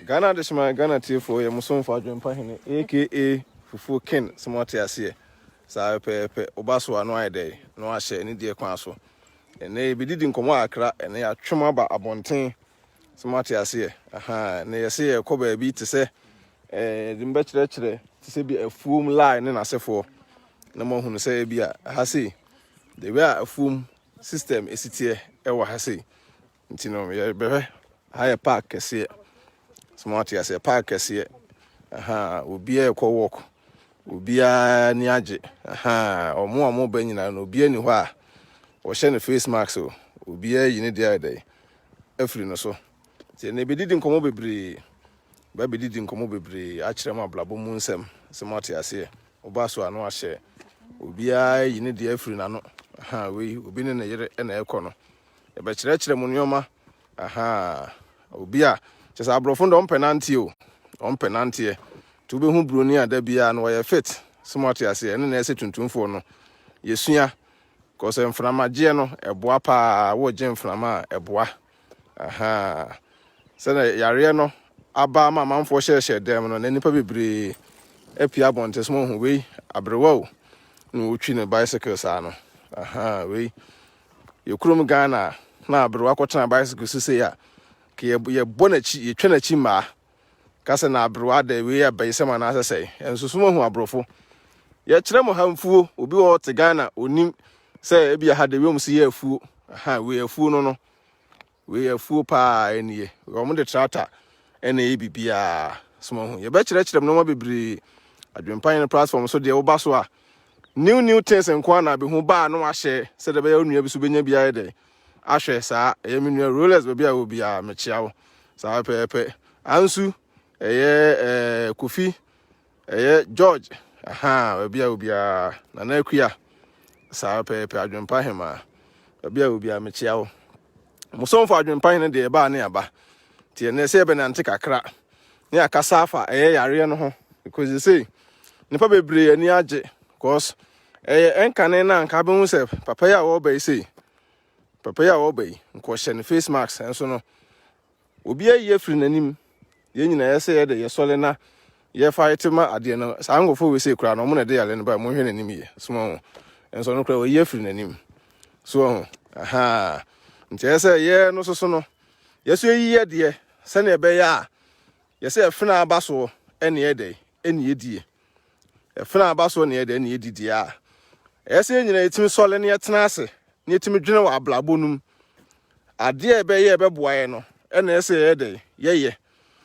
Ghana this my Ghana tea for your muson for Pahine, aka Fufu Ken, Smart Asia. Sa pepe, Obaso annoy day, no I share any dear council. And they be didn't come crack and they are chumaba abontain, Smart Asia. Aha, and they say a cover beat to say, the bachelor to say be a foom line and I say for no more who say be a hasi. They were a foom system is it here, ever hasi. You know, yeah, higher park, see. Smart as a park as here. Aha, will be a co walk. Will be a niaje. Aha, or more benny and will be anywhere. Or send a face mask so will be a unit the other day. Every no so. Say, maybe didn't come over bree. Baby didn't come over bree. Actually, my blabbo moonsem. Smart as here. Obaso and no share. Will be a unit the every no. Aha, we will be in a year and a corner. A bachelor monioma. Aha, will be a. Just a brofund on penanti to be whom Brunia debia and why fit. Smart as and then I say to for no. Yesuya, cause I'm from a geno, a boapa, what gem from a bois. Aha. Said Yariano, Abba, my mom for share them on any probably a piabon to small way, a brewo, no chin bicycles. Aha, we. You crum Ghana, now, Bruacota bicycles to say ya. Ye bonnet, ye trenachima. Cassa na bruade, we are by someone as I say, and so someone who are brofo. Yet Tremo harmful will be all to Ghana, or nim say, be had the room see a fool. Aha, we are fool no. We are fool pa any ye. We are on the charter, and a BBA small. You bet you let them no more be a dream pine platform so the Obaswa. New things and quana be who bar no share, said the bay only be subenia day. Ashe sa yemi rulers be will be a mechiao sa pepe ansu Kofi George aha be will be a nanakuya sa pepe adwempa hema be will be a mechiao muson for adwempa ne de ba ne aba tie ne se be na nte kakra ne akasafa yare no ho because you say nipa bebre ani age because enkane na nka be hu se papa ya wo be say Papa ya obey, question face marks, and so no. Obi a year free nanim. Yen na say the yesolena, ye fight ma adiano. Sango for we say crown, no money there and by more enemy. Small, and so no crowd year free nanim. So, aha. Until say, yeah, no so no. Yes, ye dear, send a bear. Yes, a fina basso any day, any dear. A fina basso near the any dear. Yes, it's me solemn yet nase. Near to me general ablabonum. A dear bay a babuano, and essay day, ye.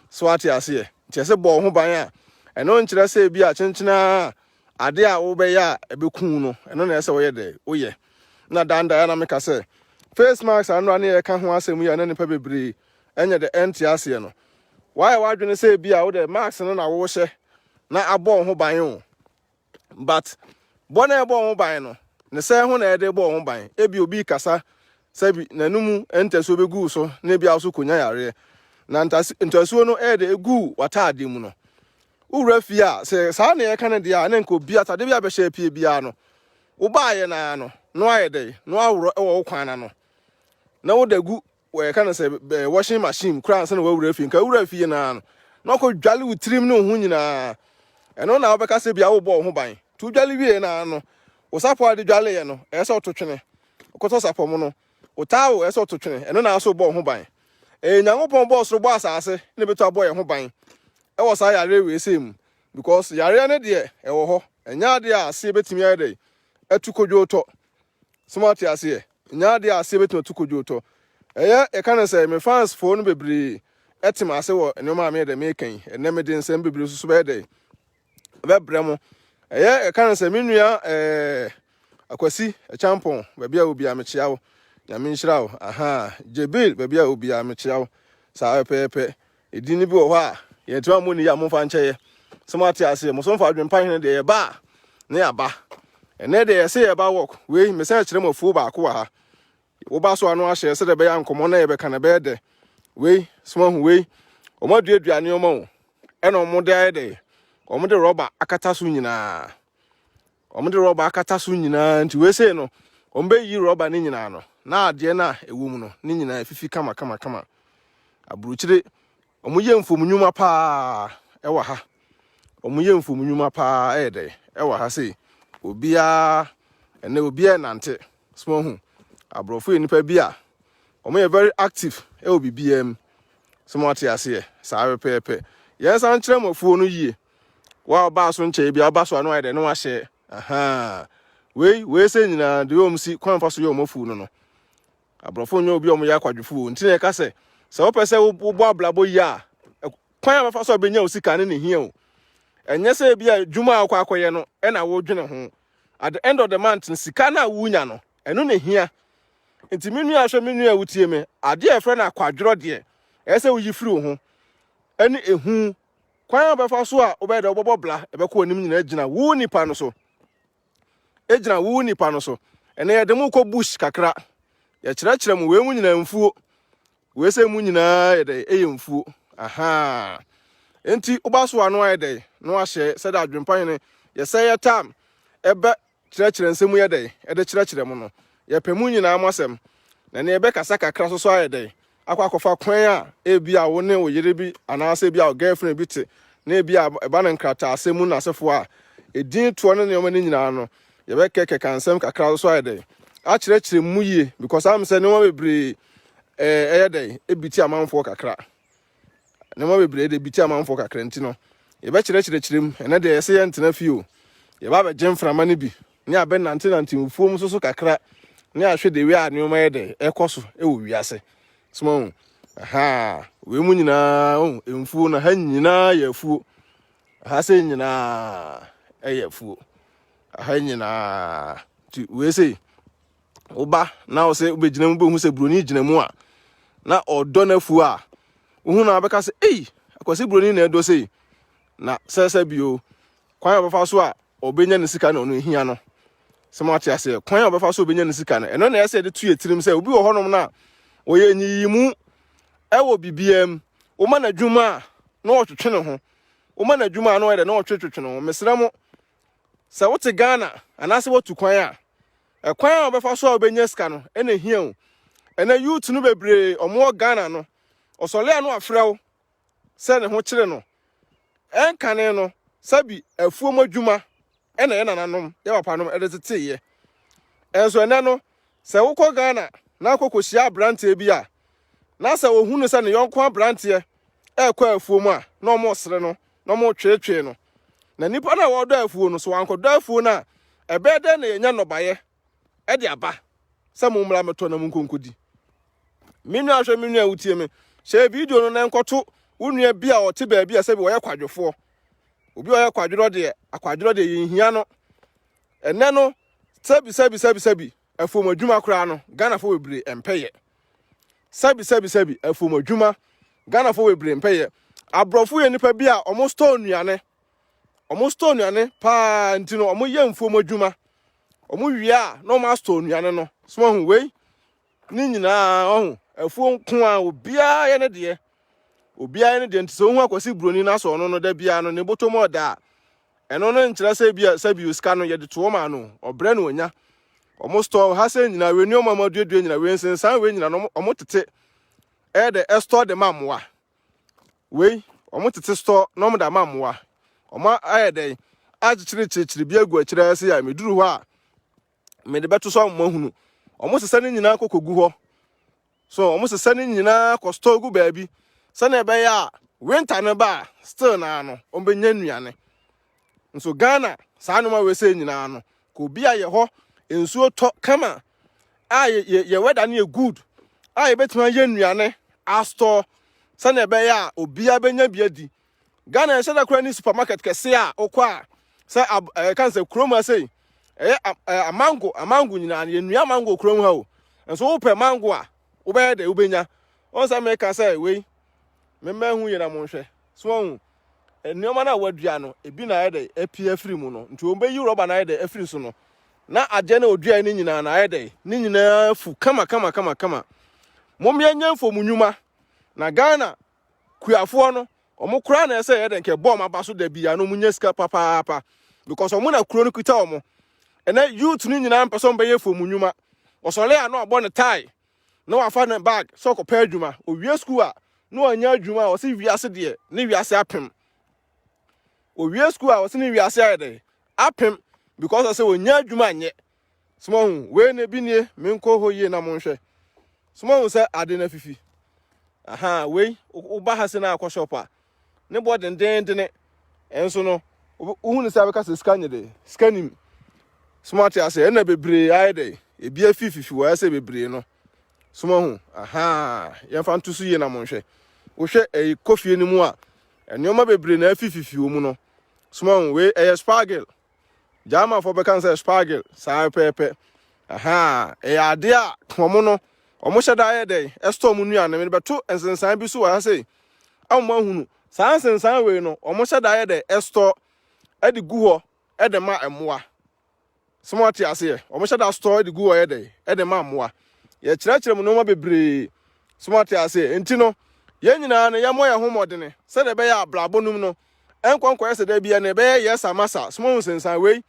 Swati as here. Just a ball who by ya. And no one say be a chinchina. A dear obey ya, a bucuno, and no essay day. Oh, ye. Not done Diana make us say. Face marks are not near a can't answer me and any pebble bree, and yet the anti-asiano. Why do you say be out there, marks and I wash it? Not a ball who by you. But, bonnet ball by no. Ne say ho na ede bo ho ban ebi obi kasa sabi nanumu entaso begu so na bia so konya yare na entaso no ede egu wata ade mu no ura fia se sa na ye kan de a na nko bia tade bia be hye pie bia no wo ba ye na no no ayede no awro e wo kwan na wo dagu we kan se washing machine kran se na wo ura fie nka ura fie na no na ko dwale wo trim no ho nyina eno na wo be ka se bia wo bo ho ban tu dwale wie na no Osapo ade dwale ye no ese ototwene okoto sapo mu no otawo ese ototwene eno na aso bo ho ban nyankopon bo soro bo asase ne beto abo ye ho ban e wo sa yare we sem because yare ne de e wo ho enya de ase betimi ade atukodwo to smart ase enya de ase betimi atukodwo to e kan say me fans for no bebre etim ase wo eno ma me de me kan ene me de nsem bebre susu be de bebremo e kan say me nua akwasi champon bebia obi amechia wo nyame nhyira wo aha jebil bebia obi amechia wo sa pepe edini bi wo ho a ye twa mo ni ya mo fa nche smart ase mo so fa adwempa hene de ye ba ne aba ene de ye se ye ba work we me se kire mo fu ba ko ha wo ba so anu a hye se de be ya nkomo na ye be kan be de we small hu we o ma duaduane o ma wo e no mo de o mo de rubber akata so nyina Omde rubber akata so nyina nti we say no ombe yi rubber ni nyina no na ade na ewo mu no ni nyina fifi kama aburuchire Omo ye mfom nnwuma pa ewa ha. Omo ye mfom nnwuma pa ede ewa ha sei. Obia ene obia nante. Small hu. Abrofo nipa bia. Omo ye very active e obi biem. Small tia se. Sa pepe. Yes an kire mofuo no yie. Wa ba so nche bia ba so anu ede no wa hye. Aha. We say nyina de omsi kwan fa so ye omofu no. Abrofo nyo obi omo ya kwadwefo. Ntine ka se wo pese wo bo ablabo yi a kwan ba fa so benya osika ne hia o. Enye se bia dwuma akwa akoye no e na wo dwene ho. At the end of the month sika na wunya no eno ne hia. Nti menu ahwe menu awutie me ade e fre na kwadworo de e se wo yi firi ho. Ene ehu kwan ba fa so a obede obobọ bla e be ko onim nyina gina wu nipa no so. Ejina wu nipa no so. Ene ye de mu ko bush kakra. Ye kire mu we mu nyina mfuo. We se mu nyina ye de eye mfuo. Aha. Enti ubaso anu ayede no ahye se da adwempan ne ye se ye tam ebe kire nsemu ye de e de kire mu no ye pemu nyina amasem na ne ebe kasa kakra so ayede akwakofa kwan a ebia wo ne wo yire bi anase bia wo girlfriend bi te na ebia eba na nkrata asemu na asefo a edin to ne ne nyina no ye be keke kansem kakra so ayede a kire mu yie because am se ne wo bebre eyede ebiti amanfo kakra ne mo bebre de biti amanfo kakra nti no ye be kire ene de yese ye ntena fio ye ba be gemframa ne bi ne abe nante mfuom so kakra ne ahwe de wi a ne o ma ye de ekoso e wo wiase smon aha we mu nyina mfuo na ha nyina ya fuo ha se nyina ya fuo ha nyina ti we se oba na o se obegina mu be hu se broni gina mu a na odo na fuo a uhu na abeka se akwase broni na edo sei na sese bio kwan obefa so a obenya ne sika na onu hia no semati ase kwan obefa so obenya ne sika na eno na ese de tu etirim se obi wo honom na oye nyiyimu ewo bibiem o ma na dwuma na otwetwe ne ho o ma na dwuma na o de na otwetwe ne ho mesramo se wote Ghana anase wotu kwan a kwan obefa so obenya sika no ena hia o ena youth no bebre omo Ghana no osole anu afrew se ne ho kire no enkane no sabi afuo madwuma ena ye nananom ye papanom edeteye enso ene no se wokọ Ghana na akokohia brante bi a na se wo hunu se ne yonko brante ekọ afuo mu a na omo sere no na omo twetwe no na nipa na wo do afuo no so wankodo afuo na ebede na yenya nobaye e de aba se mo mra meto na mu nkonkodi minu ahwe minu awutie me she video no na nkoto unua bia o te ba bia se bi wo ye kwadwefo obi o ye kwadworo de yihia no ene no sabi afuo madwuma kura no Ghana fo webre empeye sabi afuo madwuma Ghana fo webre empeye abrofo ye nipa bia omo store nuane pa ntino omo ye mfuo madwuma omo wia no ma store nuane no so hu wei ni nyina ohu afuo nko a obia ye ne de obia ne de ntiso hu akwasi broni na so no da bia no ne botomo da eno no nkyira se bia sabi uska no ye de to ma no obre no onya omo store ha se nyina we ni omo maduadua nyina we nsensan we nyina no omo tete e de store de mamwa we omo tete store no omo da mamwa omo ayede agichiri bia gu akira se ya meduru ho a me de beto so omo hunu omo sesa ni nyina kokogu ho so omo sesa ni nyina ko store gu baabi se na ebe ya winter no ba still na no ombenya nuane nso Ghana saa no ma we se nyina no ko bia ye ho ensuo to kama ye weather na good ye betima ye nuane a store se na ebe ya obia benya bia di Ghana ye shada kura ni supermarket kese a okwa se kan se kroma sei a mango nyina ye nua mango krom ha o nso wo pe mango a wo be de wo benya on se me ka se we memma hu ye na mo hwe so hu enioma na wadua no ebi na yede apie afiri mu no nti ombe yi roba na yede afiri so no na ade na odua ni nyina na yede ni nyina fu kama momye nyamfo munwuma na Ghana kuafo no omo kura na ese yede nke bom abaso da bia no munye sika papa because omo na kuro no kita omo ene youth ni nyina mpeso mbe ye fo munwuma osole a na obo ne tie na wafa ne bag so ko pa adwuma owie school a no anya adwuma a wɔse wiase de ne wiase apem owie school a wɔse ne wiase ayede apem because I say onya adwuma anye small we na bi nie menko ho ye na monhwɛ small say ade na fifi aha we uba ha se na akɔ shop a ne bo den enso no uhu ne say abeka se scan de scanim smart ya say na bebre ayede ebi afififi wo ya say bebre no small aha yɛmfa nto so ye na monhwɛ wo hwɛ kofie ni mu a enoma bebre na afififi wo mu no small we spargel jama for bekan say spargel sa pepe aha ade a omo no omo hyɛ da ayede estorm nua na me beto ensensan bi so wa say amma hunu sa ensensan we no omo hyɛ da ayede estor edi gu hɔ ede ma emoa smart ya say omo hyɛ da store edi gu hɔ ede ma emoa ye kyerɛkyerɛ mu no ma bebre smart ya say enti no ye nyina no ye mo ye homodene sɛ de be ya ablabo num no enkonkɔ yɛ sɛ da bia na be ye samasa small ensensan we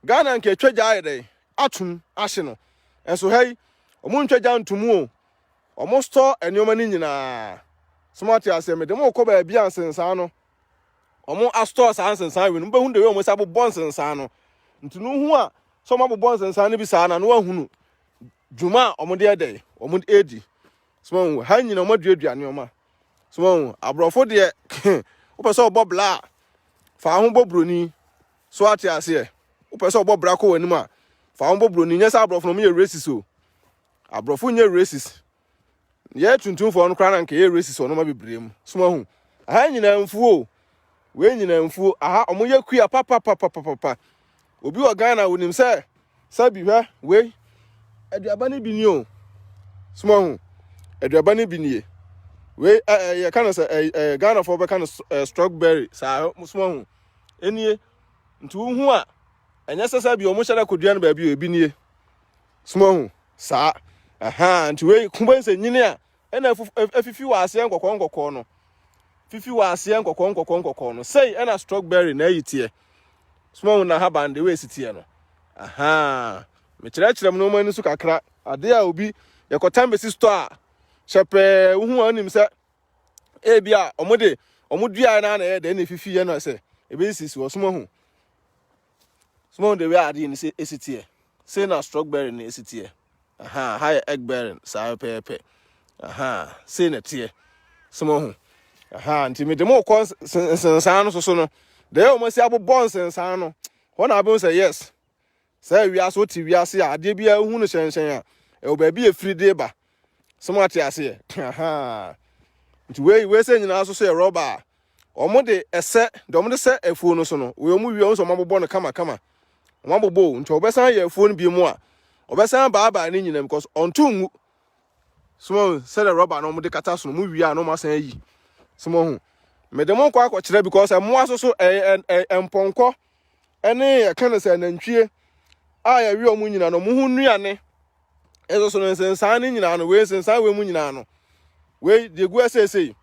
Ghana nke twagya ayede atum ahye no enso hey omo ntwagya ntumu o omo store enioma ni nyina smart ase me dem okɔ ba bia nsensan no omo astore sa nsensan we no be hu de we omo sa bo nsensan no ntunu hu a so omo bo nsensan no bi sa na no ahunu dwuma omo de ede omo edi small ha nyina omo duaduane oma small abrofo de wo pɛ sɛ obɔ bla fa ho bobroni so ate ase upese obo brako wani ma fa on bobro ni nyesa abrofo no me racist o abrofo nye racist ye tuntun fo no kra na nke ye racist ono ma bebre mu suma hu aha nyina mfuo we nyina mfuo aha omo ye kua papa obi o Ghana wonim se sabi hwa we aduaba ni bi ni o suma hu aduaba ni bi ni we ye kana se Ghana fo be kana strawberry sa suma hu enie ntu hu a enya sasa bi omo hyara kodua no ba bi ebi nie small hu sa aha nti we kumbanse nyine a ena afifi wa ase nkokɔ no fifi wa ase nkokɔ no sei ena strawberry na yitie small hu na ha bande we sitie no aha me kyerɛkyerɛ no mani so kakra ade a obi yɛkɔtan besi store a hyɛpɛ hu anim sɛ ebia omo dua na yɛ de na fifi ye no sɛ ebe sisi wo small hu small the way ade ni say esitie say na strawberry ni esitie aha high egg bearing sa pepe aha say na tie small hu aha nti me dem ko sensan no so no de o mo si abobon sensan no wona abon say yes say wi aso ti wi ase ade bia hu no hyenhyen a e ba bi efiri de ba small ate ase aha nti we say nyina so say rubber omo de ese de omo de se efuo no so no we omo wi o so mabobon no kama Mabobo nti obesan ye phone bi mu a obesan baaba ni nyina because ontungu small say the rubber no mo de kata so no mu wi a no ma san yi small hu me de mo kwa kyerɛ because mo aso emponko ene ye kan say nantwie a ya wi o mu nyina no mo hu nuane eso so no nsensan ni nyina no we nsensan we mu nyina no we de gu asese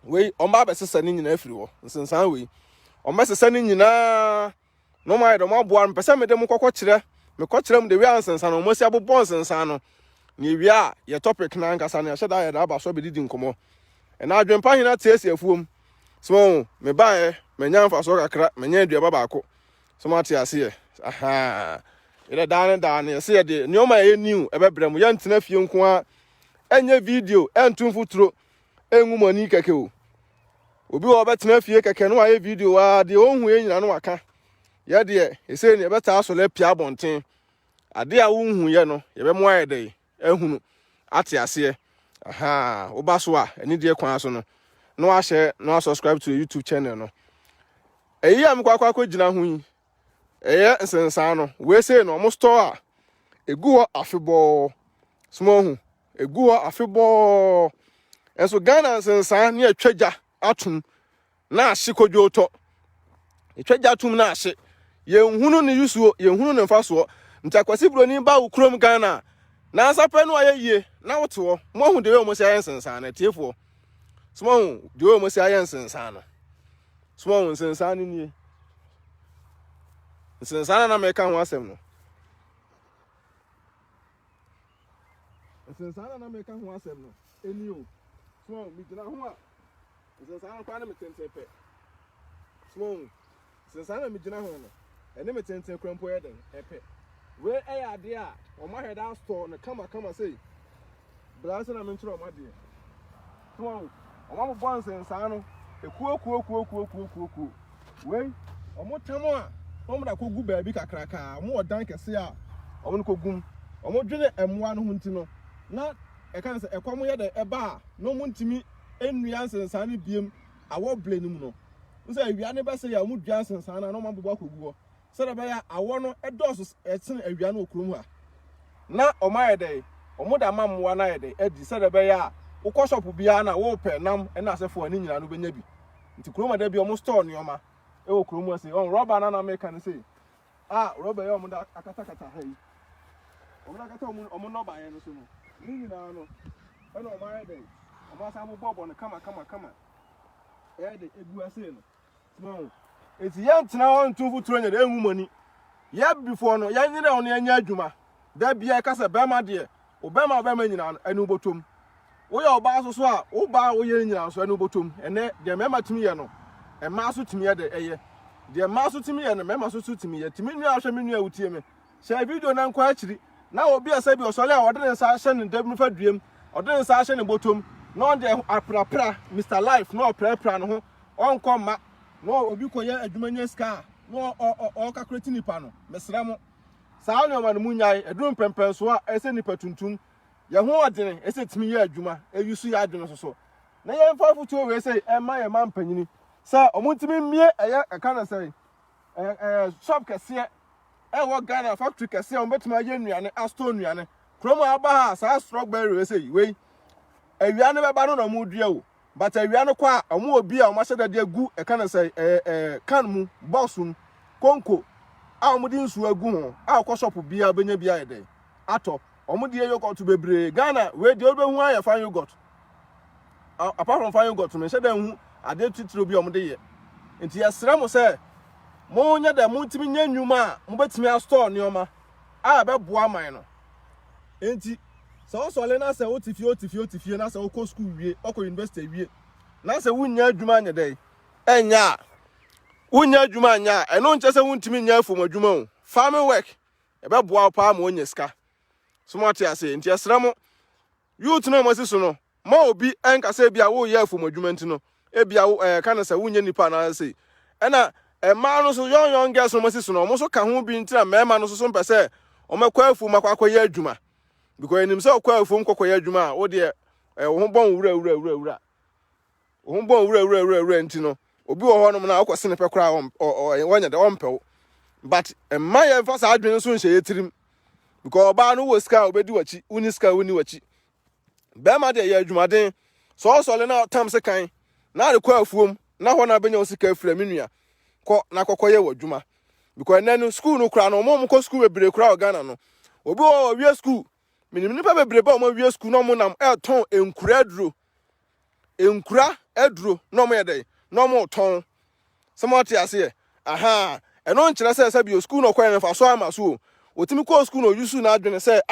we omba besesa ni nyina afiri wo nsensan we omba sesa ni nyina no my do maboa mpese me dem kokɔ kyerɛ me kɔ kyerɛ mu de wi ansensan no mo si abobɔ nsensan no ne wi a ye topic na nkasa na hyɛ da ya da aba so be didi nkomo na adwempa hina tiesi afuom so me bae me nya mfa so kakra me nya aduaba baako so ma tiase aha ile da ne se ye de nyoma ye new ebebrem ye ntena fie nko a enye video entum futuro enwu mani keke o obi wo betena fie keke no aye video a de ohun ye nyina no aka ye de ese ne beta so le pia bonten ade a wonhu ye no ye be mo aye de ehunu ate ase aha oba so a eni de kwan so no no ahye no subscribe to YouTube channel no eyi am kwakwa gina ho yi eye nsensan no we say no mo store a egu ho afebo small hu egu ho afebo enso Ghana nsensan ne atwaja atum na ahye kodwo to atwaja atum na ahye ye nhunu ne yusuo ye nhunu ne mfaso ntakwasi broni ba ukrom Ghana na asape no ayeye na woto mo hu de we mo si ayen nsensan na tiefo small hu de we mo si ayen nsensan no small hu nsensan ni nsensan na me ka ho asem no nsensan na me ka ho asem no eni o Small, me did not want. Since I don't find him a 10 pet. Small, since I am a general, and then a 10 crumple head and pet. Where a idea, or my head out store, and come and say, Blast and I'm in trouble, my dear. Small, I want once and Sano, a cool. Wait, or more time on. Ọmọ da ko gu baabi kakraka mo odan kese a ọmọ ko gum ọmọ dwene emwa no hunti no na e kan se ekwam ye de eba a no mo ntimi enua nsensan ne biem awo ble nim no nse awia ne bese ya mo dua nsensan na no mo bobọ akogu se de be ya awo no edoso etsen awia no okrom ha na ọmọ ayede ọmọ da mamwa na ayede edi se de be ya ukọ shop bia na wo pe nam na asefo ani nyina no benya bi nti kroma da bi ọmọ store ne ọma ewo kromu ase on rubber na make can say rubber ya omo da akata ha yi omo da akata omo no ba ye no so no ni na no e no ma ye dey omo asa mo bobo no kama e dey egu ase no small eti ya ntena on tufu tronya de enwu mani ya before no ya nyina on anya adwuma da bia ka se be ma de obema nyina no enu botom wo ya oba so a wo ba wo ye nyina so enu botom ene de mema tumi ye no e ma so timi ye de eye de ma so timi ye no mema so timi ye timi nua ahwe me nua wutie me share video na nkwa akiri na obi asa bi osole a ode nsa ahye ne dab nufa duem ode nsa ahye ne botom na on de aprapra Mr Life no aprapra no ho on koma no obi koye adwumanya ska no o calculate nipa no mesra mo saa no ma no munyai edum pempenso a ese nipa tuntum ye ho odene ese timi ye adwuma eyusu ya adwene so na ye mfa futu we say e ma ye mampanyini sa omuntimi mie eye aka na say shop kese e wo Ghana factory kese o betuma ye nuane asto nuane kromo aba ha sa strawberry we say we awia ne beba no na mu dua o but awia no kwa omo obi a o ma hyeda de agu eka na say kan mu bossum konko a omo di nsu agu ho a ko shop bia benya bia ede ato omo di yogurt bebre Ghana we de obehu aye fan yogurt apart from fan yogurt me hyeda hu ade titiro bi omo de ye enti yesra mo say mo nya da mo ntimi nya nwuma mo betimi a store ne oma a be boa man no enti so le na say otifie na say okọ school wie okọ university wie na say wunya adwuma anya dai enya wunya adwuma anya eno nche say wuntimi nya afom adwuma o farming work e be boa pa ma onya ska so mo tia say enti yesra mo youth no mo siso no ma obi enka say bia wo ye afom adwuma ntino e bia kana say wunya nipa na say ena ma no so young girls no mo siso no mo so ka ho bi ntina ma no so mpese o makwa afom akwa adwuma because enim say okwa afom kokoye adwuma wo de wo ho bon wura wo ho bon wura ntino obi wo ho no na akwose ne pekora wonya de ompew but ma ye fa sa adwene so nhye yetirim because oba no wo ska obedi wachi uni ska uni wachi be ma de ye adwuma den so le na tam se kan na de kwa afom na ho na benya osika afira menua ko na kokoye wadwuma because nanu school no kra no mo ko school bebre kra Ghana no obi wo wie school minim nipa bebre ba mo wie school no mo nam ton enkura eduro no mo yede no mo ton somoti ase aha eno nkyere se bi school no kwa nfa so ama so otimi ko school no yusu na adwene se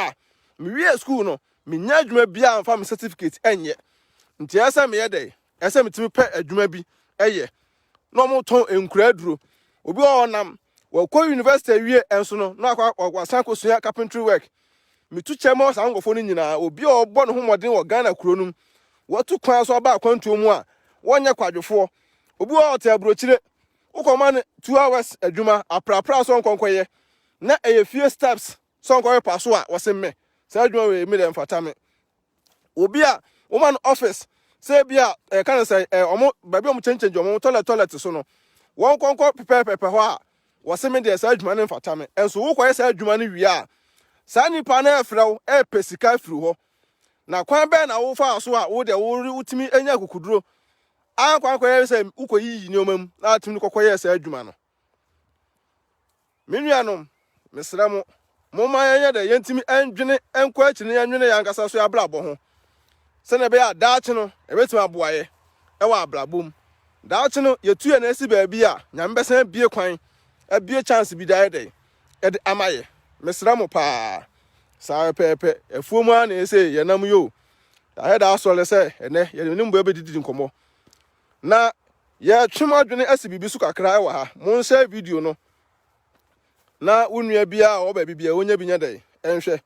mi wie school no mi nya adwuma bia amfa mi certificate enye nti ese mi yede ese mi timi pe adwuma bi eye no mo ton enkura eduro obi o nam wo ko university wie enso no na akwa san ko sua carpentry work mi tu chemo sa ngofo ni nyina obi o bo no homoden wo Ghana kuronum watu kwan so ba kwantu mu a wonye kwadwefo obi o te abrochire ukoma ne 2 hours adwuma aprapra so nkonkoye na fie steps so nkoye paso a wosemme sa adwuma we mi dem fata me obi a woman office say bia kan say omo ba bi omo chenche omo toilet so no won konko pepe ho a wosemme de sa adwuma ne fata me enso wo koye sa adwuma ne wi a sa nipa na efrew pesika firi ho na kwan be na wo fa so a wo de wo utimi enya kokuduro an kwan koye se ukoyi ni omam na atimi kokoye sa adwuma no menuanom mesra mo ma yenya de yentimi endwene enkwa akini yenwene yankasa so ablabo ho se ne be ya daache no ebetimi aboaye ewa ablabom daache no yetu ye na esi ba bia nyambesan bie kwan abie chance bi dae de ede amaye mesra mo pa sa pepe efuomu a na ese yenam yo I da so le say ene ye nim bo ebedidi nkomo na ye twema adwene asibibi so kakra wa ha mo nse video no na wonua bia o ba bibia wonya binya dai enhwe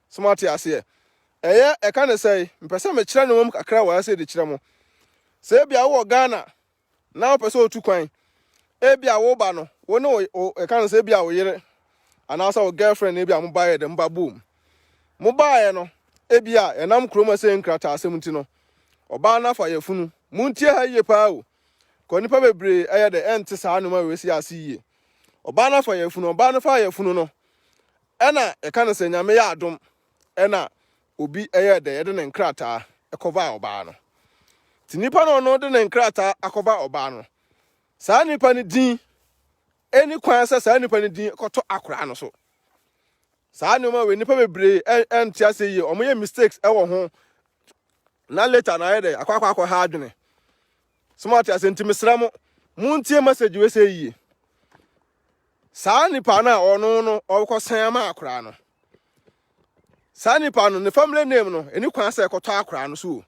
smart ase eye e ka ne say mpese me kire no mum kakra wa ase de kire mo se bia wo Ghana na opese otu kwan e bia wo ba no wo ne e ka ne say bia wo yire ana asa wo girlfriend e bia mo ba ye de mba boom mo ba ye no e bia enam kroma se nkrata asem ti no oba na fa yefunu muntie ha ye pa o ko nipa bebre eye de ente saa no ma we si ase yie oba na fa yefunu oba na fa yefunu no ena e ka ne say nyame ya adom ena obi eye de ye de nkrata ekova oba no ti nipa no no de nkrata akoba oba no saa nipa ni din eni kwan sa saa nipa ni din koto akora no so saa no ma we nipa bebre ente ase yie omo ye mistakes e wo ho na later na ede akwa ha adwene smart ase ntimisra mo muntie message we say yie saa nipa na ono no okosan ma akora no saa nipa no ne family name no eni kwan sa ekoto akora no so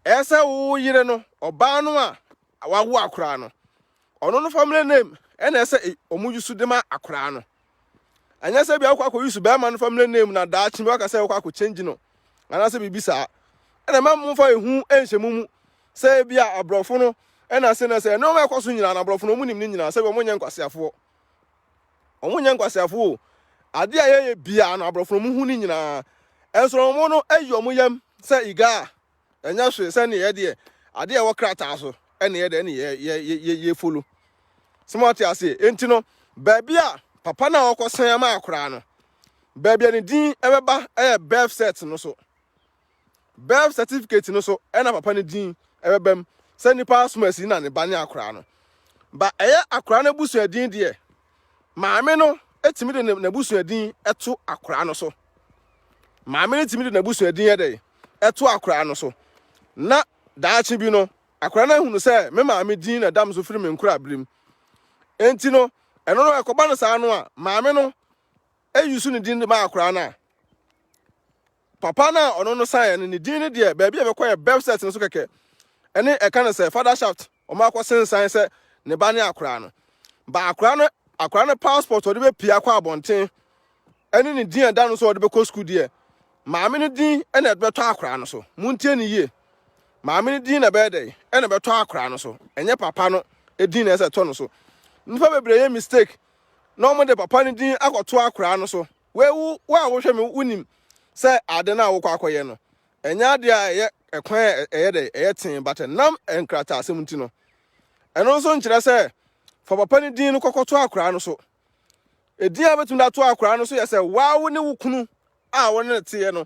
ese wo yire no oba no a wawo akora no ono no family name ena ese omujusu de ma akora no anya se bia akwa yusu be ma no family name na da chi be ka se akwa change no ana se bibisa ena ma mo fa ehu enhyemu se bia abrofo no ena se na se no ma ekoso nyina na abrofo no mu nim ni nyina se be mo nya nkwaseafo omunye nkwaseafo ade a ye bia na abrofo mu hu ni nyina enso mo no ayi omu yam se iga enya hwe se ne ye de ade a wo krata so ene ye de ne ye follow smart ase enti no baabia papa na okosan ma akora no baabia ne din ebeba birth cert no so birth certificate no so ena papa ne din ebebam se nipa asomasi na ne ba ne akora no ba eye akora na busu adin de maame no etimi de na busu adin eto akora no so maame no timi de na busu adin ye de eto akora no so na daachi bi no akora na hunu se me maame din na dam so firi me nkura abrim enti no eno no ekoba no saa no a maame no eyusu ne din de ma akora na papa na ono no san ne din ne de ba bia be koye birth cert no so keke ene e kan se father shaft o ma kwasen san se ne ba ne akora no ba akora no passport o de be pia kwa abonten ene ne din da no so o de be ko school de maame ne din ene de be to akora no so muntie ne yie maame ne din na be de ene be to akora no so enye papa no edin na se to no so nfa bebre ye mistake no mo de papa ne din akoto akora no so we wa wo hwe me unim se ade na wo kwakoye no enya ade a ye ekwan eye de eye tin but nam enkrata asemti no eno so nkire se for papa ne din no kokoto akora no so edin abetum da to akora no so ye se wa wo ne wukunu a wo ne tie no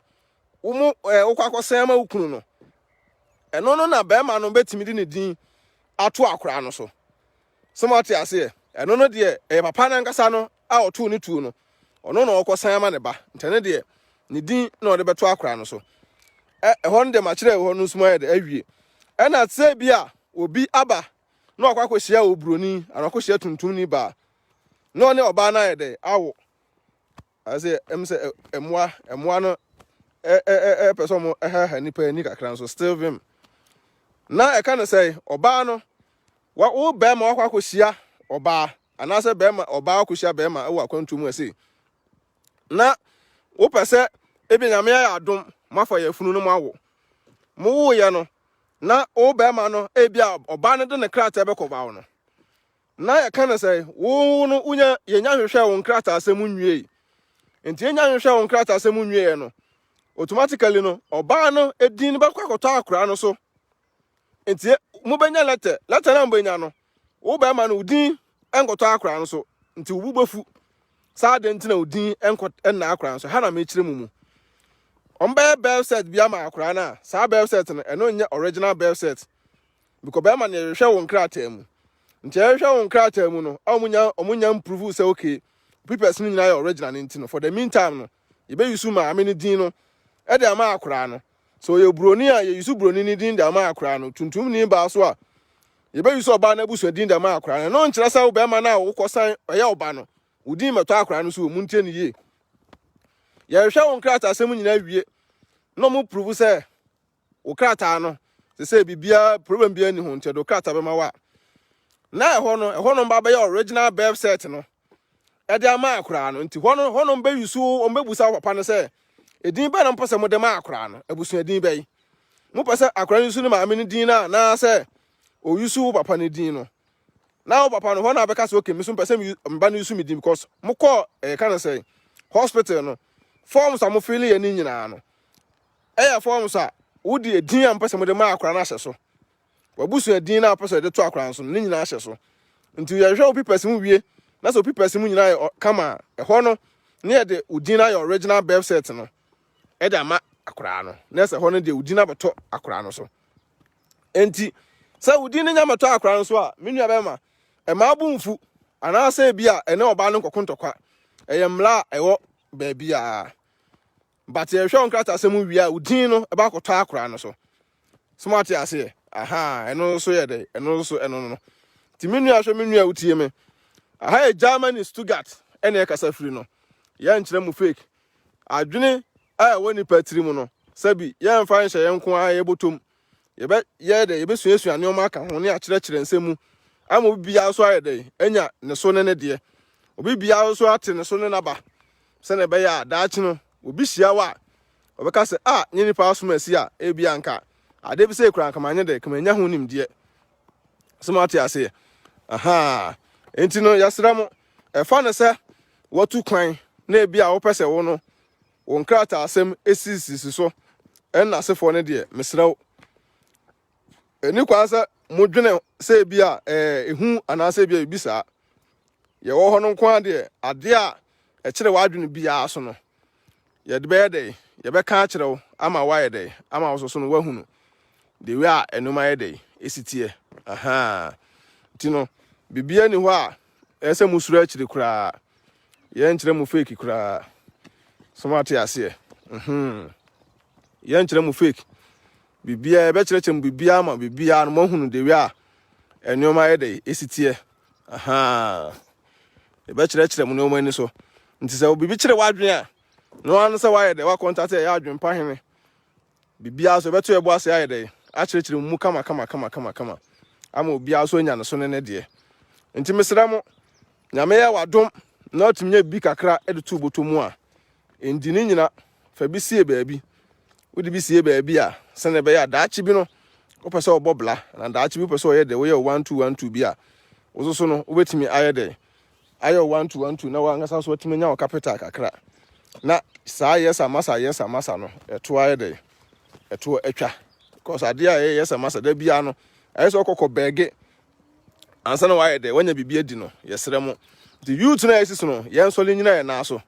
wo mu wo kwakosan ma wukunu no eno no na be ma no betimi di ne din ato akora no so somati ase eno no de papa na nkasa no a oto ne tu no ono no okosan ma ne ba ntene de ne din na ode beto akora no so ho nde ma kire ho no suma de awie na tse bia obi aba na okwakohia obroni anakohia tuntum ni ba no ne oba na de awo ase emse emwa no person mo ha nipa ni kakran so still vim na e kan say oba no wo be ma okwakohia oba anase be ma oba akohia be ma wo akwantum ase na wo pese ebi nyame ya adom mafa ya funu no mawo mo wo ye no na wo be ma no ebi oba no de ne krata be koba wo no na ya kan say wo no unya ye nya hwehwe wo krata asem nwie enti ye nya hwehwe wo krata asem nwie no automatically no oba no edin be kwakoto akora no so enti mo benya letter na mbenya no wo be ma no udin enkoto akora no so enti wo bubafu saa de ntina udin enna akora no so ha na me kire mu ombe birth cert bia ma akora na saa birth cert no eno nya original birth cert because be ma na hwehwe wo krata mu nti hwehwe wo krata mu no omunya improve say okay papers ni nyina original ntino for the meantime no ye be yusu ma ameni din no e de ama akora no so ye broni a ye yusu broni ni din de ama akora no tuntum ni ba so a ye be yusu oba na busu din de ama akora no nkyere sa wo be ma na wo kosan oye oba no udin meto akora no so muntie ni ye ye hwehwe wo krata asem nyina wie no mo prove say wo krata no se bibia problem bia ni ho nti do krata be ma wa na ehɔ no ba be original birth set no e de ama akora no nti hɔ no be yusu o be busa papa no se edin be na mpose mo de ma akora no abusu edin be mo pese akora yusu ni maame ni din na se o yusu papa ni din no na o papa no hɔ na be ka se okay me so pese mba no yusu mi din because mo call kind of say hospital no forms am feel ye ni nyina no forms a wodi edin am pese mo de ma akora na hye so wabusu edin na pese de to akora so ni nyina hye so nti ye hwe opi pese mu wie na so opi pese mu nyina kama hɔ no ne ye de udin na your original birth set no e da ma akora no na se hɔ no de udin na beto akora no so enti se udin nya meto akora no so a menua be ma e ma abumfu ana se bia ene oba no kokontokwa eye mla ewo ba bia but ye hwe onkrata se mu wi a udin no e ba koto akora no so smart ya se eno so ye de eno so eno no ti menua hwe menua utie me e Germany Stuttgart ene kasa free no ye nkyere mu fake adwene woni patri mu no sabi ye mfa nhye ye nko a ye botom ye be suasu ane o ma ka ho ne a kyerɛ nsɛmu ama bibia so aye de enya ne so ne de obi bia so ate ne so ne naba se ne be ya daachi no obi hia wa obeka se nyini pa so masi a bia nka ade bi se kura nka manye de kamanya ho nim de smart ase enti no yasra mo fa ne se watu kwan na bia wo pese wo no won krata asem esisi so na sefo ne de mesrew eni kwasa modwene se bia ehu anase bia bibisa ye wo ho no kwa de ade a kire wadwene bia so no ye de be de ye be ka kire wo ama wa ye de ama wo so no wahunu de we a enuma ye de esitie tino bibia ni ho a ese musuru akire kura ye nkire mu fake kura smart ase ye nkire mu fake bibia be kire chem bibia ma bibia no mahunu de we a enuma ye de esitie e be kire mu no mani so nti se bibi kire wadwen a no an se wa ye de wa contact ya adwen pa hene bibia so be to ye bo ase ya de a kire mu kama ama obia so nya no so ne de nti mesra mo nyame ya wadom na otimnya bi kakra e de tu botomu a endi ni nyina fa bi sie baabi wodi bi sie baabi a se ne be ya daachi bi no wo pese obobla na daachi bi pese o ye de wo ye 1212 bi a wo so no wo betimi aye de ayo 1212 na wa ngasa so otimi nya o capital kakra na saa yes amasa no eto aye de eto etwa because ade a yes amasa da bia no aye so kokko bege ansa na wa aye de wanya bibia di no yesre mo the youth na yesis no yensole nyina ye na so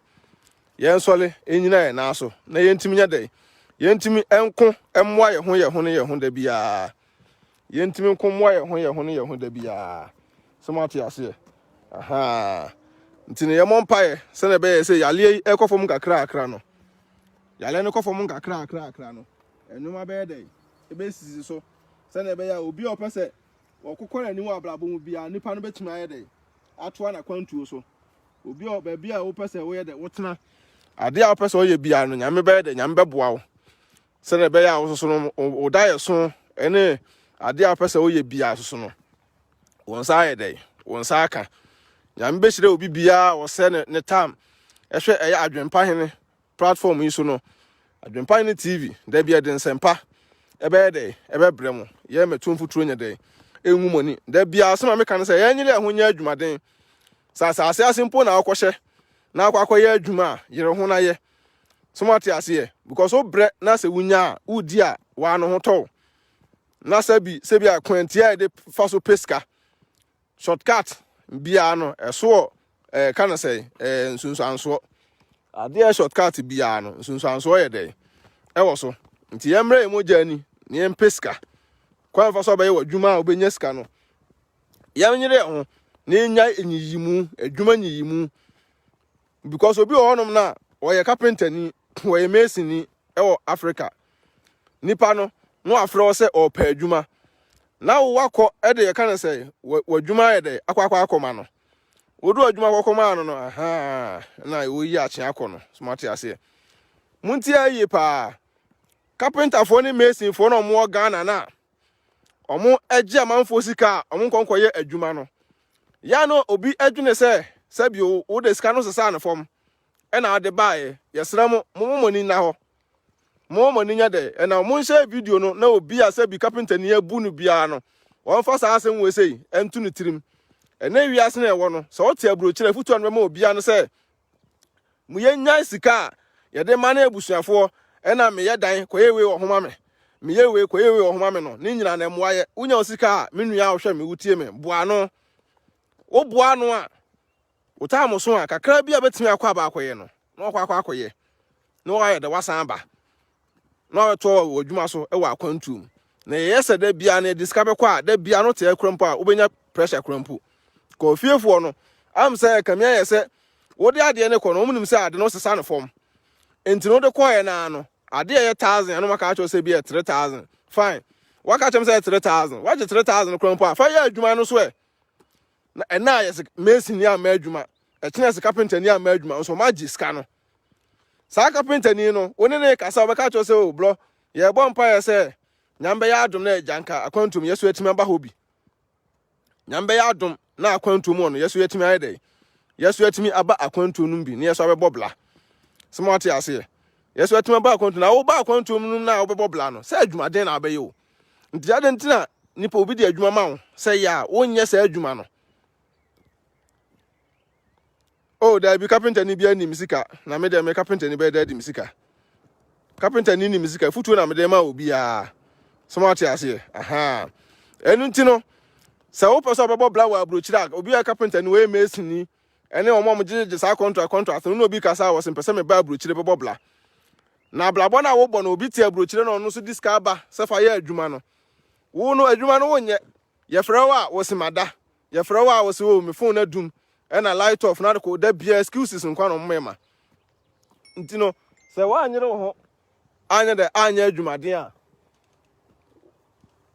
yensole enyina ye na so na yentimi nya de yentimi enko emwa ye ho da bia yentimi nko mwa ye ho da bia so ma ti ase ntine ye mompae se na be ye se yale ekofom kakra no yale ne kofom kakra no enuma be de ebe sisi so se na be ya obi opese okokora ni wa ablabo mu bia nipa no betumi aye de atoa na kwantuo so obi o ba bia wo pese wo ye de wotena ade a wo pese wo ye bia no nyame be de nyame beboa wo se na be ya wo so no o da ye so ene ade a pese wo ye bia so no won sa aye de won sa aka nyame be hire obi bia wo se ne tam ehwe eye adwempa hene platform yi so no adwempa hene TV da bia de nsempa ebe de ebe bremo ye metumfu turo nya de enwu moni da bia asema me kan se ye nyile ahonya adwumaden sasa asimpo na akwọhye na akwakoye adwuma yere ho na ye smart ase because o bre na se wunya udi a wa no ho to na se bi akwantia de faso pesca shortcut bia no eso kana say nsunsu anso ade shortcut bia no nsunsu anso ye de wo so nti yemre emoja ni ne pesca kwa faso ba ye wadwuma obenya sika no yanyere ho na nya enyiyimu adwuma nyiyimu because obi ohonom na oye carpenter ni oye mason ni Africa nipa no afre o se opa adwuma na wo wakọ ede ye kan say wadwuma ye de akwa no odu adwuma akwa no na wo yi ache akọ no smart ase munti aye pa carpenter for ni mason for no mo Ghana na omo eje amanfo sika omo nkonkoye adwuma no ya no obi adwune se bi o de sika no sesa na fom e na ade bae yesra mo moni na ho moni nya de e na mo share video no na obi a se bi carpenter ni abu no bia no won fa sa asem we sei entu ne tirim e na wi ase na e wo no so o te aburo kire futu no ma obi a no se mu ye nya sika ye de ma na ebusuafo e na me ye dan koyewe wo homa me yewe koyewe wo homa me no ni nyina na mo aye unya osika me nua a hwe me wutie me boano wo boano a uta amoso a kakra bia betimi akwa ba akoye no na okwa akoye no aye de wasan ba na to odwuma so e wa akwantum na yese da bia na discover kwa da bia no te akrampo a obenya pressure krampo ko fiefo no am say kamia yese wo de ade ne ko no munim say ade no sesa ne fom enti no de koye na no ade ye 1000 no maka acho say bia 3000 fine waka chem say 3000 waje 3000 krampo a fa ya adwuma no so e na yese mason ni ama adwuma e kine se carpenter ni ama adwuma so magi ska no sa carpenter ni no woni ne kasa obeka acho say o bro ye bompa ye say nyambe ya adom na ejanka akwantum yeso etimi aba hobi nyambe ya adom na akwantum no yeso etimi ayede yeso etimi aba akwantum num bi ne yeso abebobla smart ase yeso etimi aba akwantum na wo ba akwantum num na obebobla no say adwuma den na abaye o nti ade ntina nipa obi di adwuma ma wo say ya wonye say adwuma no oh there be carpenter ni bia ni misika na me dem carpenter ni be there di misika carpenter ni misika futu na me dem ma obi a smart ase aha enu ntino se wo person bebobla wa abrochira obi a carpenter ni we mason ni ene omo mo jeje sa contract no obi kasa wo se pese me ba abrochire bebobla na blabo na wo bo na obi ti abrochire no no so diska aba se fa ya adwuma no wo no adwuma no wonye ye frewa wo se mada ye frewa wo se wo me phone na dum ena light off na ko da bia excuses nkwa no mmema ntino se wa anyere wo ho anya de anya adwuma den a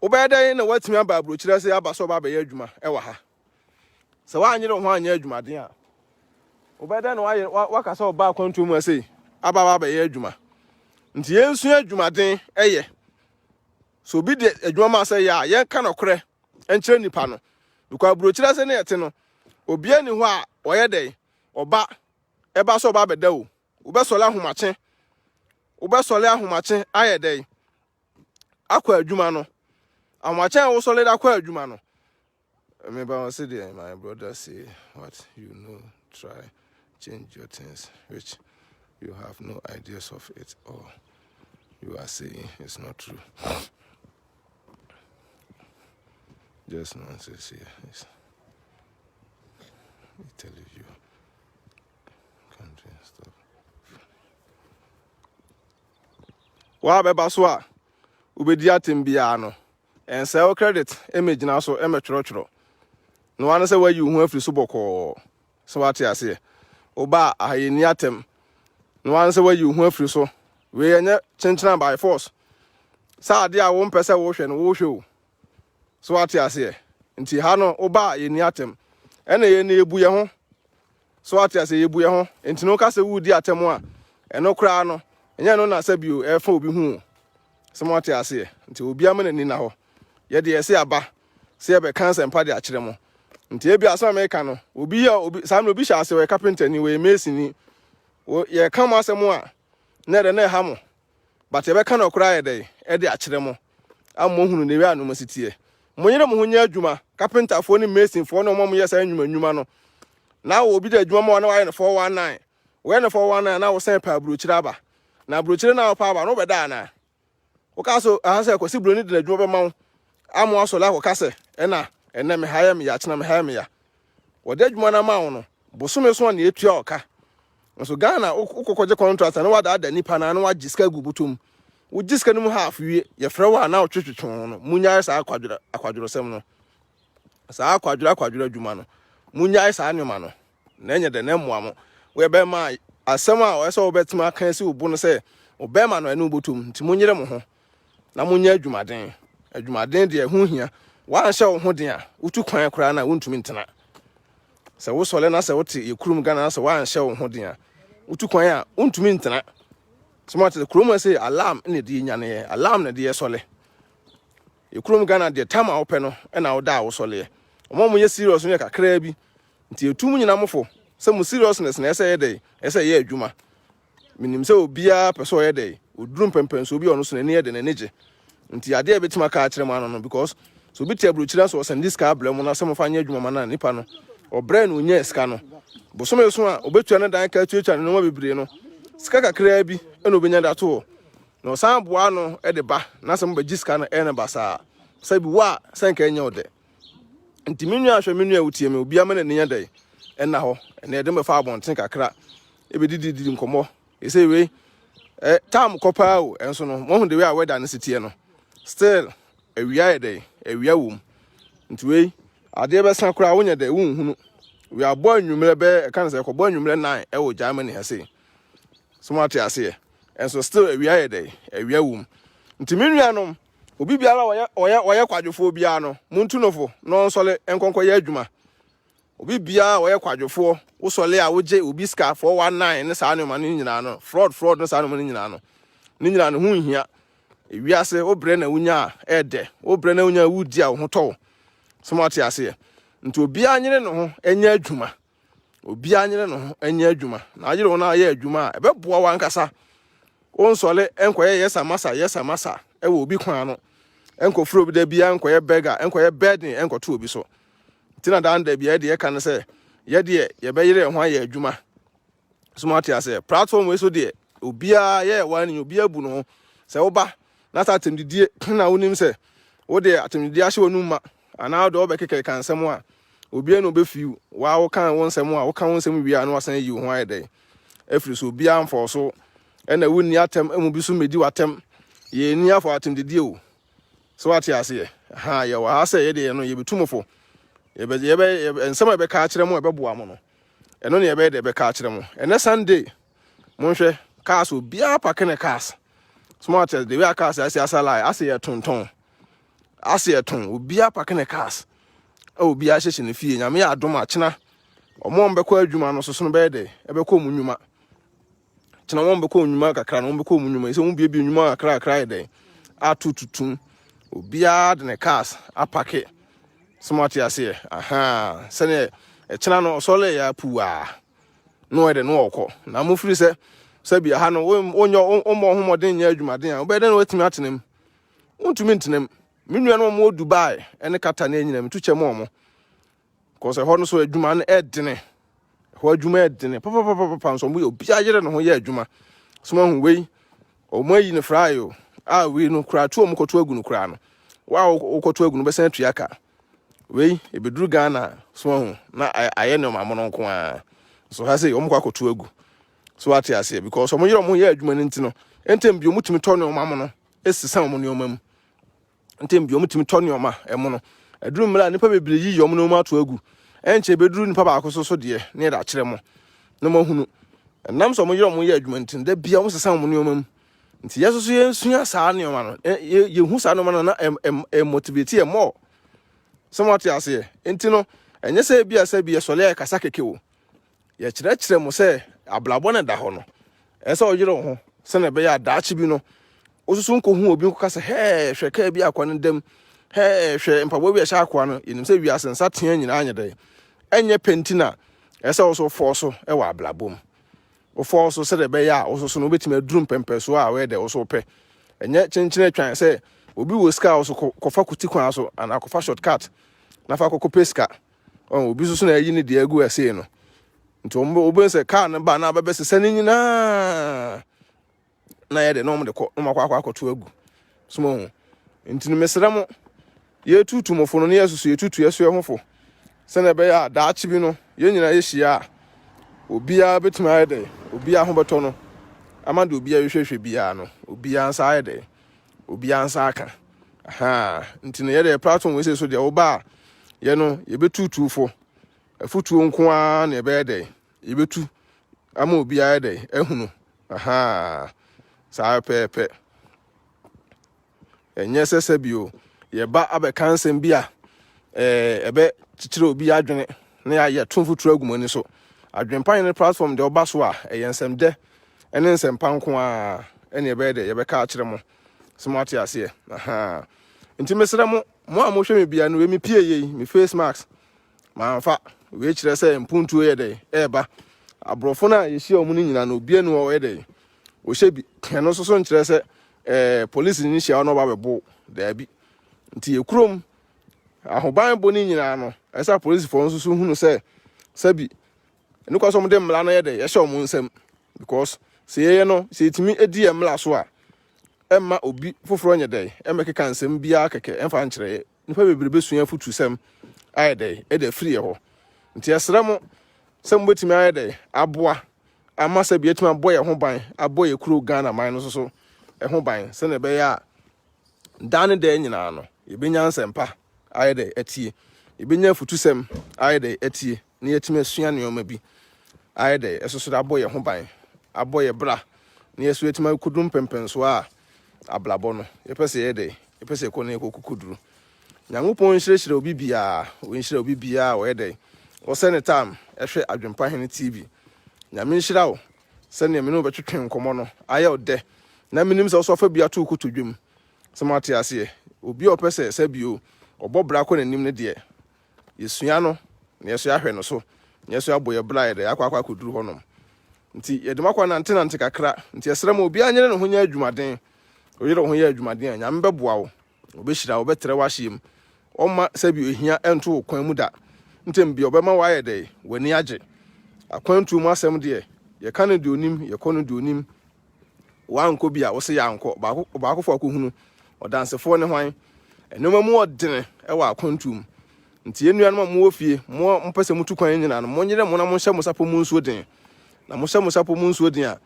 obeda na watimi aba abrochira se aba so ba be adwuma e wa ha se wa anyere ho anya adwuma den a obeda na wakasa oba akwantu mu ase aba ba be adwuma nti yensu adwuma den eye so bi de adwuma ma se ya ye ka nokre enkyere nipa no bikwa abrochira se na yete no obi ani ho a oye den oba eba so ba be da o ubesole ahomache aye den akwa adwuma no amacha wo solid akwa adwuma no me ba say there my brother say what you know try change your things which you have no ideas of it or you are saying it's not true. Just nonsense here. I tell you country stuff. Wa be baswa ubedi atem bia no and sell credit image na so emetworo no one say where you hu afri so boko so what ya say oba ahayeni atem no one say where you hu afri so we enya chenchena by force sa ade a wo mpese wo hwe no wo hwe so what ya say nti ha no oba ahayeni atem ena ye na ebu ye ho so what ya say ebu ye ho nti no ka say wudi atem a eno kra no enya no na sabio e fa obi hu so what ya say nti obi amana ni na ho ye de yesi aba se ye be cancer mpa de akire mo nti e bia so America no obi sa no obi sha ase we carpenter ni we mason ni ye ka mo asem a na de na ha mo but ye be ka no kura ye de e de akire mo ammo hunu ne we anu masitie mo nyere mo ho nya adwuma carpenter fo ni mason fo no mo ye sa anwuma no na wo obi de adwuma mo na wa ye no 419 we no 419 na wo sen pa abrochire aba na abrochire na wo pa aba no be da na wo ka so ahanse ko si bro ni de adwuma be ma wo amo asola ko kase ena me haya me ya chena me haya me ya wode adwuma na ma wo no bosome so na etua oka so Ghana ukokoje contract na wada ada nipa na wagiska gubutum wo giska no mu half wie ye frewa na otwetwetwon no munya sa akwadworo sem no sa akwadworo adwuma no munya sa anwuma no na enye de na mmoa mo we be ma asem a o so obetima kan si obu no se obema no enu botum nti munyere mo ho na munya adwumaden de hu hia wa hye wo ho den a utu kwan kra na wontumi ntena se wo sole na se wote yekurum Ghana na se wa hye wo ho den a utu kwan a wontumi ntena Smart the chroma say alarm in the dinyane, alarm na dear sole. You chrome Ghana de time open and our da was sole. Omo ye serious on your crabby until 2 million amofo. Some seriousness na say day, say juma. Minim say obia person ye day, would drum pempen so be on so near than energy. Until I dare bet my car man because so be table children was and this car blame on some of our juma man nipano or brain when yes cano. But some of us obetu another church and no be no. Skaka crabby and obenya that all. No sam buano at the bar, not some bajiscana and a basa. Say wa, sank any other. And Timinia shall mean with him will be a man near day. And now, and they don't far one think a crack. If it didn't come more, he say, we Tam Copao, and so on, one the way I went down the city. Still, a weird day, a weird womb. Into way, I dare best cry when you're the womb. We are born, you may bear a cancer, born you may 9, Germany has say. Smart I say, and so still a weird day, a weird womb. Timinianum, Ubi Biala or quadrophobiano, Muntunofo, non solid and conquer Juma. Ubi Bia or quadropho, Usole, Uj, Ubisca 419 in the Sanuman Ninano, fraud, no Sanuman Ninano. Ninan who here. If we are say, O Brenna Unya, Ede, O Brenna Unya Woodia, Hoto. Smart I say, into Bian, and ye Juma. Bian, and ye Juma. Now you don't know ye Juma, about Boa Wankasa. On sole, enquire, yes, a massa, it will be quano. Uncle Fru de Bianco, beggar, enquire bedding, uncle two be so. Tina down de be idea can say, ye dear, ye bay and why ye Juma. Smart I say, platform we so dear. Ubia, ye, one you be a buno. Say, Oba, not at him the dear, now him say, oh dear, at him the Asho Numa, and now the Obeke can someone. Ubia no be few, wow, can one some more, can one some we are no saying you why day. If you so be armed for so, and I wouldn't attempt and will be soon may do attempt, ye near for attempt the deal. So what I say, ha, you are say, ye no, you be too much. And some of the catch them more about Buamono, and only a bed they be catch them. And that Sunday, Monsieur, cars will be up a can of cars. Smart as the way cars, I say, as I lie, I say a ton. I say a ton will be up a can of cars. Oh, be a session if you and me, I don't match now. Or more backward, you man, or so bad day, ever come Munuma. Tina won't be called Numaka, can be called Munuma, it won't be a Numa cry day. I 2 will be hard in a cars, a packet. Smart I say, aha, send a channel sole ya pua. No, I don't know. Now, Mufri said, Sabi, I know on your own more than you, Madina, better than waiting at him. Want to mint him. Million no more Dubai, and a Catanian them to Chamomo. Cause a horn so a Juman Ed dinner. What you made dinner, Papa pounds on wheel, be I don't know yet, Juma. Small way, or more in a fryo. Ah, we no cry to Mokotuagun crown. Wow, Okotuagun Bessentriaka. We, it be drew Ghana, small. Now I know my mononqua. So I say, Omquaco. So what I say, because some of your more Juman intino, and Tim Bumutimitono Mammono, it's the same on your mum. And Tim Bumutimitono ma, a mono. A dream man, and probably your monoma to a goo. And she be drew in Papa so dear, near that tremor. No more who. And now some of your more Juman, and there be almost a sound on your mum. And yes, soon as I know man, you who saw no man a motivate more. Somewhat I say, Intino, and yes, be a solare Casaka kill. Yet, Chretchem say, a blabona da hono. And so you know, send a bear Dachibino. Also, soon who will be cast a hair, shake be a quan them, hair, share and probably a shark one in say we are sensation in any day. And your pentina, as also forso, a blabum. Or forso said a bear, also soon wait me a drum pemper, so I wear they also pay. And yet, change try and say, will be with scouts or cofacuticano and a cofa shortcut. Nafaco pesca. Oh, be soon a unit the agu as no. Nti obo se car na ba na ba bese sani nyina na ye de no mo de ko no makwa akoto agu sumo nti no mesramo ye tutu mofo no ye susu ye tutu ye so ye hofo se na be ya da achi bi no ye nyina ye hia obia betima ye de obia ho beto no amade obia ye hwehwe bia no obia nsa ye de obia nsa aka aha nti no ye de platform we se so de oba ye no ye betutu fo afutu nko a na ebe de ibetu ama obi ayede ehunu aha saa pepe enye sese bio ye ba abe kansem bia ebe chichire obi adwene na ya tonfutu agumani so adwenpan ne platform de oba so a eyensem de ene nsem panko a ene ebe de yɛbɛka akyerɛ mo smart ase aha nti mesrɛ mo a mo hwɛ me bia no me pie yi me face mask manfa we kyerɛ sɛ mpuntuo yɛ de ɛba abrɔfo na yɛhyia ɔmo no nyina no bia no ɔyɛ de o hyɛ bi ɛno nso so nkyerɛ sɛ police ni hyia no ba bɛbo daabi nti yɛkurom ahoban bo ni nyina no ɛsɛ police fo nso so hunu sɛ sabi ɛno kwa so mo de mmla no yɛ de yɛhyɛ ɔmo nsɛm because sɛ yɛyɛ no sɛ etimi edi mmla so a ɛmma obi foforo nyɛ de ɛmɛkeka nsɛm bia kɛkɛ ɛmfa nkyerɛ nipa bebrebe sua futu sɛm ayɛ de ɛda free hɔ nti ɛsrɛ mo sɛ mo betimi ayɛ de aboa ama sɛ bi etimi abɔ yɛ ho ban abɔ yɛ kuro Ghana man no so ɛho ban sɛ na ɛbɛyɛ a dan de nyinaa no yɛbɛnya nsɛmpa ayɛ de ɛtie yɛbɛnya futu sɛm ayɛ de ɛtie na yɛtimi asua nneɛma bi ayɛ de ɛsoso de abɔ yɛ ho ban abɔ yɛ bra na yɛso yɛtimi akudum pɛmpɛnso a ablabɔ no yɛpɛ sɛ yɛ de yɛpɛ sɛ kɔ na yɛkɔkuduru Nyankopɔn nhyirɛhyirɛ obi biaa ɔnhyirɛ obi biaa ɔyɛ de ɔsɛ ne tam ɛhwɛ Adwempa Hene TV nyame nhyira wo sɛnea me ne wobɛtwetwe nkɔmmɔ no ayɛ wo dɛ na menim sɛ wosɔfa bia to koto dwom sɛ mate aseɛ obi a ɔpɛ sɛ sɛ bio ɔbɔ bra kɔ n'anim no deɛ yɛsua no na yɛso ahwɛ no so na yɛso abɔ yɛ bra yɛ dɛ akɔ akɔduru hɔnom nti yɛde makɔ nante kakra nti yɛsrɛ ma obi anyere ne ho nyɛ adwumaden oyere ho yɛ adwumaden a nyame bɛboa wo obɛhyira wo bɛtrɛ wahye mu ɔma sɛ bio ehia ɛnto wo kwan mu da ntem bi ɔbɛma wayɛ dɛ w'ani agye akwantu mu asɛm deɛ yɛka no de onim yɛkɔ no de onim wankɔ bi a wo se yɛ ankɔ baako fo akɔhunu ɔdansefoɔ ne hwan ɛnoma mu ɔdene ɛwɔ akwantu mu nti yɛnua no ma mo wɔ fie mo mpɛ sɛ mutu kwan nyina no monyere mo na mo hyɛ mo sapo mu nsuo den na mo hyɛ mo sapo mu nsuo den a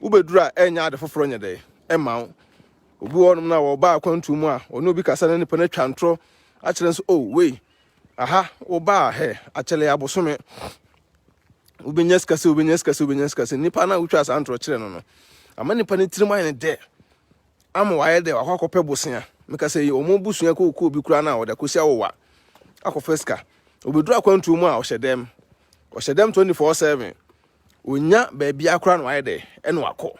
wobɛduru a ɛnya ade foforɔ nyɛ dɛ ɛma wo obi wɔ nom na wɔba akwantu mu a ɔno obi kasa na nipa na twantro akyerɛ nso oh wei aha wɔba hɛ akyɛlɛ abosome ubenya skase nipa na utwa asantro kyerɛ no no ama nipa ne tirim ayɛ ne dɛ ama wayɛ dɛ akɔkɔpɛ bosea meka sɛ ɔmo busua kɔ obi kura na ɔda kosia wowa akɔfɛ ska obeduru akwantu mu a ɔhyɛ dɛm 24/7 onya baabi akora no wayɛ dɛ ɛno akɔ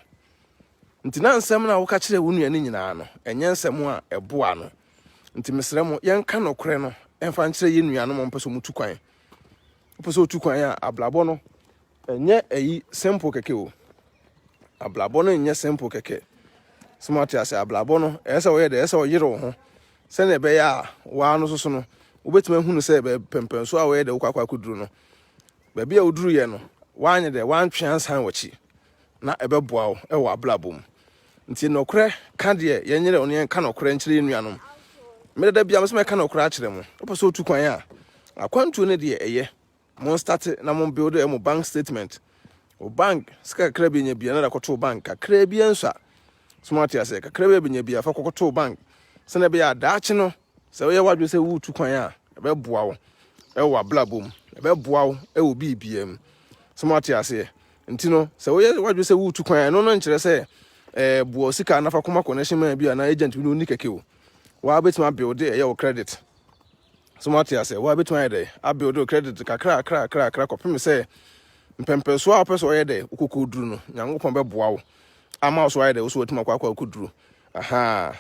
nti na nsɛm na woka kyerɛ wo nua ne nyinaa no ɛnyɛ nsɛm a ɛboa no nti mesrɛ mo yɛnka no korɛ no ɛmfa nkyerɛ yɛ nua no mo mpɛ so mutu kwan mpɛ so otu kwan a ablabɔ no ɛnyɛ ayi simple kɛkɛ o ablabɔ no nyɛ simple kɛkɛ smart ase ablabɔ no ɛsɛ wɔyɛ dɛ ɛsɛ ɔyere wo ho sɛ na ɛbɛyɛ a waa no soso no wobɛtumi ahunu sɛ pɛmpɛn so a wɔyɛ dɛ wokɔ akɔduru no baabi a woduru yɛ no waanyɛ dɛ wantwe ansan wɔkyi na ɛbɛboa wo ɛwɔ ablabɔ mu nti nɔkorɛ ka deɛ yɛnyere ɔno yɛnka nɔkorɛ nkyerɛ nuanom mede da bia mesɛ mɛka nɔkorɛ akyerɛ mo wopɛ sɛ otu kwan a akwantuo no deɛ ɛyɛ mo start na mo build mo bank statement o bank ska kakra bi nya bia na da kɔto bank kakra bi enso a smart ya sɛ kakra bi nya bia fa kɔto bank sɛ na be ya daache no sɛ woyɛ wadwo sɛ wutu kwan a ɛbɛboa wo ɛwɔ ablabom ɛbɛboa wo ɛwɔ bibiam smart ya sɛ nti no sɛ woyɛ wadwo sɛ wutu kwan no no nkyerɛ sɛ buo sika na fa koma connection man bia na agent bi no ni keke wo wa betima build ɛyɛ wo credit smart ya sɛ wa betima yɛ dɛ a build credit kakra kɔpem sɛ mpɛmpɛso a pɛso yɛ dɛ ukoko duru no nyankopɔn bɛboa wo ama so yɛ dɛ wo so watima akwa akuduru aha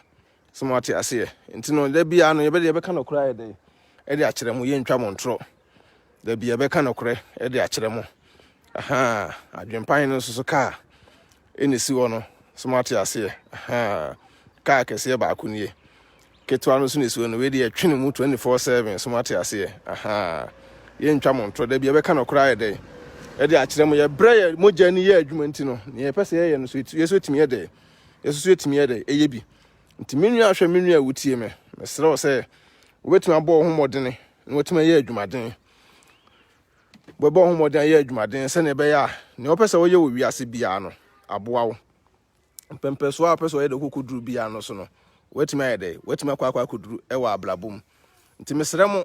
smart ya sɛ nti no da bia no yɛbɛde yɛbɛka no kora yɛ dɛ ɛde akyerɛ mo yɛntwa mo ntro da bia yɛbɛka no kora ɛde akyerɛ mo aha adwempan no so ka ɛne si wɔ no smart ya sɛ aha ka kɛseɛ baako nie ketwa no so ne si wɔ no we de yɛtwene mu 24/7 smart ya sɛ aha yɛntwa mo ntro da bia yɛbɛka no kora yɛ dɛ ɛde akyerɛ mo yɛ brɛ yɛ mogya ni yɛ adwuma nti no ne yɛpɛ sɛ yɛyɛ no so yeso timi yɛ dɛ yeso timi yɛ dɛ ɛyɛ bi nti menua ahwɛ menua wutie me mesrɛ wo sɛ wobɛtumi abɔ ho modene na wotumi yɛ adwumaden bɔbɔ ho modene yɛ adwumaden sɛ ne ɛbɛyɛ a ne wopɛ sɛ woyɛ wɔ wiase bia no aboa wo mpɛmpɛso a pɛ sɛ woyɛ dɛ kokoduru bia no so no wotumi ayɛ dɛ wotumi akɔ akɔduru ɛwɔ ablabom nti mesrɛ mo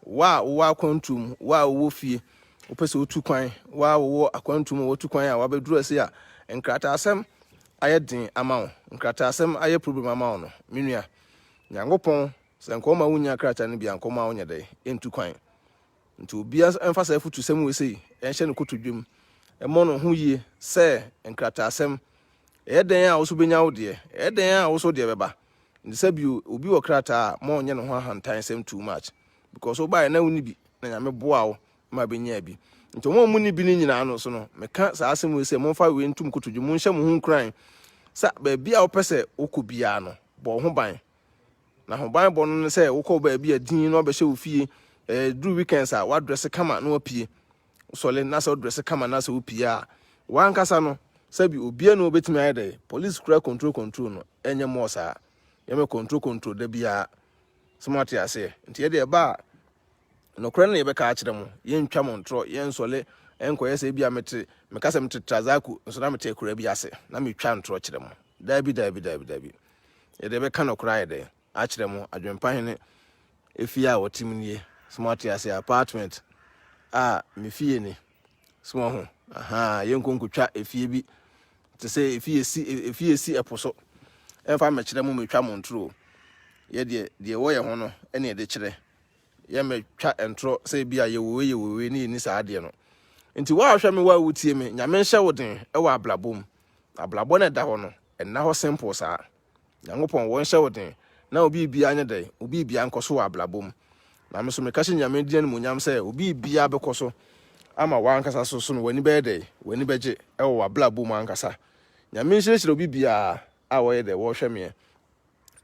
wa wo akwantum wa wo fie wopɛ sɛ wotu kwan wa wo akwantum wotu kwan a wabɛduru ase a nkrata asɛm ayɛ den ama wo nkrata asɛm ayɛ problem ama wo no menua nyankopɔn sɛ nkɔma wonya krata no bia nkɔma wo nyɛ dɛ entu kwan nti obia ɛmfa sɛ futu sɛm we sei ɛnhyɛ no kotodwem ɛmɔ no ho yie sɛ nkrata asɛm den a wo so benya wo de den a wo so de beba nti sɛ bi obi wɔ krata a ma onye no ho ahantan sɛm too much because wo ba na wo ni bi na nyame boa wo ma benya bi nti mo ni bi ni nyina no so no meka saa asɛm we sɛ momfa we ntum kotodwe mo nhyɛ mo ho nkran sa ba bi a wo pɛsɛ wokɔ bia no bɔ ho ban na ho ban bɔ no sɛ wokɔ ba bi a din no obɛhyɛ wo fie dru weekends a wa dress kama na wapie sɔle na sɛ dress kama na sɛ wopie a wankasa no sɛ bi obia no obetimi ayɛ police kura control no enye mo saa yɛmɛ control da bia smart ase nti yɛde ba no kura na yɛbɛka akyerɛ mo yɛntwa mo ntro yɛnsɔle enkoyɛ sɛ bia meka sɛ mete trazaku nso na mete kura bi ase na metwa ntro kyerɛ mo dabi yɛde bɛka no kura yɛde akyerɛ mo adwempa hene efie a wɔtim nie smart ase apartment me fie ni small ho yɛnkonkotwa efie bi te sɛ efie si eposo ɛmfa mɛkyerɛ mo metwa mo ntro yɛ de wɔyɛ ho no ɛne yɛde kyerɛ yɛ mɛtwa ntro sɛ bi a yɛwowe ni saa de no nti wa ahwɛ me wa wutie me nyame nhyɛ wo den ɛwɔ ablabɔ na da hɔ no ɛna hɔ simple saa nyangopɔn wɔn hyɛ wo den na obi bia anya dɛ obi bia nkɔso wɔ ablabɔ na me so me ka hye nyame di no nyam sɛ obi bia bɛkɔ so ama wankasa so no wani bɛyɛ dɛ wani bɛgye ɛwɔ ablabɔ mu ankasa nyame hyerɛhyerɛ obi bia a wɔyɛ dɛ wɔhwɛ me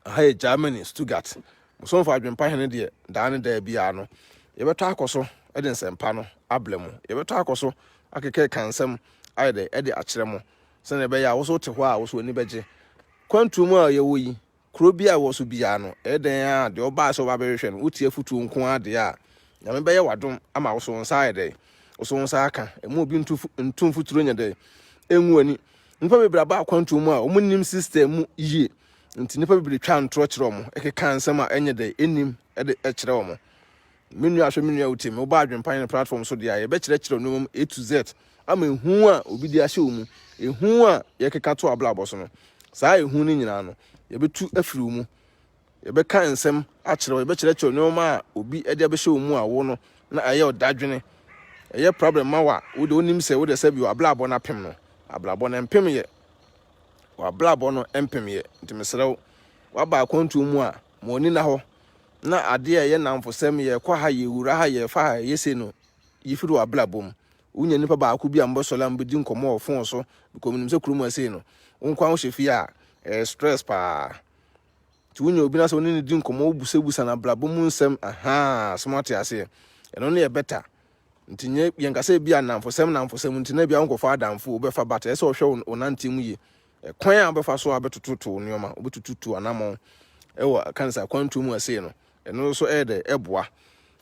aha Germany Stuttgart muso fa adwempa hene de daa ne da bia no yɛbɛtɔ akɔso ɛde nsɛmpa no ablɛ mu yɛbɛtɔ akɔso akekɛ kansɛm ayɛ dɛ ɛde akyerɛ mu sɛ ne bɛyɛ a wo so te hɔ a wo so wani bɛgye kwantu mu a yɛwɔ yi kuro bi a wɔ so bia no ɛden a de ɔbaa sɛ ɔbɛhwɛ no wotie futu nko ade a nyame bɛyɛ wadom ama wo so nsa ayɛ dɛ wo so nsa aka emu obi ntum futuro nya dɛ enwu ani nipa bebre aba kwantu mu a ɔmo nim system mu yie nti nipa bebre twa ntro kyerɛ ɔmo ɛkeka nsɛm a ɛnyɛ dɛ enim ɛde ɛkyerɛ ɔmo menu ahwɛ menu awutim wo ba adwempan platform so de a yɛbɛkyerɛkyerɛ no A to Z ama ehu a obi de ahyɛ wo mu ehu a yɛkeka to ablabɔ so no saa ehu ni nyina no yɛbɛtu afiri wo mu yɛbɛka nsɛm akyerɛ wo yɛbɛkyerɛkyerɛ no a obi ɛde abɛhyɛ wo mu a wo no na ɛyɛ ɔdadwene ɛyɛ problem ma wa wo de onim sɛ wo de sɛ bi ablabɔ na pem no ablabɔ na mpem yɛ ablabɔ no mpem yɛ nti mesrɛ wo ba akwantu mu a ma oni na hɔ na ade a yɛ namfosɛm yɛ kwa ha yɛ wura ha yɛ fa ha yɛ se no yifiri ablabɔ mu wonya nipa ba akɔ bi ambɔ sola mbedi nkɔmɔ ɔfon so because nim sɛ kurom ase no wonkwa wo hyefi a stress pa ti wonya obi na sɛ woni ne di nkɔmɔ obusebusa na ablabɔ mu nsɛm smart ase ɛno no yɛ better nti nye yɛnkasa bi a namfosɛm nti na bi a nkɔfa adamfo obɛfa bata ɛsɛ ɔhwɛ wo nantem yi kwan a obɛfa so abɛtototo nneɛma obɛtototo anamɔ ɛwɔ kansa kwantu mu ase no ɛno so ɛde ɛboa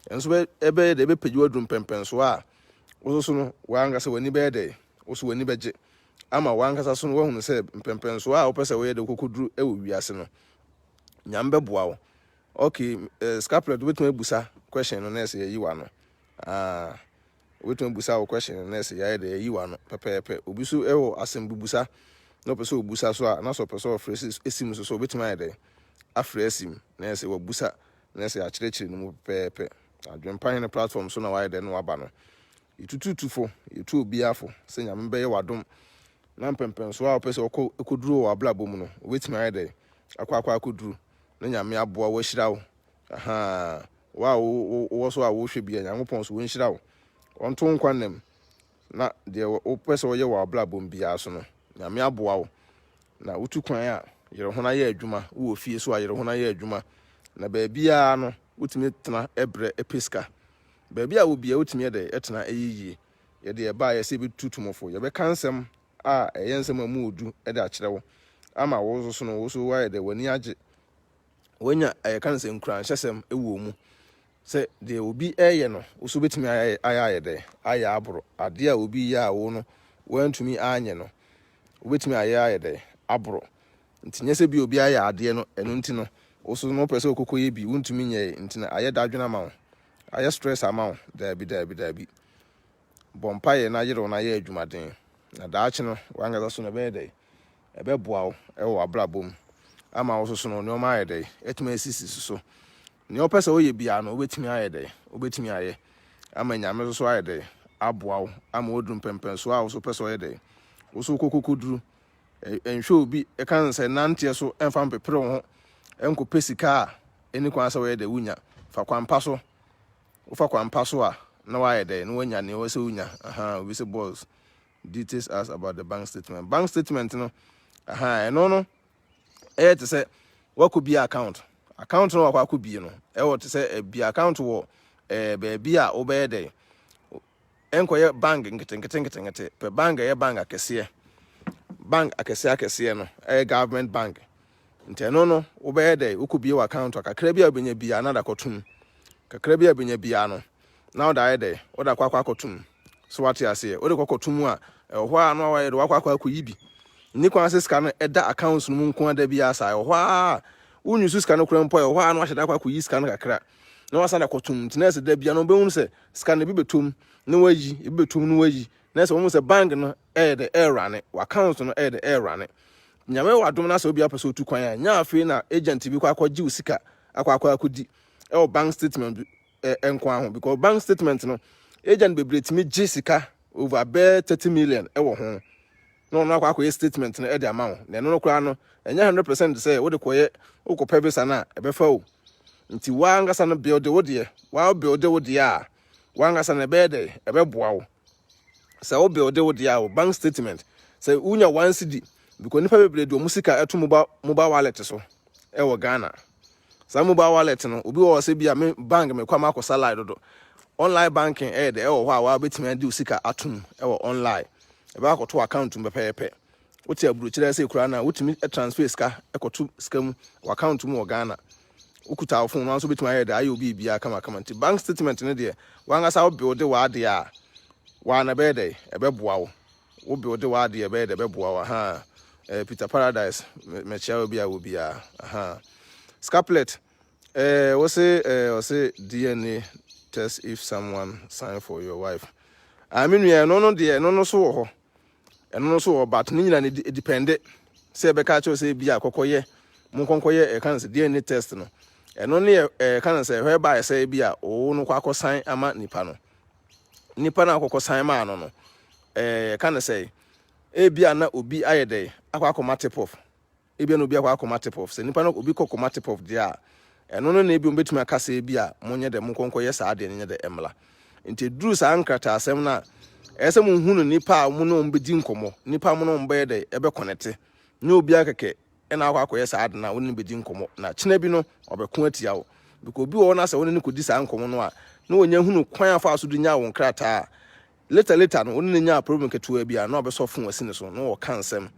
ɛnso ɛbɛyɛ de ɛbɛpɛgye wadum pɛmpɛn so a wo so no wankasa wani bɛyɛ de wo so wani bɛgye ama wankasa so no wahunu sɛ mpɛmpɛn so a wopɛ sɛ wɔyɛ de kokoduru ɛwɔ wiase no nyam bɛboa wo okay scapulet wetuma busa question no na ɛsɛ yi wa no wetuma busa wo question no na ɛsɛ yɛ de yi wa no pɛpɛpɛ obi so ɛwɔ asɛm bubusa na opɛ sɛ obusa so a na so opɛ sɛ ɔfrɛ esim so obetuma yɛ de afrɛ esim na ɛsɛ wɔ busa na ɛsɛ akyerɛkyerɛ no mu pɛpɛpɛ adwempa hene platform so na wayɛ de no waba no itututufo itu obiafo sɛ nyame bɛyɛ wadom na mpɛmpɛn so a opɛ sɛ ɔkɔduru wɔ ablabɔ mu no obetumi ayɛ de akɔduru na nyame aboa wo hyira wo wo so a wo hwɛ bia nyankopɔn so wo nhyira wo ɔnto nkwanam na de opɛ sɛ ɔyɛ wɔ ablabɔ mu bia so no nyame aboa wo na wotu kwan a yɛrɛ ho na yɛ adwuma wo fie so a yɛrɛ ho na yɛ adwuma na baabia no wotumi tena ɛbrɛ episka baabia wo bia wotumi yɛ de ɛtena ɛyiyie yɛde ɛba yɛ sɛ bitutumofo yɛbɛka nsɛm a ɛyɛ nsɛm amu odu ɛde akyerɛ wo ama wo so no wo so wayɛ de wani agye wonya ɛyɛka nsɛm nkura nhyɛsɛm ɛwɔ mu sɛ de obi ɛyɛ no wo so betumi ayɛ de ayɛ aboro ade a obi yɛ a wo no wantumi anyɛ no wobetumi ayɛ de aboro nti nyɛ sɛ bi obi ayɛ ade no ɛno nti no wo so no pɛ sɛ okokɔ yɛ bi wontumi nyɛ nti na ayɛ dadwena ma wo ayɛ stress ama wo dabi bompa yɛ na yɛrɛ na yɛ adwumaden na daakye no wangasa so na bɛyɛ dɛ ɛbɛboa wo ɛwɔ abrabɔ mu ama wo so no nneɛma ayɛ dɛ ɛtumi asisi so ne opɛ sɛ woyɛ bia no wobɛtumi ayɛ dɛ wobɛtumi ayɛ ama nyame so ayɛ dɛ aboa wo ama wodum pɛmpɛn so a wo so pɛ sɛ woyɛ dɛ wo so kokokoduru enhwe obi e kan say nante so emfa mpepere ho enko pesika eni kwan sa we de wunya fa kwampa so ufa kwampa so a na wa ye de no wanya ne wo se wunya we say boss details us about the bank statement no eno no te say wako bi account no wako bi no wo te say bi account wo be bi a wo be de enko ye bank nkete pe bank ye bank akese no government bank nti no wo be de wako bi account kakra bi a benya bi anada kotum kakra bi a benya bi ano now da ye de wo da kwa kotum so what you say wo de kotum a ho a no wa ye de wakwa yibi ni kwa sika no eda accounts no mu nko ada bi asa ho a unyu sika no kura mpo ho a no aheda kwa yi sika no kakra na wasa da kotum tinese da bia no be hu se sika no bi betum na wayi bi betum no wayi na se wo mu se bank no de run wa accounts no de run nyame wadom na se obi apeso tu kwan a nya afi na agent bi kwa akwaji usika akodi o bank statement enko aho because bank statement no agent bebre timi jessica over 30 million wo ho no akwa statement no de amount na no kura no enya 100% say wo de koye ukopa bisa na ebefa o nti wangasa no build wo de wa build wo de a wangasa na be de ebeboa wo say wo build wo de a bank statement say unya 1 cedi because nipa bebre do musika eto mobile wallet so wo Ghana sa mobile wallet no obi wo se bia me bank me kwa makosa line do online banking de wo ho a wa betimi ade usika atum wo online eba akoto account mbepepe wote aburu kire say kura na wotimi transfer ska ekoto ska mu account mu Ghana ukuta wo phone no so betimi ayede ayo bi bia kama nti bank statement ne de wangasa wo build wa de a wa na be de ebeboa wo build wa de be de ebeboa wa Peter Paradise me chia obi a wo bia Scaplet we say DNA test if someone sign for your wife I mean no de no so wo ho eno no so but ni nyina ne depend say be ka cho say bia kokoye mu konkoye e kan say DNA test no eno ne kan say whereby say bia o no kwa sign ama nipa na akoko sign ma no kan say e bia na obi ayede akwa matip of e bia no obi akwa matip of say nipa na obi kokko matip of dia eno no na e bi ombetumi aka say bia monye de mu konkoye saa de ne de emla nti dru sa ankrata asem na ese mu hunu nipa a mu no mbedi nkomo nipa mu no mbe de ebe connect ne obi akeke na akwa yesa ade na woni bedi nkomo na china bi no obekun atia wo because obi wo na se woni ne kodi sa nkomo no a na wonya hunu kwan afa so do nya wo nkrata later no woni nya problem ketua bi a na obeso fun wasi ne so no wo kansem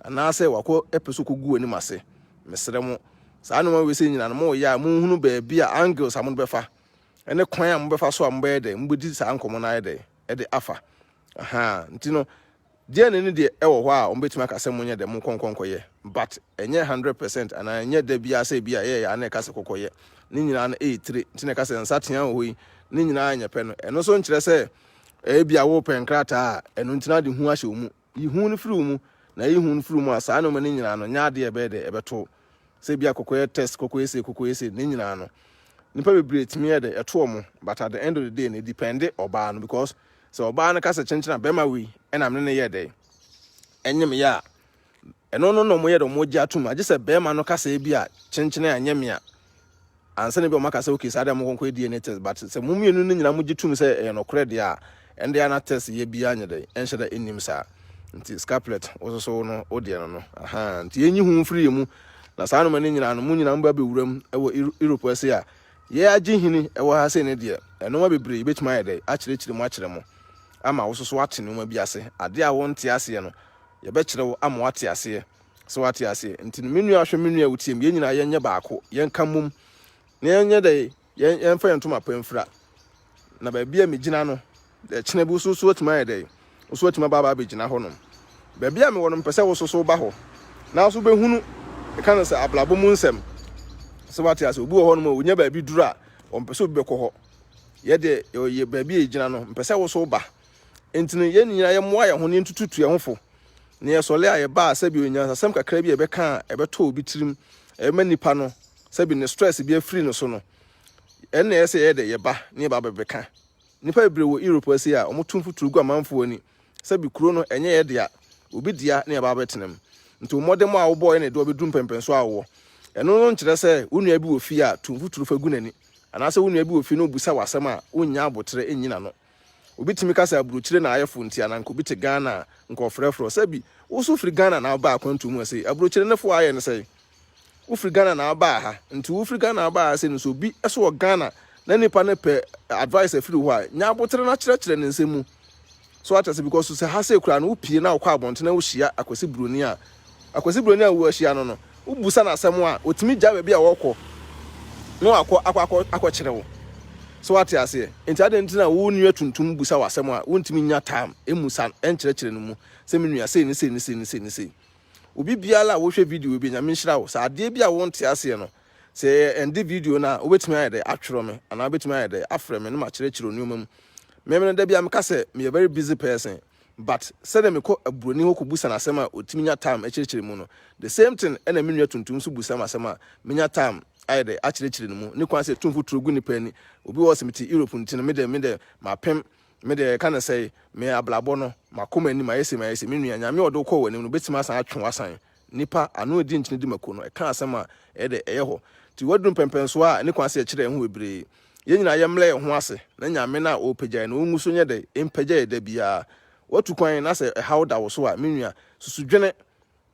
ana se wako episo kogu ani mase mesere mu sa no we se nyina no mo ya mu hunu ba bi a angles amu befa ene kwan am befa so am be de mbedi sa nkomo na de afa nti no dia ne de ewo ho a ombetuma ka sem onye de mu konkonkoye but enye 100% ana enye de bia se bia ye ya na ka se kokoye ni nyina na 83 nti ne ka se nsatea ho yi ni nyina anya pe no eno so nkire se bia wo penkrata a eno ntina de hu ahye mu yi hu no firi mu na yi hu no firi mu asa no ni nyina no nya de ebe de ebeto se bia kokoye test kokoye se ni nyina no nipa bebre timi ye de eto mu but at the end of the day ne depend oba no because so oba na kasa chenchena bema wi ena mne ne yede enyem ya eno no mo yede mo gya tum age se bema no kasa e bia chenchena anyem ya ansa ne bi o makasa okay sa da mo konko DNA test but se mo mienu no nyina mo gitum se no credit a ende ya na test ye bia nyede enhye da enim sa nti Scaplet so no odie no nti enyi hu free mu na sa no mane nyina no mo nyina mba be wuram ewo Europe ase a ye agi hini ewo ha se ne de eno ma bebre betuma yede akire mo ama wo so wate no ma bi ase ade a won te ase no ye be kire wo ama wate ase so wate ase nti menu ahwe menu a wutiem ye nyina ye nye baako ye nka mum na ye nye de ye mfa yentoma pamfra na ba bia megina no de kine bu so watuma ye de so watuma baba be gina ho no ba bia me wono mpese wo so ba ho na so be hunu e kan se ablabo mu nsem so wate ase obi wo ho no ma onya ba bi duru a o mpese obi be ko ho ye de ye ba bia gina no mpese wo so ba entine ye nyina ye moa ye ho ne ntututu ye hofo ne ye sole aye ba sabi onya sam kakra bi e be kan e be to obi tirim e ma nipa no sabi ne stress bi afiri no so no en na ye se ye de ye ba ne ba be kan nipa ebre wo Europe asi a omo tumfuturu gu amanfo ani sabi kuro no enye ye de a obi dia ne ba betenem nti modem a wo boy na de obedum pempenso awo eno no nkyerɛ sɛ wo nua bi wɔ fie a tumfuturu fa gu nani anaasɛ wo nua bi wɔ fie no obusa wasɛm a wonya abotre enyina no obi timi kasa aburukyire na ayefo ntia na nko bi te Ghana nko frɛfrɛ sɛ bi wo so firi Ghana na ba akwantu mu sɛ aburukyire ne fo ayɛ ne sɛ wo firi Ghana na ba ha nti wo firi Ghana ba ha sɛ no so bi ɛso wɔ Ghana na nipa ne pɛ advice afiri hɔ a nya abotre na kyerɛkyerɛ ne nsɛm mu so atase because sɛ ha sɛ kura no wo pie na wo kɔ abɔnte na wo hyia akwasi buroni a wo ahyia no wo busa na asɛm a otimi gya ba bi a wɔkɔ no akɔ kyerɛ wo so ate ase enti ade ntina wo nua tuntum busa wasɛm a wontimi nya time emusa enkyerɛkyerɛ no mu sɛ me nua sei obi biala wo hwɛ video bi nyame nhyira wo sɛ ade bi a wo nte ase no sɛ ende video na obetimi ayɛ de atwerɛ me ana obetimi ayɛ de afrɛ me no ma kyerɛkyerɛ onuma mu me da bia me ka sɛ me a very busy person but said me ko aburoni ho ko busa na asɛm a otimi nya time akyerɛkyerɛ mu no the same thing ɛna me nua tuntum so busa ma asɛm a me nya time ayɛ de akyerɛkyerɛ no mu ne kwan sɛ tumfu turogu ni pani obi wɔ sɛ meti Europe ntino me de mapem me de ka na sɛ me ablabɔ no makoma ani mayɛsɛ me nua nyame ɔdo kɔ wɔ anim no betima asan atwe wasan nipa ano edi nkyene di mako no ɛka asɛm a ɛde ɛyɛ hɔ ti wadum pempenso a ne kwan sɛ ɛkyerɛ ho bebree yɛn nyina yɛmlɛ yɛ ho ase na nyame na ɔpagyae no ɔngu so nyɛ de empagyae da bia watu kwan na sɛ ɛhaw da wo so a me nua susudwene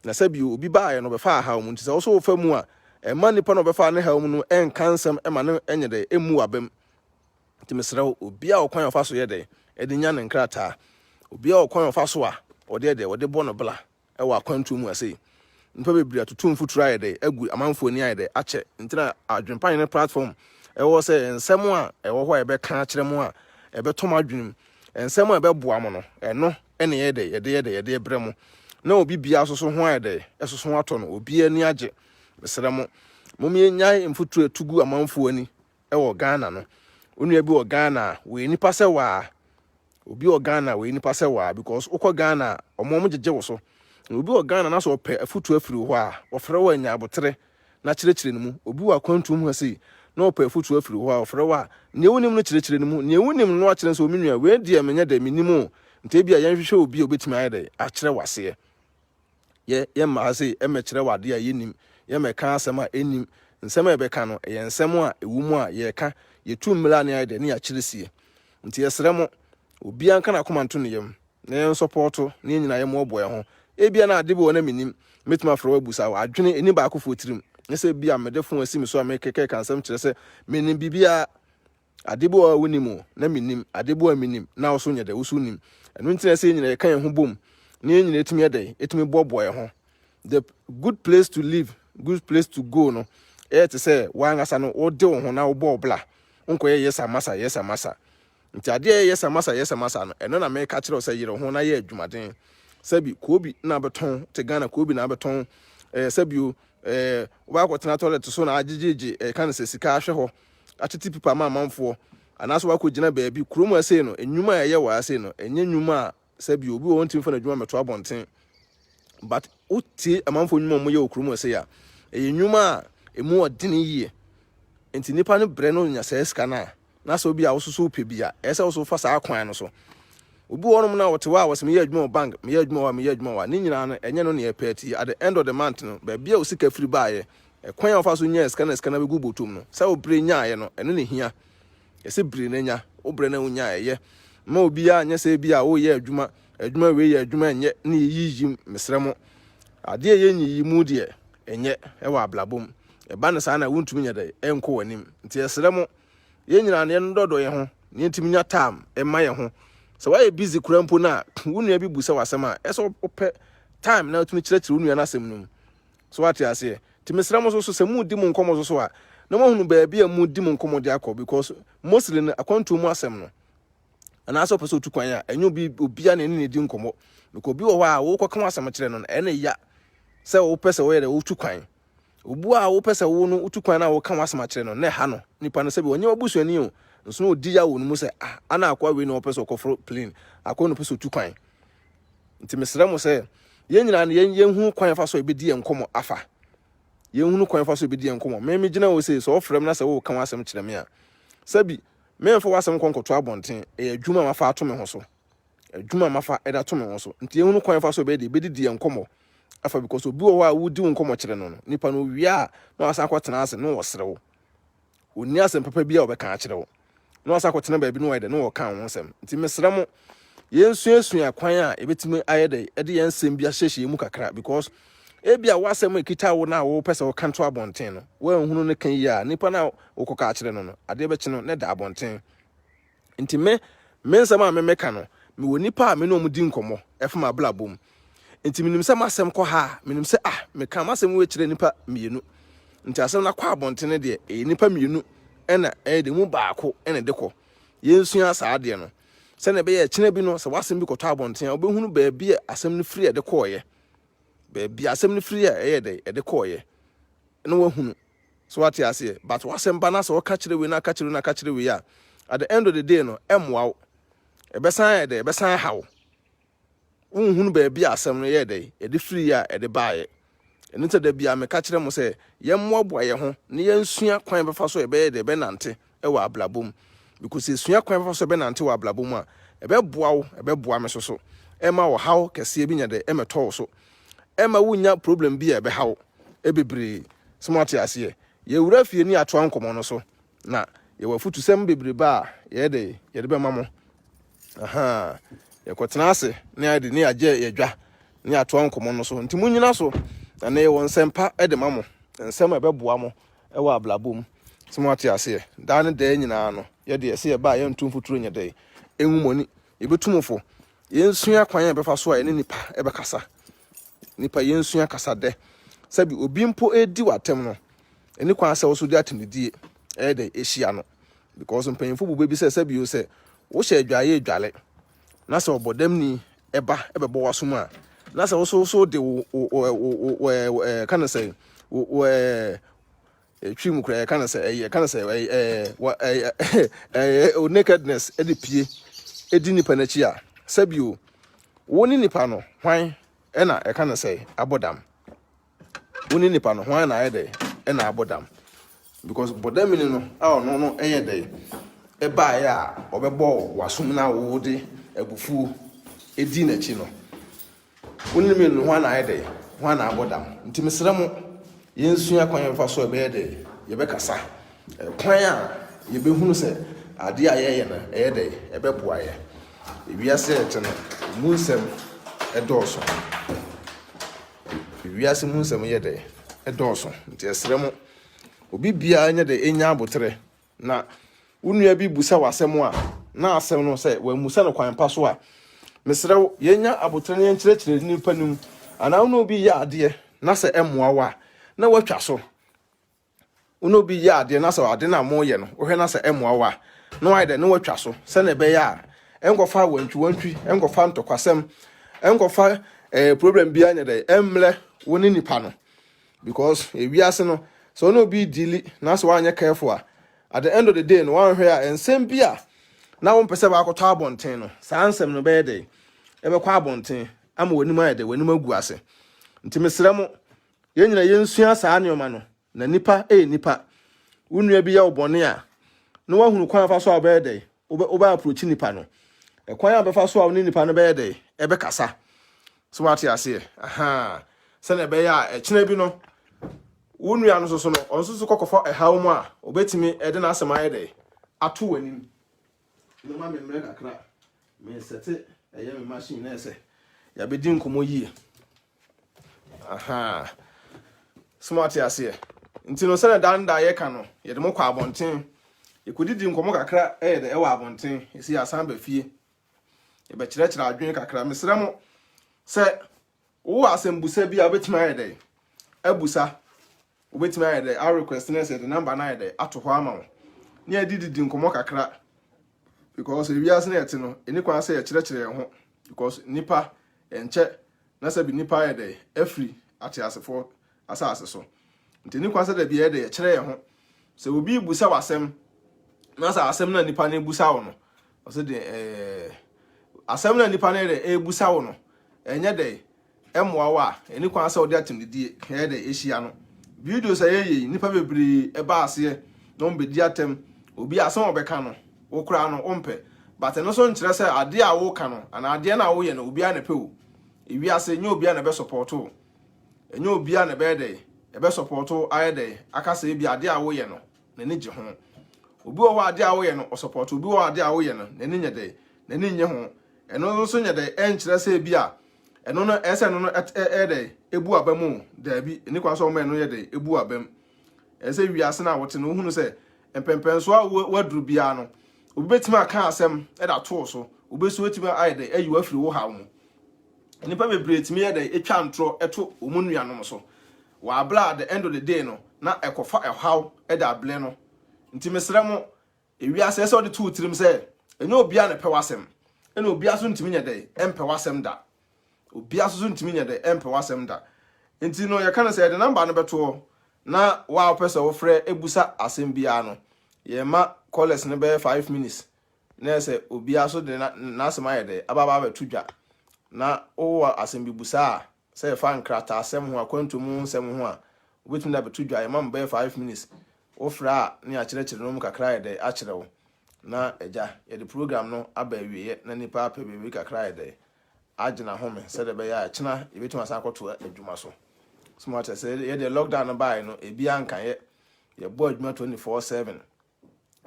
na sɛ bi obi baayɛ no bɛfa ahaw mu nti sɛ wo so wo fa mu a ɛma nipa no bɛfa ne haw mu no ɛnka nsɛm ɛma ne ɛnyɛ de emu abam nti mesrɛ obi a ɔkwan ɔfa so yɛ de ɛde nya ne nkrataa obi a ɔkwan ɔfa so a ɔde de ɔde bɔ no bla ɛwɔ akwantu mu ase nipa bebree atutu mfuturo ayɛ de agu amanfo ni ayɛ de akyɛ ntina adwempan ne platform ɛwɔ sɛ nsɛm a ɛwɔ hɔ a ɛbɛka akyerɛ mu a ɛbɛtɔm adwenem nsɛm a ɛbɛboa mo no ɛno ɛne yɛde brɛ mo na obi bia so ho ayɛ de ɛso ho atɔ no obi ani agye mesrɛ mo momye nyae mfuturo tugu amanfo ani ɛwɔ Ghana no onua bi wɔ Ghana we nipa sɛ wa obi wɔ Ghana we nipa sɛ wa because ukɔ Ghana ɔmo gyegye wo so obi wɔ Ghana na so ɔpɛ afutu afiri hɔ a ɔfrɛ wɔ anya abotre na kyerɛkyerɛ no mu obi wɔ akwantu mu hɔ na ɔpɛ afutu afiri hɔ a ɔfrɛ wɔ a ne wonim no kyerɛkyerɛ no mu ne wonim no akyerɛ so omenua we die menya da minim nte bia yɛnhwehwɛ obi obetimi ayɛ dɛ akyerɛ wase yɛ ma ha sɛ ɛmɛkyerɛ wade a yɛnim yɛmɛka asɛm a ɛnim nsɛm a ɛbɛka no ɛyɛ nsɛm a ɛwu mu a yɛka yɛtu mmela ne ayɛ dɛ ne yɛakyerɛ sie nti yɛsrɛ mo obi anka na akoma nto ne yam na yɛn support ne nyina yɛ mo ɔbɔ yɛ ho ebia na ade bi wɔ na minim metuma frɛ wabusa wɔ adwene eni baako fo tirim ne sɛ bia mede fo asi me so a mekeke ka nsɛm kyerɛ sɛ minim bibia ade bi wɔ wonim na minim ade bi wɔ minim na wo so nyɛ dɛ wo so nim ɛno ntina sɛ nyina yɛka yɛn ho bom ne nyina etumi yɛ etumi bɔbɔ yɛ ho the good place to live good place to go no te sɛ wangasa no wo de wo ho na wo bɔ bla onko yɛ yes amasa nti ade yɛ yes amasa no ɛno na meka kyerɛ sɛ yere ho na yɛ adwumaden sabi kobi na beton te Ghana kobi na beton sabi wo ba kwotena toilet so na agyegye ka ne sika ahwe ho atete pipa ma amanfo anaso wa kogina baabi kurom ase no enwuma yɛ wɔ ase no enye nwuma sabi obi wo ntim fa na adwuma meto abonten but uti amanfo nwuma mo yɛ okurum ase ya enwuma emu odini yie enti nipa no bre no nya sɛ sika na so bi a wo so pe bia ɛsɛ wo so fa saa kwan no so obi wonom na wote wa was me yɛ adwuma bank me yɛ adwuma wa ne nyina no enye no ne yɛ pɛti at the end of the month no ba bia wo sika free baaye kwan a wo fa so nya sika na be gu botum no sɛ wo bre nya ayɛ no ɛno ne hia ɛsɛ bre na nya wo bre na wo nya ayɛ ma obi a nya sɛ bi a wo yɛ adwuma we yɛ adwuma nyɛ ne yiyi mesrɛ mo ade yɛ nyiyi mu de enye ɛwɔ ablabom ɛba ne saa na wontumi nya dɛ ɛnkɔ wanim nti ɛsrɛ mo yɛ nyina ne ndɔdɔ yɛ ho ne ntimi nya time ɛma yɛ ho sɛ wayɛ busy kurampo na wonua bi bu sɛ wasɛm a ɛsɛ opɛ time na wotumi kyerɛkyerɛ wonua na asɛm no so wate ase ti mesrɛ mo so sɛ mu di mu nkɔmɔ so a na mo hunu baabi a mu di mu nkɔmɔ de akɔ because mostly no akwantu mu asɛm no ana asɛ opɛ sɛ otu kwan a ɛnyɛ obi a ne di nkɔmɔ because obi wɔ hɔ a wo kɔka asɛm kyerɛ no ɛne ya sɛ wo pɛ sɛ wo yɛ de wo tu kwan obu a wo pɛ sɛ wo no utu kwan na wo ka wasɛm kyerɛ no ne ha no nipa no sɛ bi onye obusuani o nso no odi ya wo no mu sɛ ana akwa we no pɛ sɛ okɔfro plane akwa no pɛ sɛ otu kwan nti mesrɛ mo sɛ yɛn nyina no yɛn hu kwan fa so ebedi yɛn nkɔmɔ afa yɛn hu kwan fa so ebedi yɛn nkɔmɔ me gyina wo sɛ so ofrem na sɛ wo ka wasɛm kyerɛ me a sɛ bi me mfa wasɛm kɔnkɔto abɔnten adwuma mafa ato me ho so adwuma mafa ɛda to me ho so nti yɛn hu kwan fa so ebedi yɛn nkɔmɔ afa because obi wo a wudi nkomo kire no nipa no wia na wasa kwatena ase no wosrewo oni asem papa bia obeka kire wo na wasa kwatena ba bi no wede no wo kan wo nsem nti mesre mo yensuasu akwan a ebetime ayede ede yensem bia hyehye mu kakra because ebia wasem ekita wo na wo pese wo kanto abonten no wo ehunu ne kan yi a nipa na wo koka kire no ade be chi no ne da abonten nti me nsem a me meka no me woni pa me no mu di nkomo efema ablabom nti minim se masem kɔ ha minim se me ka masem we kire nipa mienu nti asem na kɔ abonten de nipa mienu ɛna de mu baako ɛna de kɔ yensua saa de no se na be ye kine bi no se wasem bi kɔtɔ abonten obehunu ba bi asem no free de kɔɔye ba bi asem no free ɛyɛ de kɔɔye no wahunu so what you say but wasem ba na se wɔka kire we na ka kire we ya at the end of the day no ɛmoa ebesan de ebesan hawo unhunu ba bia asem no ye de e de free a e de baaye eno te da bia me ka kire mo se ye mmoaboa ye ho ne ye nsua kwan befa so e be de be nante e wa ablabom because esua kwan befa so be nante wa ablabom a e be boa wo e be boa me so e ma wo hawo kese bi nya de e meto so e ma wunya problem bi e be hawo e bebre smart ase ye wura fie ni ato ankomo no so na ye wa futu sem bebre ba ye de be mamo aha yekotena ase ne ade ne agye yedwa ne ato nkomo no so nti munyina so na ne won sempa ede mamo nsem ebeboa mo e wa ablabom smart ase da ne da nyina no ye de ese ba ye ntum futuro nya de enwumoni yebetumfo yensua kwan ye befa so a ne nipa ebekasa nipa yensua kasa de sabi obi mpo edi watem no eni kwan se wo so di atemdie e de ehia no because mpanyimfo bube bi se sabi o se wo hye adwaye adwale na se obodam ni eba ebebo wasom a na se wo so de kana say wo twim kura kana say o nakedness e de pie edi nipa na chi a sabio woni nipa no hwan e na e kana say abodam woni nipa no hwan na e de e na abodam because bodam ni no no e de e ba ya obebo wasom na wo de abufu edi na chi no woni me no hwan na e de hwan na abodam nti mesra mo yensua kwan yefa so e be de ye be kasa kwan a ye be hunu se ade a ye na e de e be boa ye ewiase ete no munsem e doso ewiase munsem ye de e doso nti esra mo obi bia anya de enya abotre na unua bi busa wasem a na asem no se wa musa no kwan pa so a mesra yenya abotre ne nkyerɛkyerɛ ni panum ana uno bi ya ade na se emoa wa na watwa so uno bi ya ade na se ade na mo ye no wohwe na se emoa wa na wai de na watwa so se na be ya enkofa wantwi enkofa ntokwasem enkofa problem bi anya de emle woni nipa no because ewiase no so no be dili na so anya careful at the end of the day no one hwe a ensem bia na won pese ba akoto abonten no saa nsem no be de ebe kwa abonten ama woni ma de woni magu ase nti mesra mo yenyina yensua saa neoma no na nipa nipa unua bi ya obone a no wahunu kwan fa so be de oba approach nipa no kwan a be fa so a woni nipa no be de ebe kasa so what you say aha se na be ya kina bi no unua no so no onso so kokofo ehaw mu a obetimi ede na asem ayede ato wanim no ma me mre kakra me sete eye me machine na ese ya be din komo yie aha smart ase nti no se na danda ye ka no ye de mo kwa abonten ye kodidi nkomo kakra eye de e wa abonten esi asan ba fie ye be kyerɛkyerɛ adwen kakra mesra mo se wo asem busa bi a obetimi ayede abusa obetimi ayede our request na se the number na ayede ato ho ama wo ne adidi nkomo kakra because we are saying no any kwan say kyerɛkyerɛ ho because nipa enche na se bi nipa ayede afri ate asefo asase so nti ni kwan say da bi ayede kyerɛ ho se obi busa wasem na sa asem na nipa na busa wo no o se de asem na nipa na ayede busa wo no enye de emoa wa any kwan say odi atemdidie ayede ehia no video say ye nipa bebre eba ase no mbedi atem obi asem obeka no wo kura no ompe but no so nkyerɛ sɛ ade a wo ka no ana ade na wo ye no obi a na pe wo ewi ase nye obi a na be support wo enye obia na be dey ebe supporto ayede aka say bi ade a wo ye no na ni je ho obi wo ade a wo ye no o support obi wo ade a wo ye no na ni nye dey na ni nye ho eno so nye dey enkyere say bi a eno no ese no no dey ebu abamu da bi ni kwa so o me no ye dey ebu abam ese wiase na wote no hunu say empempenso a waduru bia no obi betima aka asem e da to so obi so wetima ayede ayi wafiri wo ha mu nipa bebre timi ye dey etwa ntro eto omunuanom so wa bla at the end of the day no na ekofa ehaw e da ble no nti mesrɛ mo ewiase se odi tu tirim sɛ enye obia na pewasem ena obia so ntimi nya dey empewasem da obia so ntimi nya dey empewasem da nti no ye kana sɛ de number no beto na wa opese wo frɛ ebusa asem bia no ye ma callers ne be 5 minutes na sɛ obia so de na asem aye dey ababa betu dwa na o asem bi busa say fan krata asem ho akwantum nsem ho a obetum da betu dwa imam be 5 minutes ofra ne a kire no mu kakra ye de a kire wo na eja ye de program no aba wiye na nipa apa bebi kakra ye de agina home se de be ya kina ebetum asa akoto adwuma so smart say ye de lockdown no buy no ebi anka ye bo adwuma 24/7